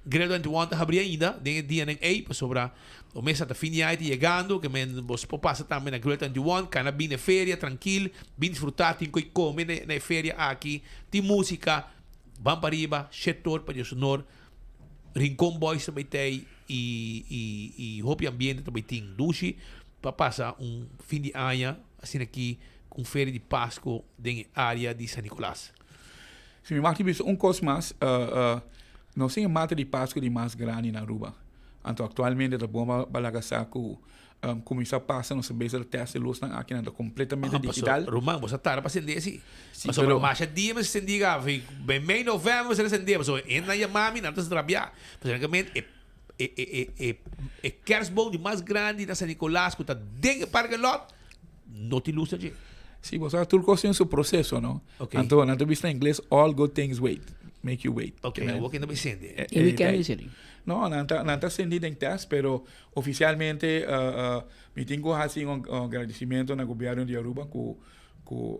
grado antiwanta abrir ainda, dentro dia nem aí, para sobrar o mês até fim de ano chegando, que você passa também na grado antiwanta, cana bem na feria, tranquilo, bem desfrutar, tem que comer na feria aqui, tem música, vamos para arriba, 7 horas para Sonor, Rincon Boys também tem, e Hopi Ambiente também tem duche, para passar fim de ano, assim aqui, com feira de Páscoa, na área de São Nicolás. Se me marque coisa mais, nós temos mata de Páscoa de mais grande na Aruba. Então, atualmente, a bomba balagasaco começa a passar, nós sabemos que o teste de luz aqui é completamente digital. Romão, você está para acender assim. Mas sobre o mais dia, mas acender, bem meio novembro, você acender, mas entra na mami, não está trabalhar. Basicamente, é Kersbow de mais grande na São Nicolás, que está dentro do Parque Lot, não te luz aqui. Sim, você tudo tem seu processo, não? Okay. Então, na entrevista em inglês, all good things wait, make you wait. Ok, eu vou que não me sente. E o que é isso? Não, não está sentido em teste, pero oficialmente, me tenho assim agradecimento no governo de Aruba com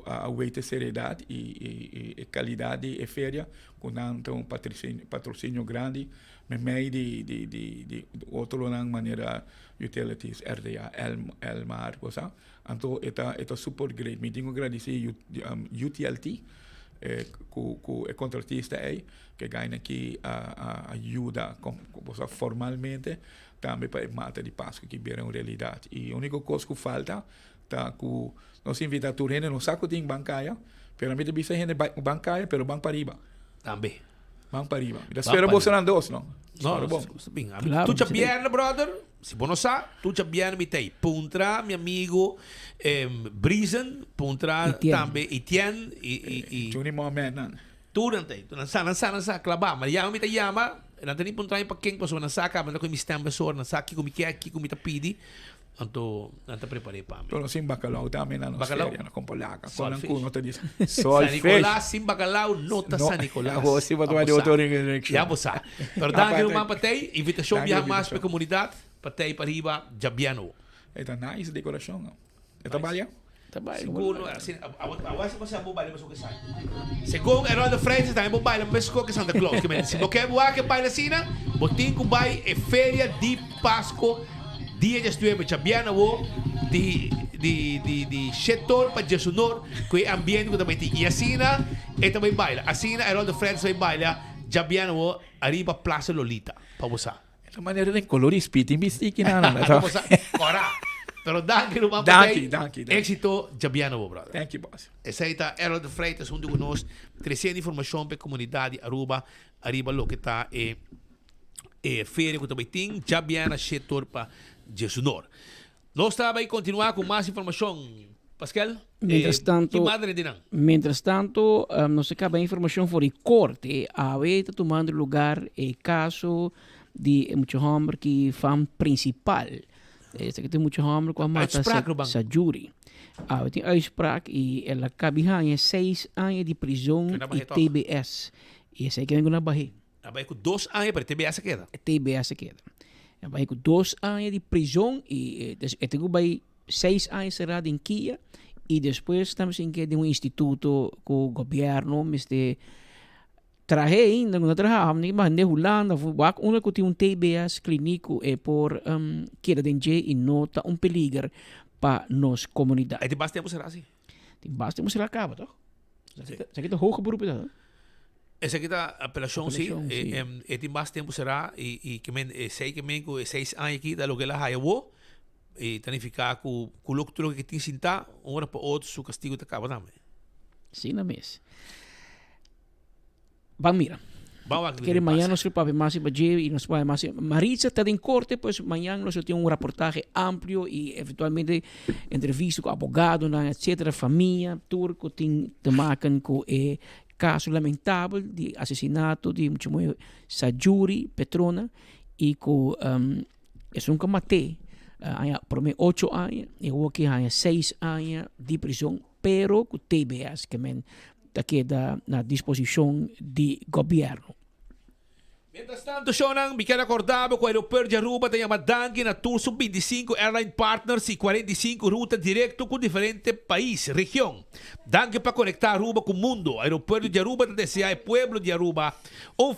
a wait seriedade e qualidade e feria, com um patrocínio grande, meio de outro maneira utilities, RDA, Elmar, cosa. Então, é super great. Me tenho agradecer UTLT, o contratista aí, que ganha aqui ajuda formalmente também para a mata de Páscoa que vira uma realidade. E a única coisa que falta tá que nós invitamos a gente no saco de bancária, pero a mim também gente bancária, pero banco para riba. Também. Banco para riba. Da espera você não doce, não? Não, bem. Tu já vier, brother? Se você não sabe, tu já vier, me tem. Puntra, meu amigo, Brisen, puntra também, Etienne, e Juni Mohamed, não. Tu não tem. Tu não sabe, clabar. Mas já me tem chama, não tem puntra para quem passou na saca, mas não com mistério, pessoa, na saca, que me tá pedi. Então, não te preparei para mim. Pero sim bacalhau também na nossa feria, na Compolaca. Solfish. Não te diz. San Nicolás, sim bacalhau, nota San Nicolás. Você vai tomar de outra direction. Já você. Pero dá que uma patei, invitação viajar mais para a comunidade, patei para riba, Jabiano. É nice decoração, não? É trabalho? Segundo, assim, agora se você é bom baile, mas o que sai. Segundo, Harold de Freitas também é bom baile, mas o que Santa Claus. Se você quer boar que baile assim, botinho que vai é feria de Páscoa. Dia de estudo para Jabiano, de setor para Jesonor, que é ambiente que também tem. E assim, é também baila. Assim, Harold de Freitas vai bailar, Jabiano, arriba Plaza Lolita, para você. É maneira de colorir speed, investir não. Agora, pero daqui no mapa tem éxito Jabiano, brother. Thank you, boss. Essa aí está Harold de Freitas, onde nós trazendo informação para a comunidade Aruba, arriba lo que está feira que também tem, já bem na setor para Jesunor. Nós vai continuar com mais informação, Pascal? Mientras tanto, nos acaba a informação sobre corte. A vez está tomando lugar el caso de muchos hombres que fan principal. Que tem muchos hombres que mata sa jury. Tem uitspraak e ela cabe 6 anos de prisão e TBS. E esse aqui vem na Bahia. Vai com 2 anos para TBS queda. TBS queda. Vai com 2 anos de prisão e vai 6 anos cerrado em Kia. E depois estamos em que de instituto com o governo, traje ainda, quando trabalhava, mas de Holanda, uma que tinha TBS clínico por queda de e nota peligro para nossa comunidade. E tem bastante tempo será assim? Tem bastante tempo será acaba, tá? Isso aqui está hoge beroep, tá? Essa aqui está apelação, sim. E tem bastante tempo será, e que sei que me com 6 anos aqui, da lo que ela haiu, e tanificar com o locutor que tem sinta, hora para outro, o castigo está acaba também. Sim, na mesa. Vamos mira. Que amanhã nós vamos mais e nós vamos mais. Maritza está em corte, pues amanhã nós temos reportaje amplio e eventualmente entrevista com abogado, etc. Família, turco tem temakan com caso lamentável de assassinato de Sajuri Petrona e com é que matei. Por mim 8 anos e eu aqui 6 anos de prisão, pero com TBS que queda na disposição do governo. Mientras tanto, Shonan, me quero acordar com o aeroporto de Aruba tem uma dangue na tour sub-25 Airline Partners e 45 rutas direto com diferentes países, região. Dangue para conectar Aruba com o mundo. Aeroporto de Aruba deseja ao pueblo de Aruba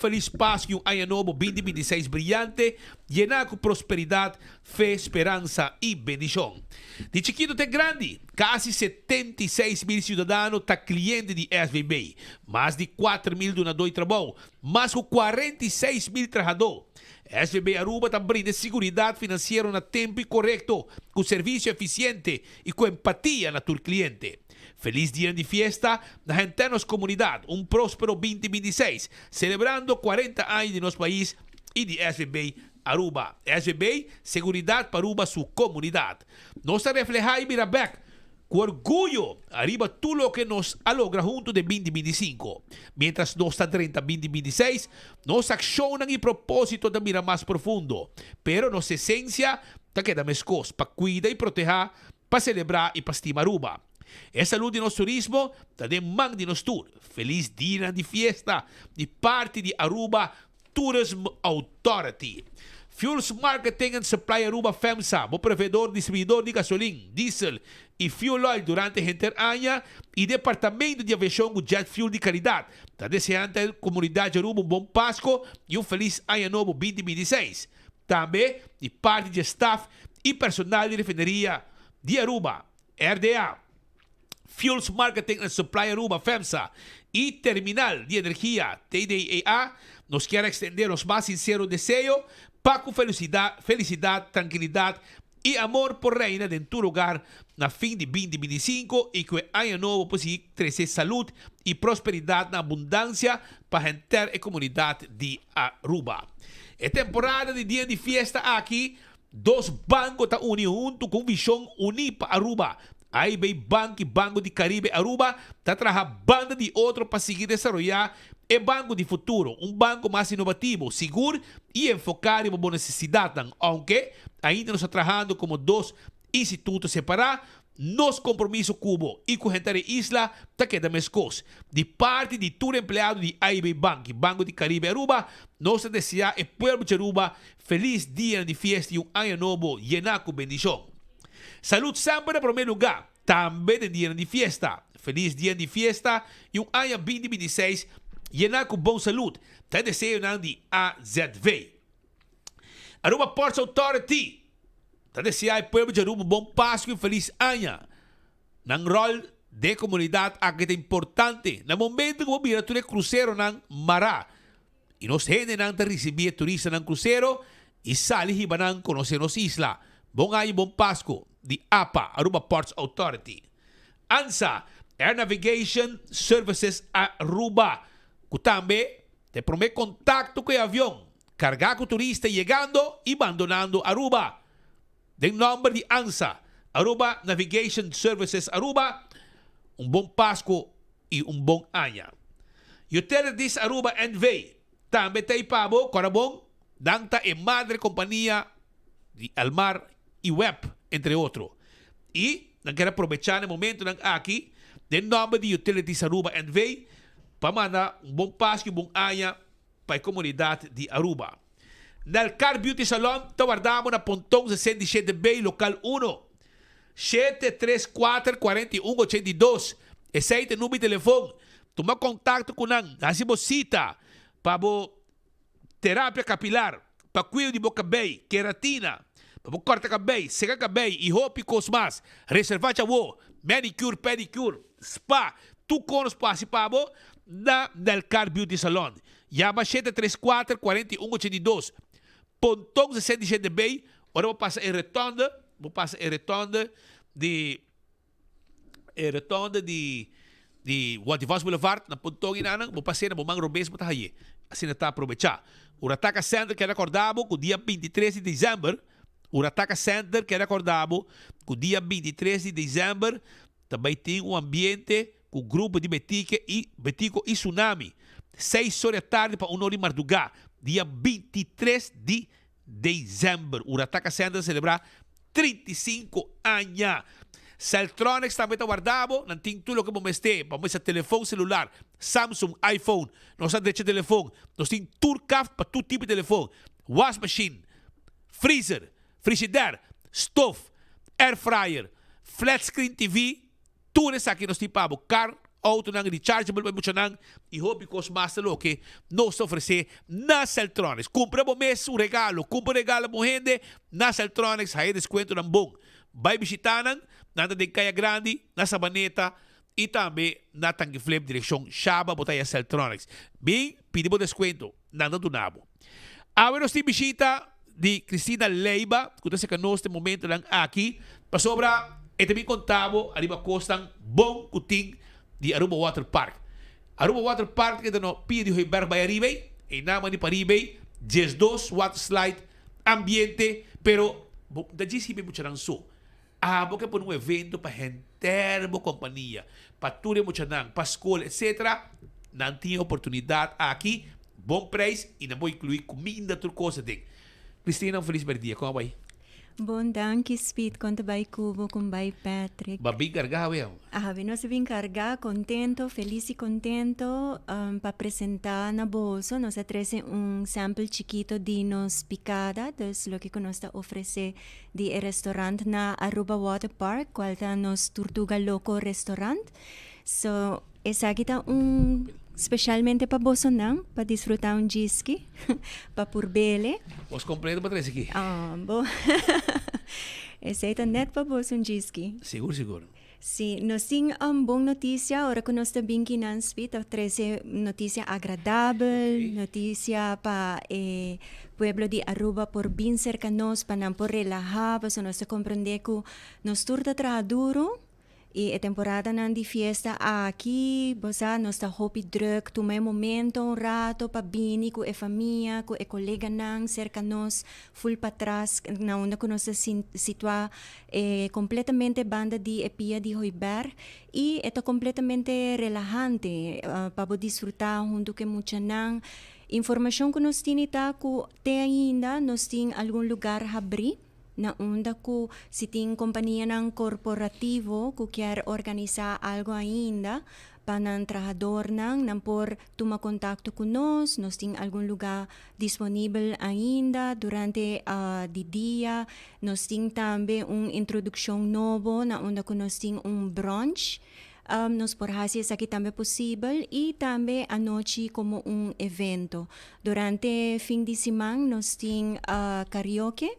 feliz Páscoa e ano novo 2026 brilhante, llenar com prosperidade, fé, esperança e bendição. De chiquito até grande, quase 76 mil cidadãos estão clientes de SVB, mais de 4 mil donadores de trabalho, mais de 46 mil trabalhadores. SVB Aruba está brindando segurança financeira no tempo correto, com serviço eficiente e com empatia na tua cliente. Feliz dia de fiesta na gente da nossa comunidade, próspero 2026, celebrando 40 anos de nosso país e de SVB Aruba. SVB, seguridade para Aruba, sua comunidade. Nós reflejamos e miramos com orgulho arriba tudo o que nos alogra junto de 2025. Mientras nós está 30 2026, nós accionamos e propósito de mirar mais profundo. Pero nossa essência está queda mescos para cuidar e proteger, para celebrar e para estimar Aruba. É saúde de nosso turismo, está de mão de nosso tour. Feliz dia de fiesta de parte de Aruba Tourism Authority. Fuels Marketing and Supply Aruba FEMSA, o provedor distribuidor de gasolina, diesel e fuel oil durante a ano e Departamento de Aviação com Jet Fuel de qualidade. Está desejando a comunidade de Aruba bom Páscoa e feliz ano novo 2026. Também de parte de staff e personal de refineria de Aruba, RDA, Fuels Marketing and Supply Aruba FEMSA e Terminal de Energia TDEA, nos quer estender os mais sinceros desejos para com felicidade, tranquilidade e amor por reina em tu lugar na fim de 2025 e que o ano novo possa trazer saúde e prosperidade na abundância para a gente e comunidade de Aruba. É temporada de dia de fiesta aqui, 2 bancos estão unidos junto com visão unir para Aruba. Aí vem Banco e Banco de Caribe Aruba, está trabalhando de outro para seguir desenvolver o banco de futuro, banco mais inovativo, seguro e enfocado em boa necessidade, aunque ainda nós estamos trabalhando como 2 institutos separados, nos compromisso cubo e com a gente da isla, está quedando mescos. De parte de todo empregado de AIB Bank, Banco de Caribe Aruba, nós desejamos ao povo de Aruba feliz dia de fiesta e ano novo lleno com bendição. Saúde sempre em primeiro lugar, também de dia de fiesta. Feliz dia de fiesta e ano 2026 lleno com boa saúde. Te desejo de AZV. Aruba Ports Authority. Te desejo ao povo de Aruba bom Páscoa e feliz ano. Nang rol de comunidade aqui é importante. No momento que mira tu cruzeiro nang Mará. E nos gente nang te receber turista nang cruzeiro e sali hiba nang conhecer nos isla. Bom ano, bom Páscoa. De APA, Aruba Ports Authority. ANSA, Air Navigation Services Aruba. Que também te promete contato com o avião. cargar con turistas llegando y abandonando Aruba. De nombre de ANSA, Aruba Navigation Services Aruba, un bom Pasco y un bom año. Utilities Aruba NV, también te pabo, corabón, danta en madre compañía de Almar y Web, entre otros. Y no quiero aprovechar el momento aquí, de nombre de Utilities Aruba NV, para mandar un bom Pasco y un bom año para a comunidade de Aruba. Nel Car Beauty Salon, te guardamos na Pontão 67B, local 1. 734-4182. Esse aí é o número de telefone. Toma contato com nós. Nós temos cita para terapia capilar, para cuidar de boca cabelo, queratina, para cortar cabelo, secar cabelo e roupas mais. Reservar chavo, manicure, pedicure, spa. Tu conos passe para na Nel Car Beauty Salon. Llama 734-4182. Pontão 67B. Agora vou passar em retonda. Vou passar em retonda de Wativas Boulevard. Na Pontão Inanang. Vou passar na Bomang Robes. Assim não está aproveitar. O Rataca Center que recordamos com o dia 23 de dezembro. O Rataca Center que recordamos com o dia 23 de dezembro. Também tem um ambiente com o grupo de Betico e Tsunami. 6 horas da tarde para 1 hora de madrugada, dia 23 de dezembro. O Rataca Center celebrar 35 anos. Celtronics também está guardado. Não tem tudo o que vamos ter. Vamos ter telefone celular, Samsung, iPhone. Nós temos de telefone. Nós temos Turcraft para todo tipo de telefone. Wash machine, freezer, frigidaire, stove, air fryer, flat screen TV. Tudo isso aqui nós temos para car, auto nang rechargeable para muito nang e hobby cost master lo que nos oferecer na Celtronics. Compra bom mês um regalo, compra regalo bom gente na Celtronics, aí desconto nang bom. Vai visitar nang nada de Caia Grande, na Sabaneta e também na Tanguiflep direção Chaba, botai a Celtronics. Bem, pedimos desconto, nada do nabo. Agora nós temos visita de Cristina Leiva, que você que nós tem momento lang aqui, para sobra e também contavo arriba costan bom kuting di Aruba Water Park. Aruba Water Park que no pide de Hiber by arriba e nama ni paribe 12 water slide ambiente pero da GCP mucho nang so. Porque por um evento para gente companhia, para tudo mucho nang, para escola, etc. Não tinha oportunidade aqui, bom preço e não vou incluir comida, tudo coisa ding. Cristina, feliz dia, como vai? Bom, danke, Speed, quanto vai Cubo, com vai Patrick. Va bem cargado, eu. Nós bem cargado, contento, feliz e contento para apresentar na bolsa. Nós trazemos sample chiquito de nos picada, das lo que nós está oferecer de restaurante na Aruba Water Park, qual está nos Tortuga Loco Restaurant. So, essa aqui está especialmente para Bolsonaro, para desfrutar jet-ski, para purbele. Os completo para trazer aqui. Bom. Esse é net para Bolsonaro jet-ski. Seguro. Sim, nós temos boa notícia, agora que nós estamos bem aqui na Speed, trazer notícia agradável, notícia para o pueblo de Aruba por bem cerca nós, para não por relajar, para nós compreender que nós turta trabalhar duro. E a temporada de fiesta aqui, você não está hopi druk, tomei momento, rato, para vir com a família, com a colega cerca nós, full para trás, na onde nós se situa completamente banda de epia de Hoiberg e é completamente relajante para desfrutar junto com muita nang. Informação que nós temos que ainda nós temos algum lugar a abrir. Na onda que se tem companhia corporativo que quer organizar algo ainda para o trabalhador não por tomar contato com nós temos algum lugar disponível ainda durante o dia. Nós temos também uma introdução nova na onda que nós temos brunch. Nos por fazer isso aqui também possível e também a noite como evento. Durante fim de semana nós temos karaoke.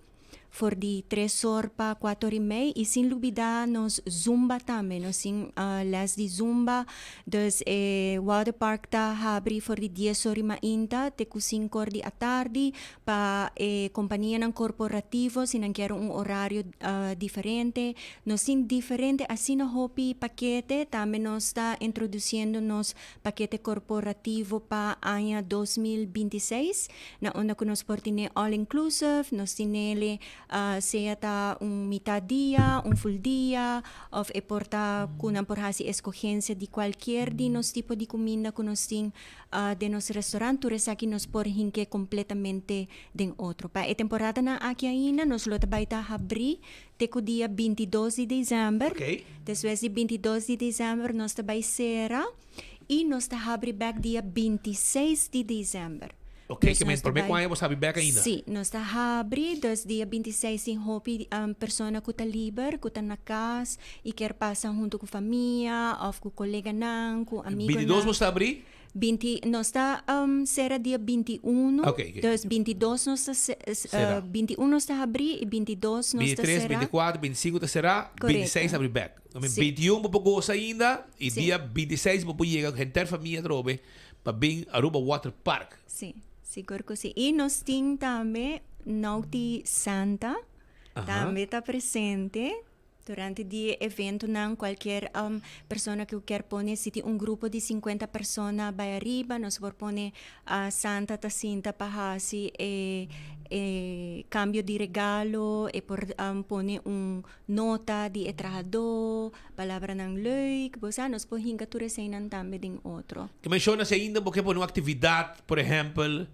for di 3 sorpa 4 e meia e sin lubida nos zumba também, nos sin les di zumba, dus water park ta habri for di 10 ori mainta, te ku 5 ori di atardi, pa companhia ng corporativo, sinan quero un horario diferente, nos sin diferente, assim na hopi paquete, também nos está introduzindo nos paquete corporativo pa año 2026, na onda que nos portine all inclusive, nos tinele sea ta mitad dia, full dia, of porta kunan por hasi escogencia de cualquier di nos tipo de comida que nos tin de nos restaurante, aquí nos por hinke completamente den otro. Pa temporada na aquí ainda nos lo tabaita habri teco dia 22 de dezembro. Okay. Después de 22 de dezembro nos tabai será e nos ta habri back dia 26 de dezembro. Ok, que men, por me quando você back ainda? Sim, nós está abri dos dia 26 em hopi persona que está livre, que está na casa e quer passar junto com família, ou com colega não, com amigo. 22 você abrir? 20, nós está será dia 21, okay. Dos 22 nós está 21 nós está abrir e 22 nós está 23, será 24, 25 será, 26 abrir back. Sí. 21 vou goza ainda e dia 26 vou chegar com a família trobe para vir Aruba Water Park. Sim. Siguro que sim. E nós temos também Naughty Santa, também está presente durante o evento. Não qualquer pessoa que quer pôr, se tem grupo de 50 pessoas vai arriba, nós vamos pôr a Santa Tacinta para assim, cambio de regalo, e por pôr nota de trabajador, palavra ng leuk, nós podemos hinga tu resenhan também de outro. Que menciona-se ainda porque pôr uma atividade, por exemplo,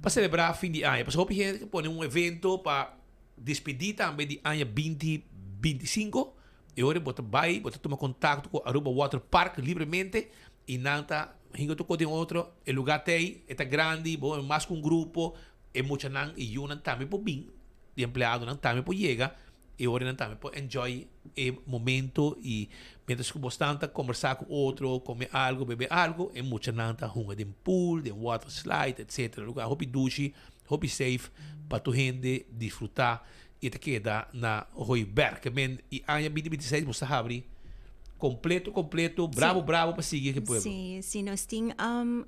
para celebrar fim de ano. Porque hoje pôr evento para despedir também de ano 2025. E agora você toma contato com Aruba Water Park livremente e nanta hinga tu com outro, o lugar tem, é grande, mais com grupo, e muita nan e uma também por bem, de empregado nan também por chega, e agora nan também por enjoy o momento e mientras que bastante conversar com outro, comer algo, beber algo, e muita nan tá hunga de pool, de water slide, etc. Lugar hopi duche, hopi safe para tu gente disfrutar e te queda na Roiberg, que men e ano 2026 você abre completo, bravo para seguir que pueblo. Sim, se nós tem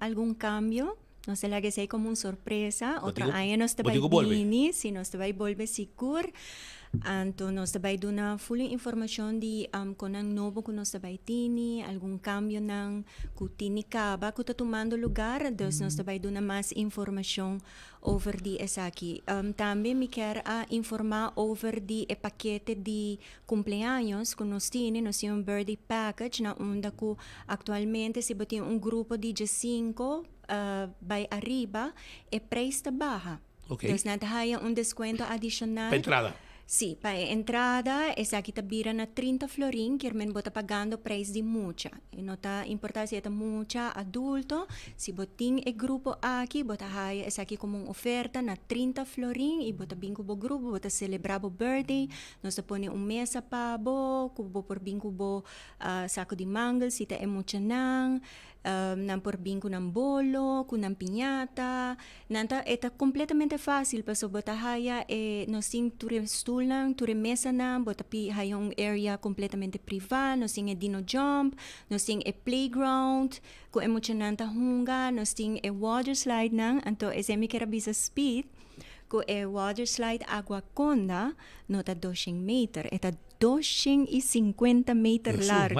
algum cambio, nós será que sei como uma surpresa, outro ano nós vai vir, se nós vai volver seguro. Então, nós vai dar uma full informação de com ang novo que nós vai ter, algum cambio ng kutini kaba, que está tomando lugar, então nós vai dar mais informação over de essa aqui. Também me quer informar over de paquete de cumpleaños que nós temos birthday package na onda que atualmente se tem grupo de 5 vai arriba e preço está baixa. Okay. Então, nós temos desconto adicional. Para entrada. Sim, para a entrada, essa aqui está vira na 30 florin, que irmão bota pagando preço de mucha. E não está importante se é mucha adulto, se botin e grupo aqui, bota haya essa aqui como uma oferta na 30 florin e bota bingo bo grupo, bota celebrar bo birthday, nós põe mesa pa bo, kubo por bingo bo saco de mangal, se é mucha nang, nan por bingo ng bolo, kunang piñata, nanta eta completamente fácil, paso bota haya nós ting stool lang, ture mesa na, bota pi hayong area completamente privada, nós ting dino jump, nós ting playground, kung emocionanta hunga, nós ting water slide nang, anto mi kerabisa speed, kung water slide agua conda, nota 200 meter, eta 250 metros largo.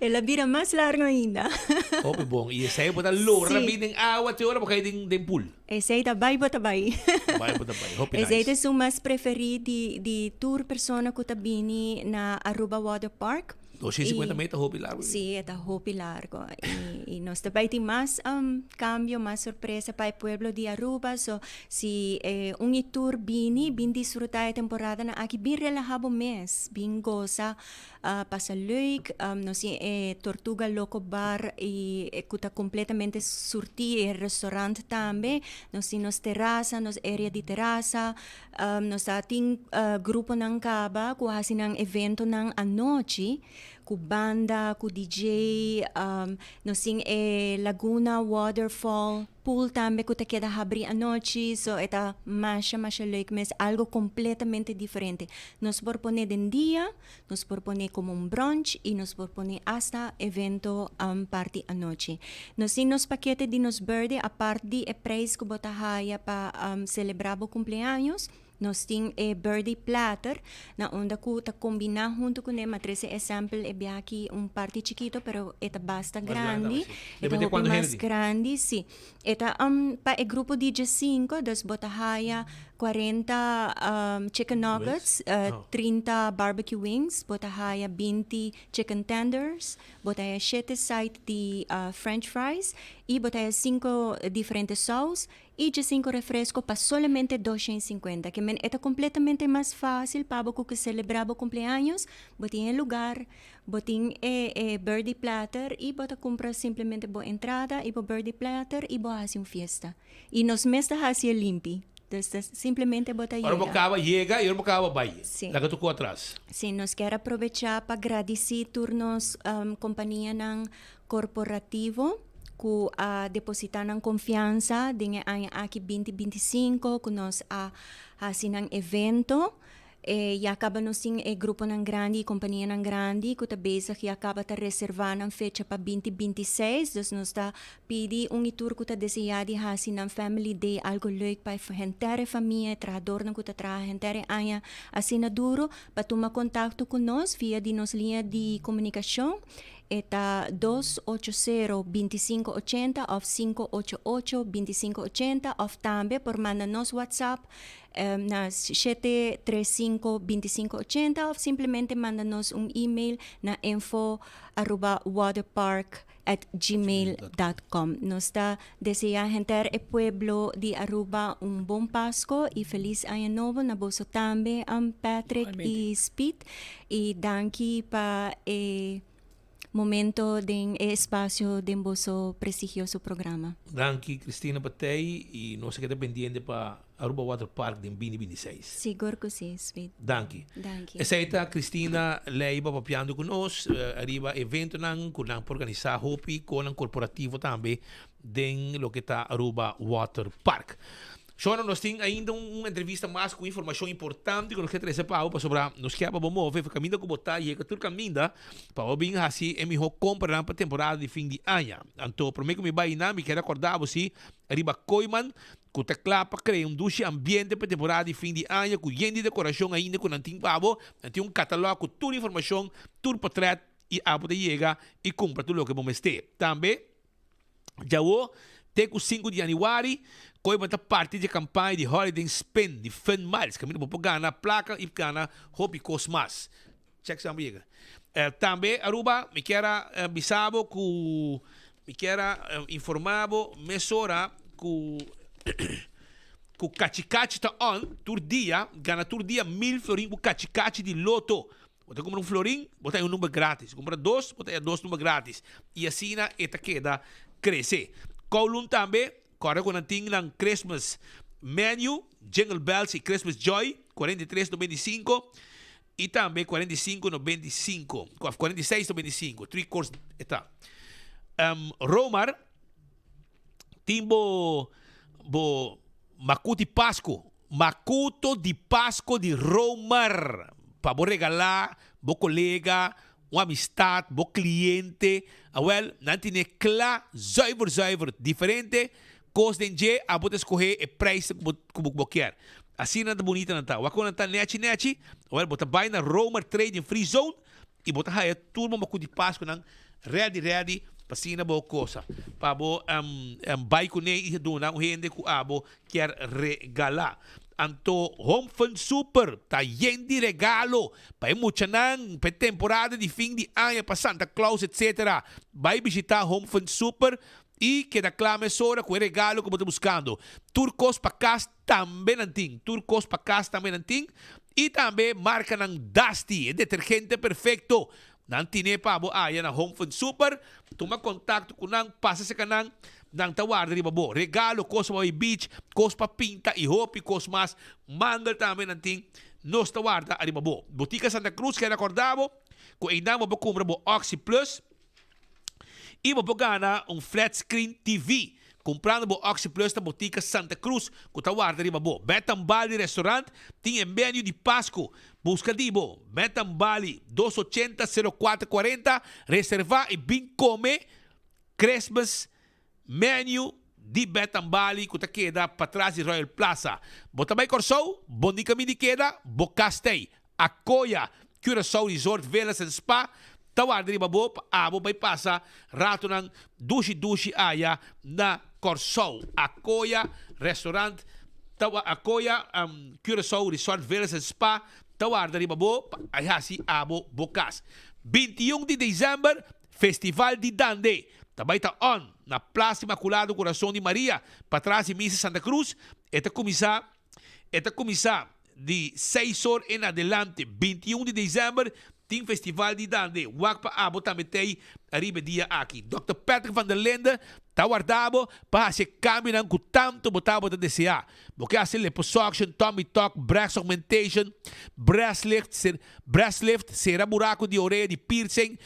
É a vira mais larga ainda. Ope bom. E esse aí bota loura bem água te hora porque tem pool. Esse aí tá vai bota vai. Vai bota vai. Hope nice. Esse aí é o mais preferido de tour persona que tá bini na Aruba Water Park. 250 metros hopi largo. Sí, está hopi largo. Y nos também tem mais cambio, mais surpresa para o pueblo de Aruba. So, se um tour bini disfrutar a temporada na aqui bem relajado mês, bem goza, passa leuk, nós Tortuga Loco Bar e que está completamente surti e restaurante também. Nós temos terraça, nós área de terraça, nós tem grupo ng kaba, kuha sinang evento ng anoche. ku banda, ku DJ, nos ting Laguna Waterfall, pool también que te queda abrir anoche, so eta masha leuk mes, algo completamente diferente. Nos propone en día, nos propone como un brunch y nos propone hasta evento party anoche. Nos ting nos paquete de nos birthday, aparte de preis que botahaya pa celebrar o cumpleaños, nos ting birthday platter, na onda ku ta combina junto con el matrice example aquí un party chiquito, pero eta basta grande, eta hopi más grande, sí. Eta pa el grupo DJ 5, dos botahaya 40 chicken nuggets, 30 barbecue wings, botahaya 20 chicken tenders, botahaya 7 side de french fries y botahaya 5 diferentes sauce y 5 refresco para solamente $250, que é completamente mais fácil para o que celebrar o cumpleaños, botin el lugar, botin birthday platter y bota compra simplesmente boa entrada y bo birthday platter y bo hace uma fiesta. Y nos mesta hace limpi. Entonces, simplemente bota Ahora bocava llega y ahora bocava vai. Sí. La que tocou atrás. Sim, nós quer aproveitar para agradecer turnos companhia ng corporativo que depositar ng confiança din aqui 2025 que nós asinang evento. E acaba nos ting grupo ng grande, companhia ng grande, que bezig e acaba ta reservar ng fecha para 2026. Dus nos ta pidi itur que ta deseja de hasi ng family day, algo leuk para hentere família, trabajador ng que ta hentere anya asinaduro, para tomar contacto con nos via di nos linha de comunicação. Eta 280-2580 of 588-2580 of tambe por manda nos WhatsApp na 735-2580 of simplemente manda nos un email na info@waterpark@gmail.com. Nos está desea gente el pueblo de Aruba un buen Pasco y feliz año nuevo na boso tambe Patrick y Speed y danki pa momento de espacio de vosso prestigioso programa. Danke, Cristina Patei, e nós queremos pendiente para Aruba Water Park de 2026. Seguro que sim, Sweet. Danke. Danke. Essa Cristina Leiba papiando conosco, arriba evento nang kunang organizar hopi com um corporativo também den lo que está Aruba Water Park. Shona, nós temos ainda uma entrevista mais com informação importante que nós queremos trazer para sobre nós queremos mover o caminho que botar e que tudo caminho para o bem assim é melhor comprar para a temporada de fim de ano. Então, para mim que me vai na, me quero acordar você arriba Koiman que está claro para criar duche ambiente para a temporada de fim de ano com gente de decoração ainda com antigo pavo, tem catálogo com toda informação, tudo portrait e a poder chegar e comprar tudo o que vamos ter. Também já o tem o 5 de janeiro Koiman está parte de campanha de Holiday Spend, de Fun Miles. Caminho para ganhar placa e ganhar Hopi Cosmas. Check se amiga. Também, Aruba, me quero avisar que me quero informar mesora que o cachicachi está on, tur dia, ganha tur dia 1000 florim o cachicachi de loto. Você compra florim, botar um número grátis. Compra 2, botar 2 números grátis. E assim, esta queda crescer. Kowloon também, corre com a Christmas menu, Jingle Bells e Christmas Joy, 43,95 e também 45,95, 46,95, 3 course está. Romar, timbo Macuto de Pasco de Romar, para você regalar, bo colega, uma amistade, bo cliente, não tem claro, zuiver, diferente, costa de G, a botar escolher o preço que você quer. Assim não é bonita, não está. Quando está nete, botar vai na Romer Trade Free Zone e botar aí turma Macuto de Pasco, ready, para assim na boa coisa. Para bo vai com ele e donar um rende que a bo quer regalar. Anto Home Fun Super tá de regalo para muita nang para temporada de fim de ano para Santa Claus etc. Vai visitar Home Fun Super e que da clame sora com o regalo que você buscando. Turcos para casa também nanting. E também marca nang Dusty, detergente perfeito. Nantine pa bo na Home Fun Super. Toma contato com nang passa se kanang nang tawar di babo regalo kos pa beach kos pa pinta e hopi kos mas mangal também nanting nos tawar da ari babo Botica Santa Cruz que recordavo Kung ainda mo compra mo Oxy Plus, e mo gana flat screen TV. Comprando bo Oxy Plus na botica Santa Cruz, kutawarda riba bo. Betambali Restaurant, tinha menu de Pasco. Busca di bo. Betambali 280-0440. Reserva e bem come Christmas menu di Betambali, kuta queda para trás de Royal Plaza. Botamay Corsou, bondi kami di queda, Bocastay, Acoya, Curaçao Resort Velas and Spa. Tawar riba bo, abo bay pasa, rato ng dushi aya na Corsou. Acoya Restaurant, Acoya Curaçao Resort Velas and Spa. Tawar riba bo, ayasi abo Bocas. 21 de dezembro, Festival de Dande. Também está on na Praça Imaculado Coração de Maria, para trás de Missa Santa Cruz. Esta começar de 6 horas em adelante, 21 de dezembro, tem Festival de Dande. Wakpa abo também tem arriba dia aqui. Dr. Patrick van der Lende está guardado para se caminhar com tanto botava de desejar. Porque assim liposuction, tummy tuck, breast augmentation, breast lift, será buraco de orelha, de piercing,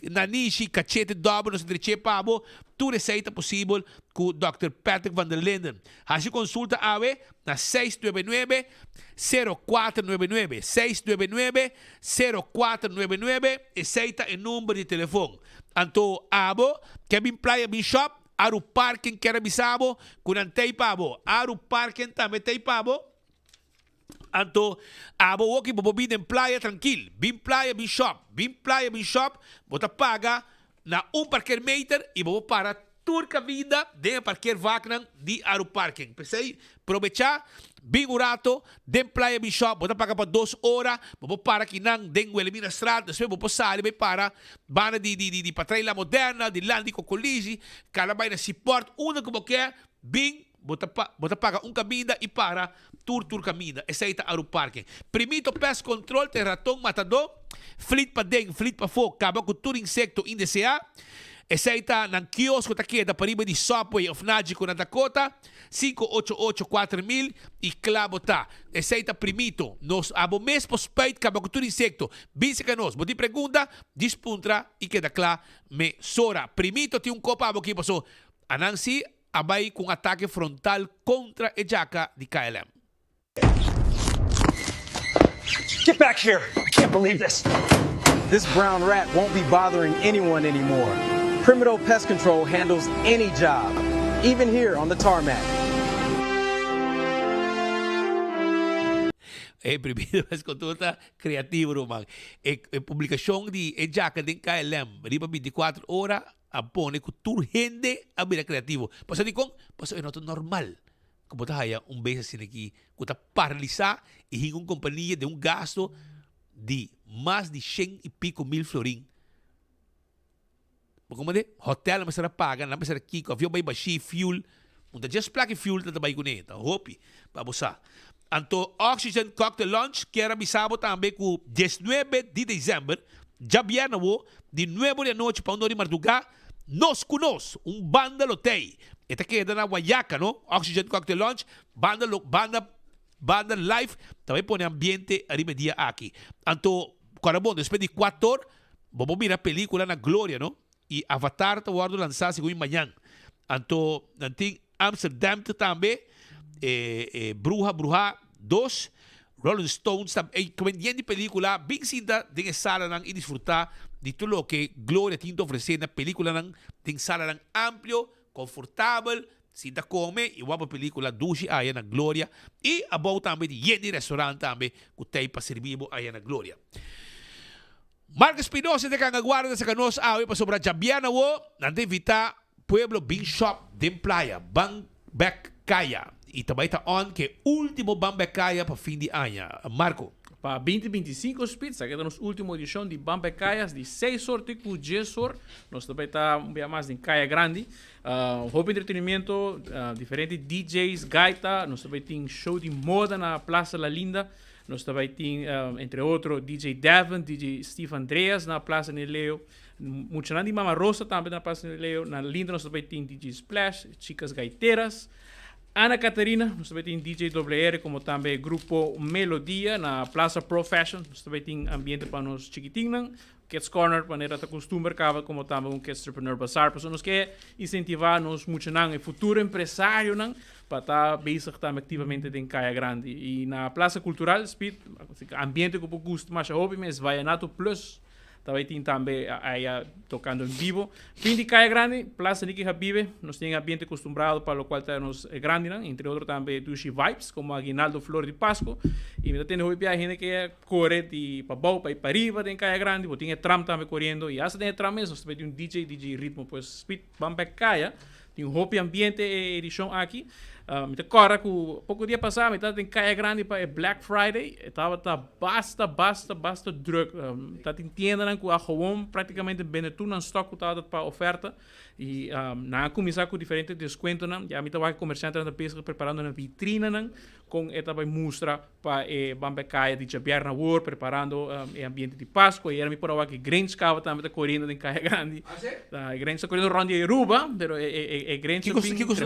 nanishi, cachete dobro, nos entreche pabo, tu receita possível com Dr. Patrick van der Linden. Assim consulta ave na 699-0499, 699-0499, aceita o número de telefone. Anto abo, Kevin Playa Bin Shop, Aru Parking Kerabisabo, Kunantay Pabo, Aru Parking Tametay Pabo, Anto abo woki bobobin en playa tranquil, Bin Playa Bin Shop, bota paga na parquer meter e bobo para turca vida de parquer vacnan di Aru Parking. Pensei, aprovechar, bem urato, den playa Bin Shop, bota paga para 2 horas, bobo para que nang den Wilhelmina Strat, depois bobo sali, bem para, bana di patraila moderna, di landi cocolisi, calabay na support, una como quer, bem, bota paga caminda e para, tur caminda, essa Aru Parking. Primito pest control, te ratong matador, flit pa deng, flit pa fo, kaba com tur insecto indesea, essa ng kiosco aqui da pariba de Subway of Nágico na Dakota, 588-4000 e clavo tá. Essa primito, nos abo mes postpaid kaba com tur insecto, bise ka nos, bodi pergunta, dispuntra e queda clá me sora. Primito tem copa abo que passou, anansi abay com ataque frontal contra a jaca de KLM. Get back here! I can't believe this. This brown rat won't be bothering anyone anymore. Primito Pest Control handles any job, even here on the tarmac. Primito Pest Control tá criativo, Romang. Publicação de jaca de KLM, riba 24 horas, apone que tu gente a vida criativo. Pasa di kong, pasa é normal. Como tá haya vez assim aqui, que tá paralisar e uma companhia de gasto de mais de 100 e pico mil florin. Como de hotel mas será paga, não será aqui, avião vai baixar fuel, então just plug fuel tá vai com neta, hope para bosa. Anto Oxygen Cocktail Lunch, que era bisabo também com 19 de dezembro, já viernes de 9 da noite para 1 de madrugada, nos conosco, banda lotei. Esta queda na Guayaca, no? Oxygen Cocktail Lunch, banda live, também põe ambiente arriba dia aqui. Anto, quando bom, depois de 4 horas, vamos mirar a película na Glória, no? E Avatar tá guardo lançar segundo amanhã. Anto, nanting Amsterdam também, Bruja 2, Rolling Stones também, comediante de película, bem sinta de sala nang disfrutar de tudo o que Glória tinha oferecer na película nang tem sala nang amplio, confortável, sinta come e uma película duche aí na Glória e a boa também de gente restaurante também que tem para servir aí na Glória. Marcos Espinosa de Cangaguarda sa kanos awi pa sobra Jabiana wo nante vita Pueblo Bean Shop din Playa Bambek Kaya e também tá on que último Bambek Kaya para fim de ano. Marco para 2025 Spitz, aqui nos última edição de Bambek Kayas de 6 horas com 10 horas. Nós também tá mais em Kaya Grande. Hobby entretenimento, diferentes DJs, gaita, nós também tem show de moda na Plaza La Linda. Nós também temos, entre outros, DJ Devon, DJ Steve Andreas na Plaza Neleo. Muita gente de Mama Rosa também na Plaza Neleo. Na Linda nós também temos DJ Splash, Chicas Gaiteras. Ana Catarina, nós também tem DJ WR, como também grupo Melodia na Plaza Pro Fashion. Nós também tem ambiente para nós chiquitinhos. Kids Corner, maneira de costume, como também um Kids Entrepreneur Bazaar. Então, nós queremos incentivar nos muito no futuro empresário para estar bezig também ativamente em Caia Grande. E na Plaza Cultural, ambiente que eu gosto mais, mas vai na Plus. Também aí tocando em vivo. Fim de Caia Grande, Plaza Niki Habibe, nós temos ambiente acostumado para o qual temos grande, entre outros também Dushi Vibes, como Aguinaldo Flor de Pasco. E ainda tem hoje a gente que corre de para baixo, para ir para arriba, em Caia Grande, tem tram também correndo. E essa tem tram mesmo, nós também tem DJ Ritmo, pues Speed Bambek Caia. Tem um hopi ambiente edição aqui. Me corre que pouco dia passado, me estava em Caia Grande para Black Friday, estava basta druk. Estava entendendo que a gewoon praticamente bem tudo no estoque estava para oferta e na começar com diferentes descontos, já me estava comerciante na pesca preparando uma vitrina com esta vai mostrar para Bambek Caia de Javier na War preparando o ambiente de Páscoa e era me por que Grange estava também correndo em Caia Grande. A Grange está correndo ronda de Aruba, mas é Grange que custa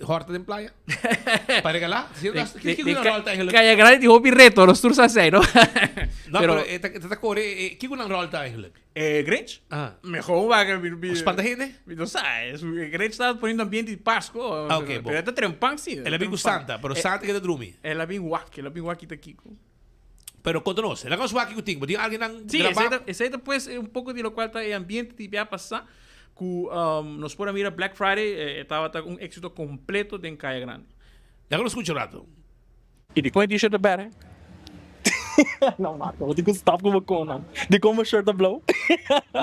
horta de playa? Para lá? Caia Grande de hobby reto, los tours assim, não? Não, pero está corre que una rolta eigenlijk. Grange? Mejor va que os pantajines? Não sei, Grange está poniendo ambiente de Páscoa. Okay, pero está trempang sim. Ela vem com Santa, pero Santa que é drumi. Ela vem waki tá Kiko. Pero conta-nos, ela com waki contigo, tem alguém nang sim, esse aí depois um pouco de lo qual tá ambiente de via passar que nós podemos mirar Black Friday estava um êxito completo de Caia Grande. Já nos escuta rato. E de qual t-shirt é bem? Não, Marco, di ko stop ko magkunan. Di ko ma-shirt na blow.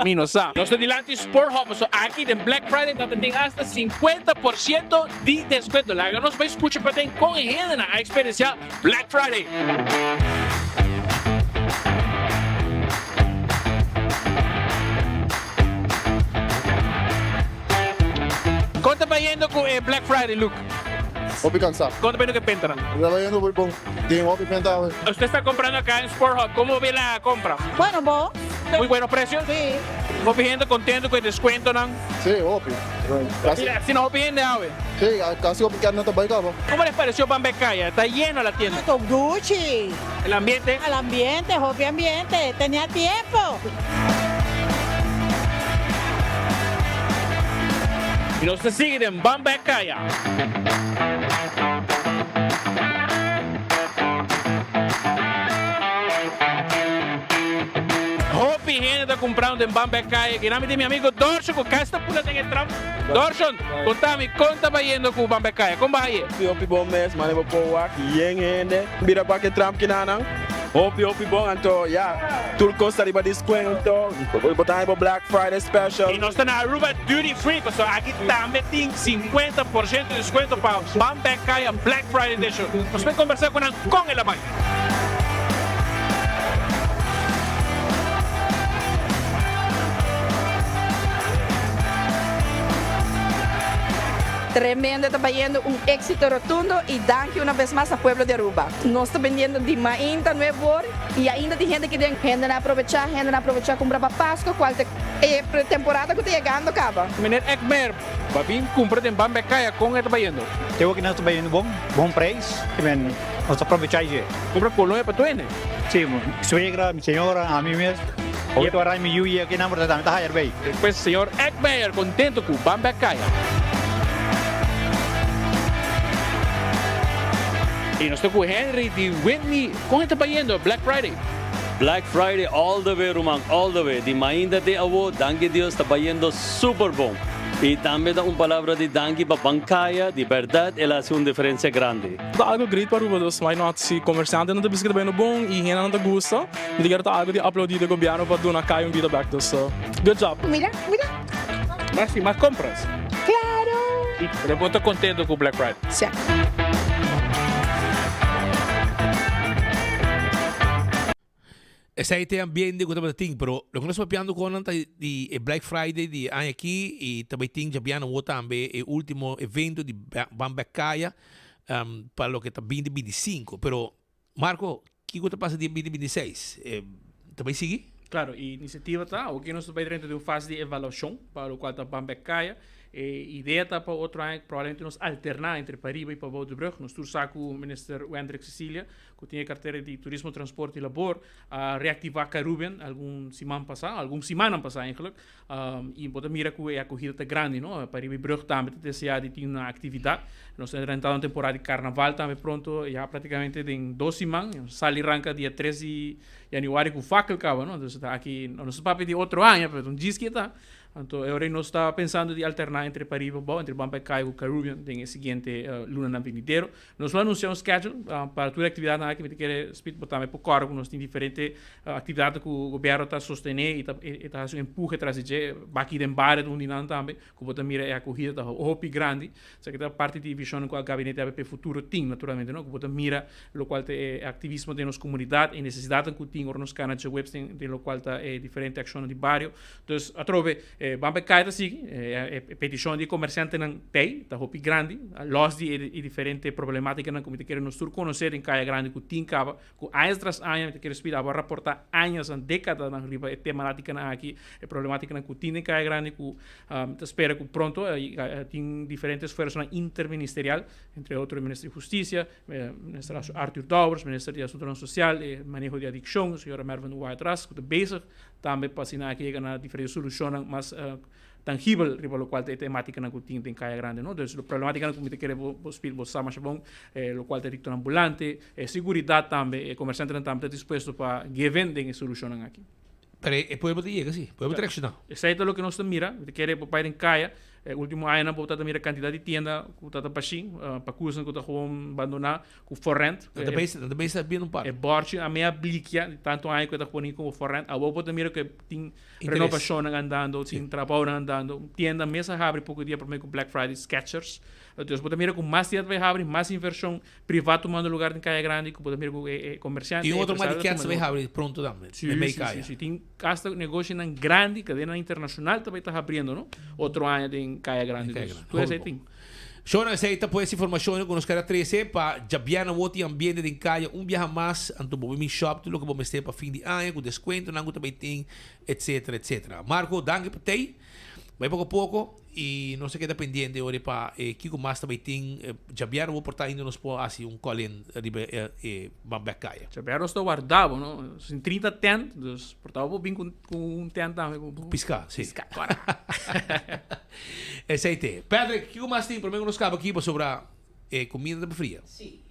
Mino sa. Nós estamos delante Sport Hub. So aqui em Black Friday tem hasta 50% de desconto. Lá nós vamos escutar para ter com a experiência Black Friday. Conta para yendo com Black Friday, Luke. Hopi cansado. ¿Cuánto que pentan? Trabajando por bom. Tiene hopi pentado. Usted está comprando acá en Sport Hub. ¿Cómo ve la compra? Bueno, vos. Muy buenos precios. Sí. ¿Hopi gente contento con el descuento, no? Sí, hopi. Si no hopi gente, ave. Sí, casi hopi que no te va a ¿Cómo les pareció Bambek Caia? ¿Está lleno la tienda? Con Gucci. ¿El ambiente? El ambiente, hopi ambiente. Tenía tiempo. Y nos siguen en Bambek Caia. Hopi gente está comprando en Bambek Caia. Que nome de mi amigo Dorshon, que está por en el tram. Dorshon, contame, ¿cuánto va yendo con Bambek Caia? ¿Cómo va a ir? Hopi bom mes, mane bo poa, yen gente. Mira pa que tram que nana. Hopi bom, então, tudo custa de desconto. Vou botar aí Black Friday special. E nós estamos na Aruba Duty Free, pessoal. Aqui também tem 50% de desconto para Bambek Caia Black Friday Edition. Nós vamos conversar com ele amanhã. Tremendo, está yendo un éxito rotundo y danke una vez más al pueblo de Aruba. Nos está vendiendo de mainta nuevo y ainda tem gente que tem gente a aprovechar comprar para Páscoa, qual temporada que está chegando acaba. Meneer Ekmer, babin compra em Bambek Caia com ele está yendo. Tengo que nós está yendo bom preço, e nós aproveitar isso. Compra colônia para tu, né? Sim, suegra, minha senhora, a mim mesmo. Hoje eu arranjo meu e aqui na verdade também está bem. Depois, senhor Ekmer, contento com Bambek Caia. Y nos tocó Henry de Whitney. ¿Cómo está yendo Black Friday? Black Friday all the way, Román, all the way. De mainda de avo, danke Dios, está yendo super bom. Y también da una palabra de danke para Bambek Caia, de verdad, él hace una diferencia grande. Da algo great para Aruba, dus why not si comerciante não tá biscuit bem no bom e gente não tá gosta. Me ligar tá algo de upload do governo para donar Caia vida back, dus good job. Mira. Más compras. Claro. Y de pronto contento con Black Friday. Sí. Essa aí tem ambiente que eu tenho, pero lo que nós papiando com de Black Friday de aqui e também tem já piano o também o último evento de Bambek Caia para lo que está 2025, pero Marco, que coisa passa de 2026? Também sigue? Claro, a iniciativa está, o que nós vai dentro de uma fase de avaliação para o qual está Bambek Caia. Ideia está para outro ano, provavelmente nos alternar entre Pariba e Pavão de Brug. Nós trouxemos com o ministro Wendrik Cecília, que tinha carteira de Turismo, Transporte e Labor, a reativar Caribbean algum semana passada eigenlijk. E pode mirar que a corrida está grande, não? Pariba e Brug também tem uma atividade. Nós estamos entrando na temporada de carnaval também pronto, já praticamente em 2 semanas. Sali arranca dia 13 de januário com o fakel, não? Então aqui nós estamos de outro ano, mas não diz que está. Então, eu não estava pensando de alternar entre Pariba, entre Bambaicai e o Caribbean no seguinte luna na vindeiro. Nós vamos anunciar um schedule para toda a atividade na que me quer botar para o corpo. Nós temos diferentes atividades que o governo está sustentando e está fazendo empurra atrás de aqui dentro bar de onde não também. Que o mira é a corrida da hopi grande. Isso aqui é parte de visão com o gabinete ABP futuro tem naturalmente, não? Que o mira o qual é ativismo de nossa comunidade e necessidade que tem nos canais de web de lo qual é diferente ação de barrio. Então, a trove Bamba caia assim, petição de comerciante não tem, tá hopi grande, los de diferente problemática não como te quer nos conhecer em caia grande que tem cava, com anos tras anos te quer esperar para reportar anos and décadas na riba é temática na aqui, é problemática na que tem em caia grande que te espera que pronto tem diferentes esforços interministerial, entre outros o Ministério de Justiça, Ministro Arthur Dowers, Ministério de Assuntos Social e Manejo de Adicção, o senhor Mervyn White-Ras, que é bezig também para assinar aqui na diferentes soluções mais tangível, riba lo qual é temática na que tem caia grande, não? Então, a problemática que me quer você mais bom, lo qual é dicto ambulante, segurança também, comerciante também está disposto para vender soluções aqui. Pero podemos dizer assim, podemos reaccionar. Isso é o que nós mira, te quer para em caia. Último ano voltar a mirar a quantidade de tienda que está para curso que está com abandonar com forrent. Também está bem um par. É borte a minha bliquia tanto ano que está com com forrent. A volta mira que tem renovação andando, tem trabalho andando, tienda mesa abre pouco dia para mim com Black Friday Skechers. Então, você mira com mais tienda vai abrir, mais inversão privada tomando lugar em Caia Grande, que você mira com comerciante. E outro mais que vai abrir pronto também. Sim. Tem casta negócio em grande, cadena internacional também está abrindo, não? Outro ano tem Caia Grande. Tu aceitas? Shona aceita por essa informação que nos quer trazer para já o ambiente de Caia viaje mais, então vamos em shop tudo que vamos ter para fim de ano, com desconto, não também tem, etc. Marco, danke por ter. Vai pouco a pouco e não se queda pendente agora para Kiko mais também tem já vou portar ainda nos pôr assim colin de Bambacaia. Já nós está guardado, não? Em 30 tentos, portava bem com um tento também. Piscar, sim. Agora. Esse aí tem. Pedro, Kiko mais tem, pelo menos nos cabe aqui sobre a comida fria. Sim.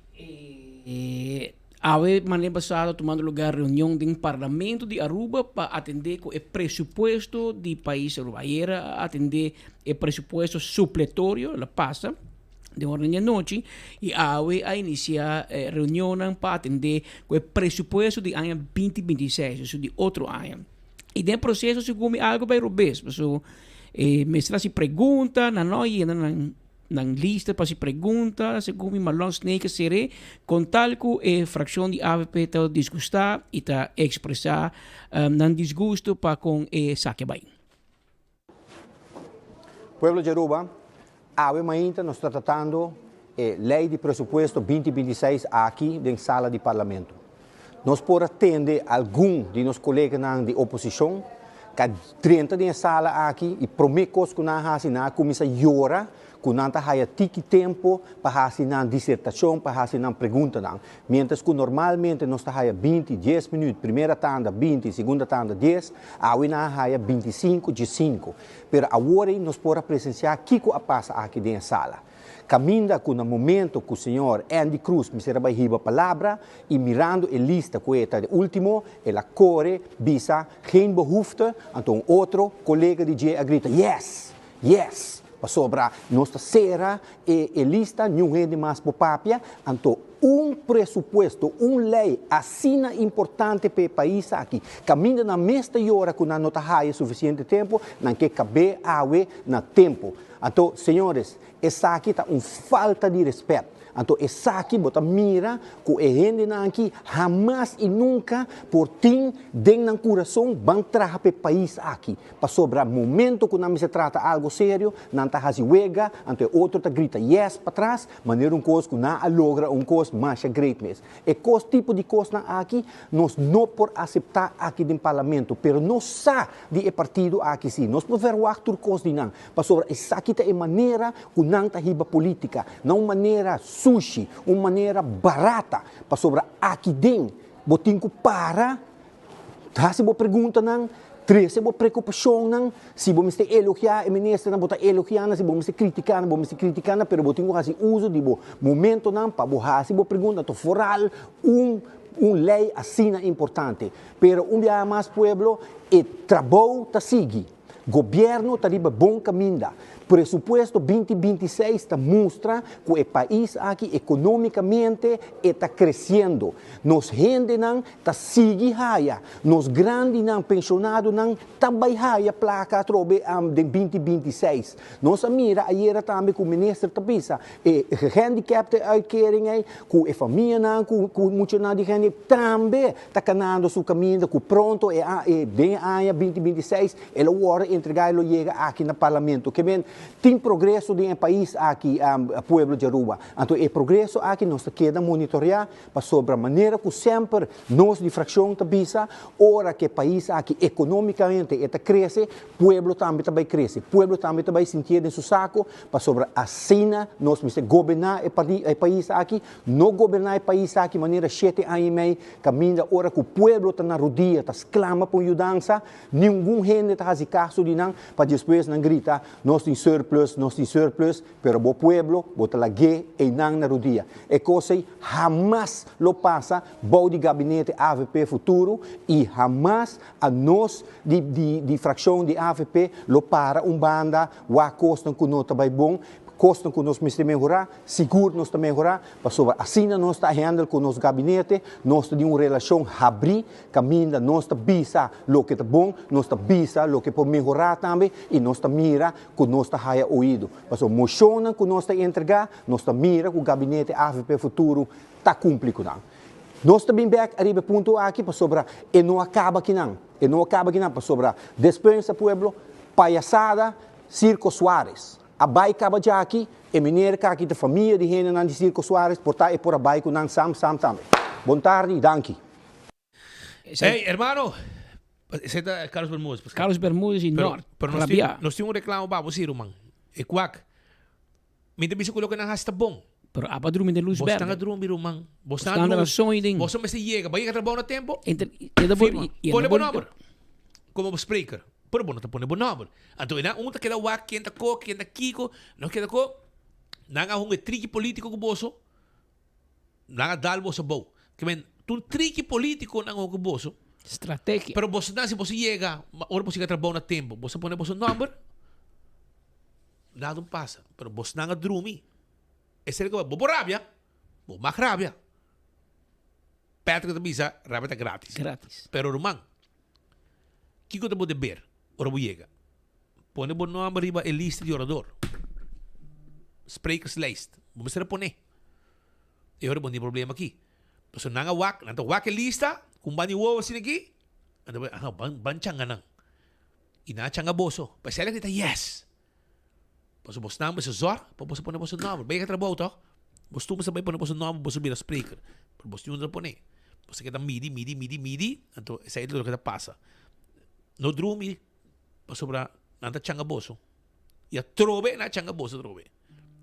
A semana passada tomando lugar reunião do Parlamento de Aruba para atender com o presupuesto do país Aruba. Era atender o presupuesto supletório, la passa, de ordem de noite, e a iniciar reunião para atender com o presupuesto do ano 2026, isso de outro ano. E dentro do processo se come algo bem robusto. Me se pergunta, na lista para se pergunta, segundo Marlon Snake será com tal que a fração de AVP está disgustar e está expressar não desgosto para com o saque bem. Pueblo de Aruba, ainda nós está tratando a lei de presupuesto 2026 aqui na sala de parlamento. Nós podemos atender algum de nossos colegas de oposição que 30 de sala aqui e promete que nós assinar começa a chorar que não há tempo para assinar dissertação, para assinar pergunta. Mientras que normalmente nós temos 20, 10 minutos, primeira tanda 20, segunda tanda 10, agora há 25, 5. Mas agora nós podemos presenciar o que passa aqui dentro da sala. Caminha com o momento que o senhor Andy Cruz me será a palavra e mirando a lista que é o último, ela corre, visa, sem behoefte, então outro colega de G grita, yes. Sobre nossa cera e lista, não rende mais para papia, então presupuesto, lei assim importante para o país aqui. Caminha na mesma hora que não está suficiente tempo, não quer caber água no tempo. Então, senhores, essa aqui está falta de respeito. Então, essa aqui, bota mira, que a gente aqui, jamás e nunca, por ti, dentro do coração, vão trazer para o país aqui. Para sobrar momento que não se trata algo sério, não está fazendo então outro está grita yes para trás, maneira coisa que não logra coisa mais great mesmo. E coisa tipo de coisa aqui, nós não por aceitar aqui no parlamento, pero nós sa de partido aqui sim. Nós podemos ver o coisa de não. Para sobrar, essa aqui é maneira que não está riba política, não maneira sushi, uma maneira barata, para sobrar aqui dentro, botinho para, tá se boa pergunta não, três boa preocupação não, se vamos ter elogiar, ministra não botar elogiar, se vamos ter criticar, pero botinho fazer uso de bo momento não, para boa se boa pergunta, to foral lei assim é importante, pero dia mais pueblo e trabalho tá sigue, governo tá riba bom caminho. Presupuesto 2026 está mostra que o país aqui economicamente está crescendo. Nos gente não está sigue raia, nos grandes não pensionados não também raia placa trobe de 2026. Nós mira ayer também com o ministro Tabisa e handicap uitkering aí, com a família não, com muito não de gente também está canando seu caminho, que pronto é bem aia 2026 ele hora entregar ele chega aqui no parlamento que bem tem progresso no país aqui, Pueblo de Aruba. Então, o progresso aqui nós queda monitorear para sobre a maneira que sempre nós de fração tabisa, ora que o país aqui economicamente está cresce, Pueblo também vai crescer, Pueblo também vai sentir em seu saco para sobre a sina nós precisamos governar o país aqui, não governar o país aqui de maneira 7 anos e meio, caminha ora que o Pueblo está na rodia, está exclama por mudança, nenhum gente está fazendo caso de não, para depois não gritar, nós temos surplus, pero o pueblo, bota la guerra e não na rodia. E coisa jamais lo passa, bom de gabinete AVP futuro e jamais a nós de fração de AVP lo para banda, o custo que não está bom, custo que nós precisamos melhorar, seguro nós também melhorar, para assim nós está handle com nosso gabinete, nós temos uma relação abrir, caminho, nós está bisa o que está bom, nós está bisa o que pode melhorar também e nós está mira que nós está haia ouído. Para moção que nós está entregar, nós está mira que o gabinete AVP futuro está cumprindo. Nós também back arriba ponto aqui para sobrar e não acaba aqui não, para sobrar despensa pueblo, palhaçada, Circo Soares. A bai acaba já aqui, e mineira que aqui da família de gente não de Circo Soares, portar e por a bai com não sam também. Boa tarde, danke. Hey, hermano, esse é Carlos Bermúdez. Carlos Bermúdez e Norte. Nós temos reclamo para você, irmão. E quack, me te coloca na rasta bom. Pero apa drum in de luz verde. Você está drum, irmão. Você está na sonho ding. Você me chega, vai trabalhar no tempo. Põe bom número. Como speaker. Pero bueno, te pone bom número. Então, tá queda wak, quem tá co, quem tá kiko, não queda co. Nanga um trick político com bolso. Nanga dal bolso bom. Que men, tu trick político nanga com bolso. Estratégia. Pero você não se você chega, ora você quer trabalhar no tempo, você põe bolso número. Nada passa. Pero você nanga drumi. Esse é que vou rabia. Vou mais rabia. Patrick da bisa, rabia tá grátis. Grátis. Pero irmão, que eu te vou ver? Ora vou chegar. Põe o nome arriba a lista de orador. Sprekerslijst. Vamos ser poner. E agora tem problema aqui. Então não há wak, não há lista, com bani uo assim aqui. Então ban changa nang. E na changa boso. Mas ela grita yes. Então você não você zor, para você poner você nome. Bem que trabalho to. Você tu vai poner você nome, você vira speaker. Para você não poner. Você quer midi. Então essa é o que passa. No drumi. Para sobrar nada changa boso. E a trove na changa boso trove.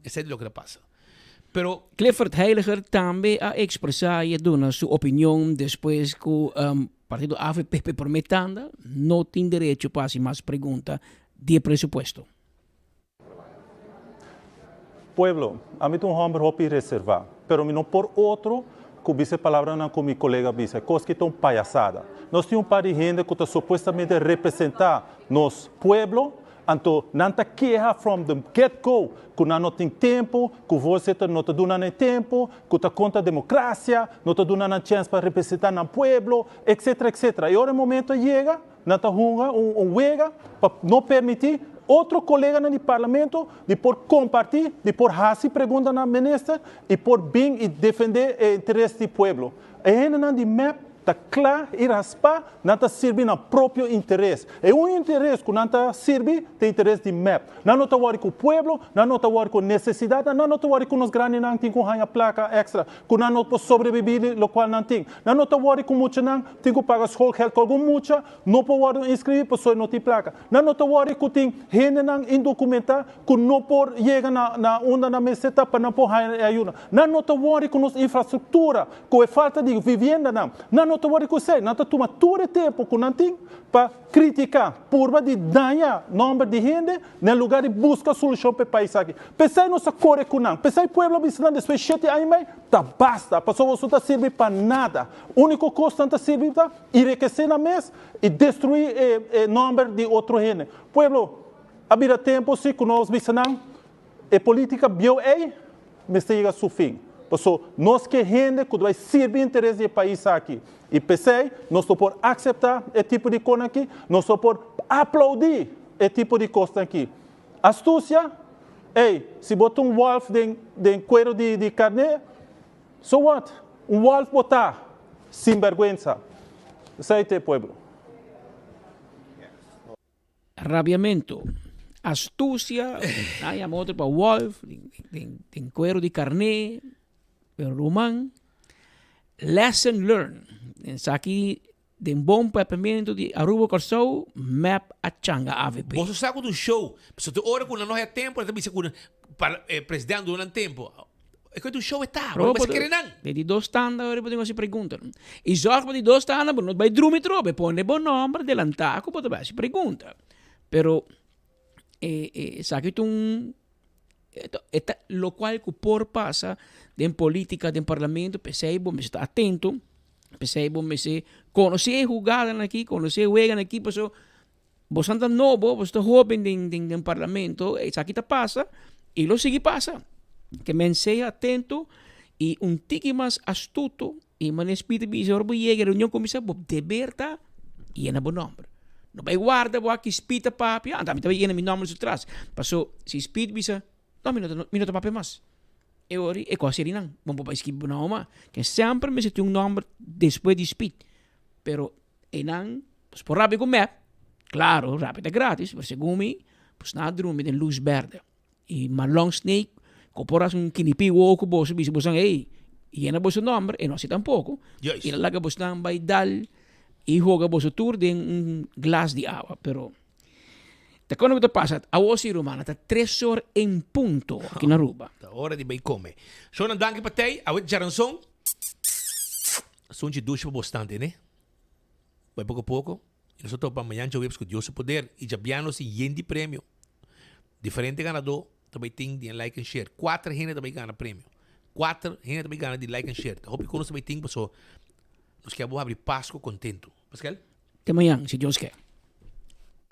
Esse é o que passa. Pero Clifford Heiliger também a expressar e dar sua opinião depois que o partido AVP prometendo não tem direito para fazer mais perguntas de presupuesto. Pueblo, a mim tem homem hopi reservar, pero não por outro que disse palavra não com meu colega disse, coisa que tão palhaçada. Nós temos um par de gente que está supostamente representar nos pueblo. Então, não está queixa from the get-go, que não tem tempo, que você não está dando tempo, que está contra a democracia, não está dando chance para representar o povo, etc, etc. E agora o momento chega, não está hunger, huega, para não permitir outro colega no parlamento de por compartilhar, de por fazer perguntas na ministra e por vir e defender o interesse do povo. A gente não de MEP está claro e raspar, não está servindo ao próprio interesse. É um interesse que não está servindo do interesse de MEP. Não está worried com o povo, não está worried com necessidade, não está worried com os grandes não tem com a placa extra, que não pode sobreviver, o qual não tem. Não está worried com muito não, tem que pagar school health com algum muito, não pode worried inscrever, pessoa não tem placa. Não está worried que tem gente não indocumentada, que não pode chegar na onda na meseta para não poder ajuda. Não está worried com a infraestrutura, com a falta de vivenda não está worried com isso, não está tomando todo o tempo que não tem para criticar, por de danhar o número de gente, no lugar de buscar solução para o país aqui. Pensei não se corre com não, pensei que o povo brasileiro depois de 7 anos, tá basta, a pessoa não está servindo para nada. O único custo está servindo para enriquecer na mesa e destruir o número de outro gente. Povo, havia tempo se que nós brasileiros, a política bio mas chega ao seu fim. Porque nós que gente que vai servir o interesse do país aqui. E pensei, nós não podemos aceitar esse tipo de coisa aqui, nós não podemos aplaudir esse tipo de coisa aqui. Astúcia, se botar wolf de cuero de carne, so what? Wolf botar, sem vergonha. Isso aí, pueblo. Rabiamento, astúcia, hay otro para wolf, de cuero de carne, román. Lesson learned. Aqui, de bom papamento de Aruba Corsou, map a changa AVP. Você sabe do show, se tu ora quando não é tempo, também se para presidente não é tempo. É que o show está, não vai querer não. De 2 tandas, agora podemos se perguntar. E só que de 2 tandas, não vai dormir trobe, põe bom nome, delantar, que pode se pergunta. Pero, sabe que lo qual que por passa em política, em parlamento, pensei, bom, me está atento, pensei, bom, me se conhecer jogada aqui, conhecer juegan aqui, pessoal, você anda novo, você está jovem em parlamento, isso aqui está passa, e lo sigue passa, que me seja atento e tique mais astuto, e me espírito de visor, vou chegar a reunião comissária, vou dever estar, e é na bom nome. Não vai guardar, vou aqui espírito papi, também vai ir meu nome atrás, passou, se espírito bisa, não, minuto papi mais. E quase não, vamos para escrever na uma, que sempre me sente nome depois de speed. Pero, não, por rápido com map, claro, rápido é grátis, mas segundo mim, pues nada dormir em luz verde. E uma long snake, corporas kinipi woku boso, bisa bosang, e na boso nome, e não assim tampouco. E lá que boso não vai dar, e joga boso tour de glass de água, pero... Quando você passa, a vossa romana está 3 horas em ponto aqui na Aruba. A hora de bem comer. Só não danke para te, a gente jaranção. São de ducha bastante, né? Vai pouco a pouco. E nós estamos para amanhã, já vemos que Deus o poder. E já viemos e de prêmio. Diferente ganador, também tem de like and share. 4 gente também ganha prêmio. 4 gente também ganha de like and share. Eu hope que nós também tem, pessoal. Nós queremos abrir Páscoa contento. Pascal? Até amanhã, se Deus quer.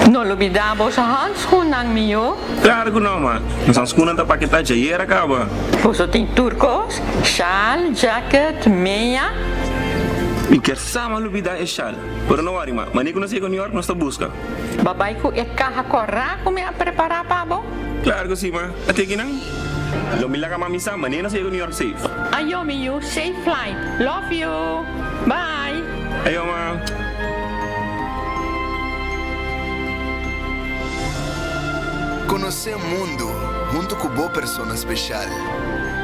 No olvidamos a handschoenen mio. Claro que não, mano. Mas handschoenen tá paquetada de hier acaba. Você tem turcos, shawl, jacket, meia. E quer saber olvidar é shawl. Pero não worry, mano. Manico não sei com New York, nós tá busca. Babai ko é carro corra como é preparar pabo. Claro que sim, mano. Até aqui não. Lo milagre mamisa, mané não sei com New York safe. Ayo mio, safe flight. Love you. Bye. Ayo, mano. Conocer o mundo junto com boa pessoa especial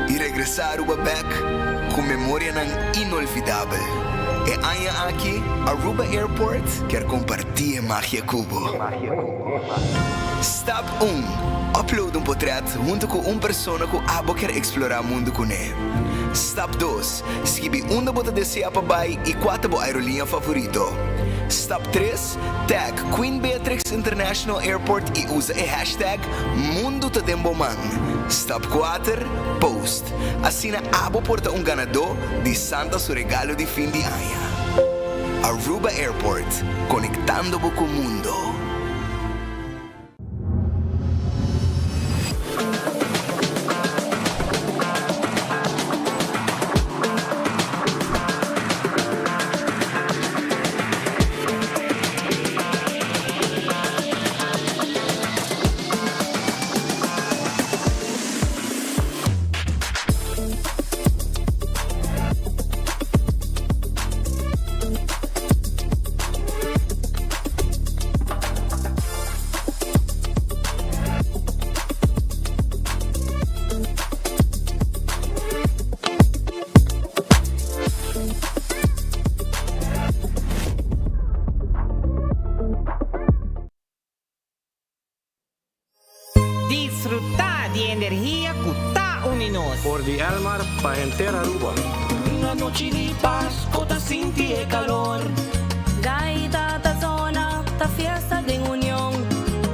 e regressar a Aruba back com memória inolvidável. E ainda aqui, Aruba Airport quer compartilhar magia Cubo. Step 1. Upload portrait junto com pessoa que abo quer explorar o mundo com ele. Step 2. Escreve onde você deseja para bai e 4 aerolínea favorito. Step 3. Tag Queen Beatrix International Airport e usa o hashtag Mundo Tademboman. Step 4. Post. Assina abo porta ganador de Santa su regalo de fim de ano. Aruba Airport, conectando com o mundo. Disfrutar de energía que está unidos. Por di Almar pa entera Aruba. Una noche de paz, cota sentir calor. Gaita ta zona, ta fiesta de unión,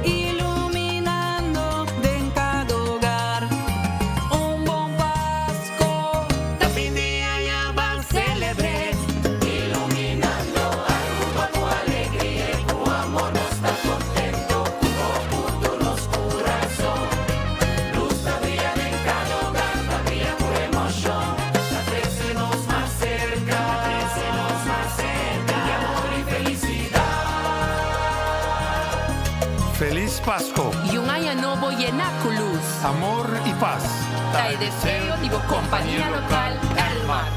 iluminando en cada hogar. Un buen Pasco, ta fin de año va a celebrar. Iluminando Aruba con alegría y con amor, nos está contento, con todos los corazones. Luz ta brilla en cada hogar, ta brilla por emoción. Ta crecenos más cerca, de amor y felicidad. Feliz Pasco, Y un año nuevo llena con luz. amor y paz. Te deseo, digo, compañía local, El Mar.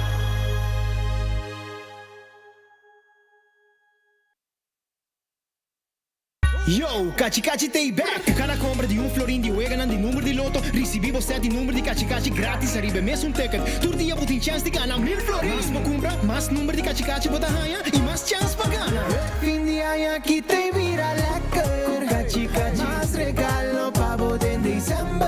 Yo, Cachi Cachi Tay back. Cada compra de florim de Weganan de número de loto, recebemos 7 número de Cachi Cachi grátis, arriba mesmo ticket. Todo dia você tem chance de ganhar 1000 florim. Mais para comprar, mais número de Cachi Cachi bota ganha e mais chance para ganhar. Fim de ano aqui tem vira lecker. Cachi Cachi, mais regalo para botar em dezembro.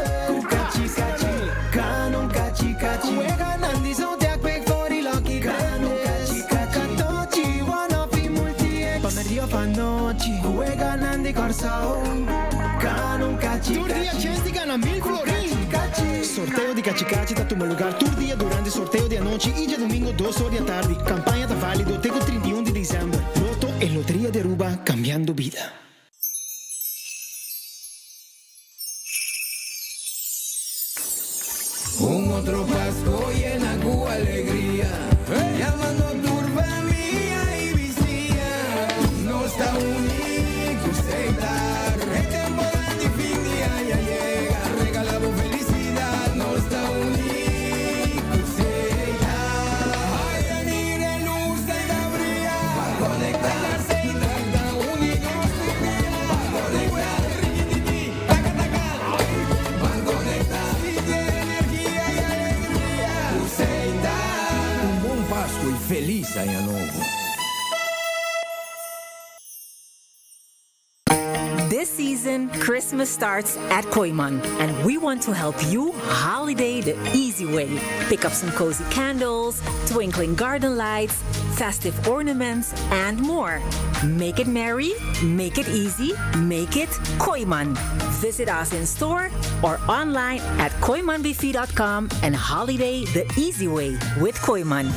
Cachi Cachi, canon Cachi Cachi. Weganan de zodiac big for the lucky canon Cachi Cachi. Catochi, one of the multi-ex. Pamerio panochi, Weganan de Corsao. Canon Cachi Cachi. Todo dia chance de ganhar 1000 florim. Sorteio de Cachi Cachi tá tomando lugar todo dia durante sorteio de noite e de domingo 2 horas da tarde. Campanha tá válido até o 31 de dezembro. Loto é Loteria de Aruba, cambiando vida. Un otro Pasco llena con alegría, llamando turba mía y vicía. No está único sentar, el temporada de fin de año llega, regalamos felicidad. No está único sentar, ay, venir en luz de la brilla, para conectarse y dar único sentir, para conectar, taca, taca, para conectar. Bom Páscoa e feliz Ano Novo. This season, Christmas starts at Koiman, and we want to help you holiday the easy way. Pick up some cozy candles, twinkling garden lights, festive ornaments, and more. Make it merry, make it easy, make it Koiman. Visit us in store or online at koimanbf.com and holiday the easy way with Koiman.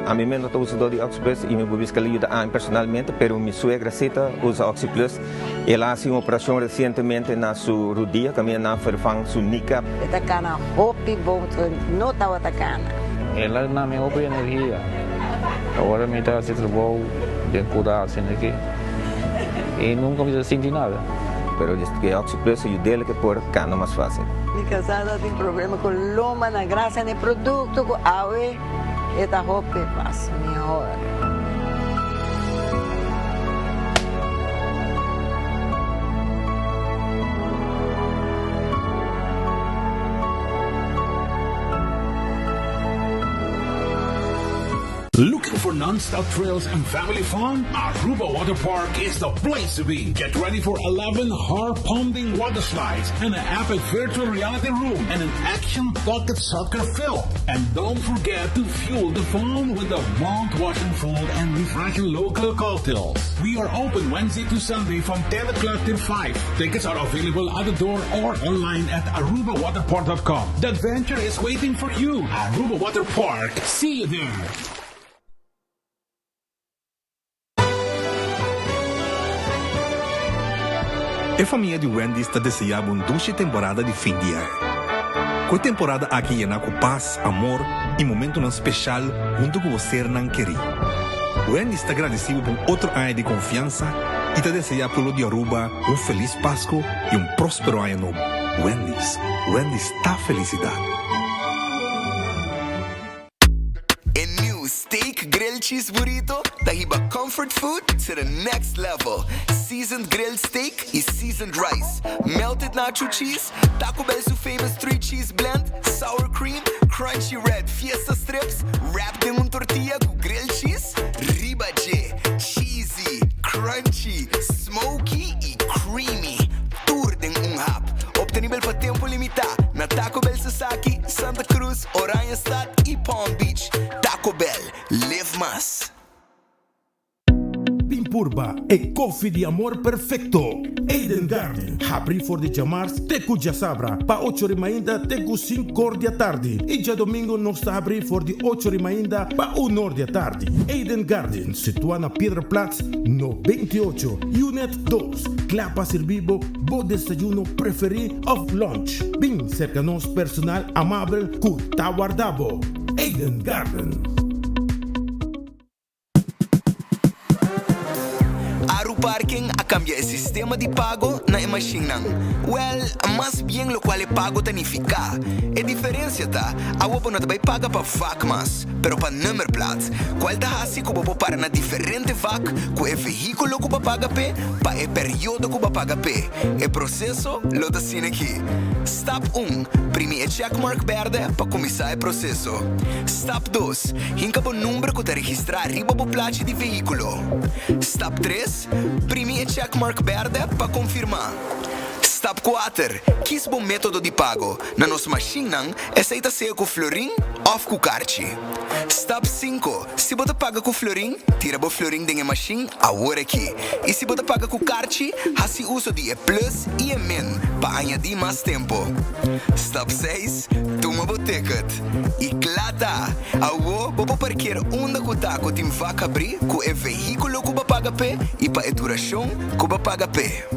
A mim não estou usando de OxyPlus e me vou buscar ajuda personalmente, pero minha suegra Cita usa OxyPlus. Ela fez uma operação recentemente na sua rodilha, que ela fez sua kneecap. Esta cana hopi bom, não tá outra cana. Ela não me ouve energia. Agora me está sendo bom de cuidar assim aqui. E nunca me senti nada. Pero desde que OxyPlus ajuda ele que por cana mais fácil. Minha casada tem problema com loma na graça de produto com awe. Esta roupa passa minha hora. Looking for non-stop thrills and family fun? Aruba Water Park is the place to be. Get ready for 11 heart-pounding water slides and an epic virtual reality room and an action-packed soccer field. And don't forget to fuel the fun with the mouth-watering food and refreshing local cocktails. We are open Wednesday to Sunday from 10 o'clock till 5. Tickets are available at the door or online at arubawaterpark.com. The adventure is waiting for you. Aruba Water Park. See you there. A família de Wendy está desejando uma dulce temporada de fim de ano. Com a temporada aqui llena com paz, amor e momento especial junto com você não querido. Wendy está agradecido por outro ano de confiança e te deseja pelo de Aruba feliz Páscoa e próspero ano novo. Wendy está felicidade. Steak grilled cheese burrito, tahiba comfort food to the next level. Seasoned grilled steak is seasoned rice. Melted nacho cheese, Taco Bell's famous 3-cheese blend, sour cream, crunchy red fiesta strips, wrapped in un tortilla with grilled cheese, ribache, cheesy, crunchy, smoky y Mita, na Taco Bell Sasaki, Santa Cruz, Oranjestad e Palm Beach. Taco Bell, live más. Pimpurba e koffie di amor perfecto. Eden Garden. Abri for de chamars teku já sabra. Pa 8 ainda teku 5 da tarde. E já domingo nós está abri for de 8 ainda pa 1 da tarde. Eden Garden, situado na Piedraplatz, no 28. Unit 2. Clapa servibo, bo desayuno preferi of lunch. Bem cerca nos personal amável ku tawardabo. Eden Garden. Parking a cambiar el sistema de pago na machine. Well, más bien lo cual pago tanifica. A diferencia ta, a wopo não vai paga pa vac mas, pero pa nummerplaat. Qual ta hasi ko bopo para na diferente vac, ko e veículo ko paga pe, pa e periodo ko paga pe. E processo lo da sine aqui. Step 1, primi e checkmark verde pa começar o processo. Step 2, hinka po número ko ta registrar riba po placa de veículo. Step 3, primi e checkmark verde para confirmar. Step 4. Quis bom método de pago. Na nossa machine, aceita ser com florim ou com cartão. Step 5. Se você paga com florim, tira o florim da machine agora aqui. E se você paga com cartão, faz uso de plus e min para añadir mais tempo. Step 6. Toma o ticket. E claro, agora você parquear onde o taco tem vaca abrir com o veículo que você paga pé e para a duração que você paga pé.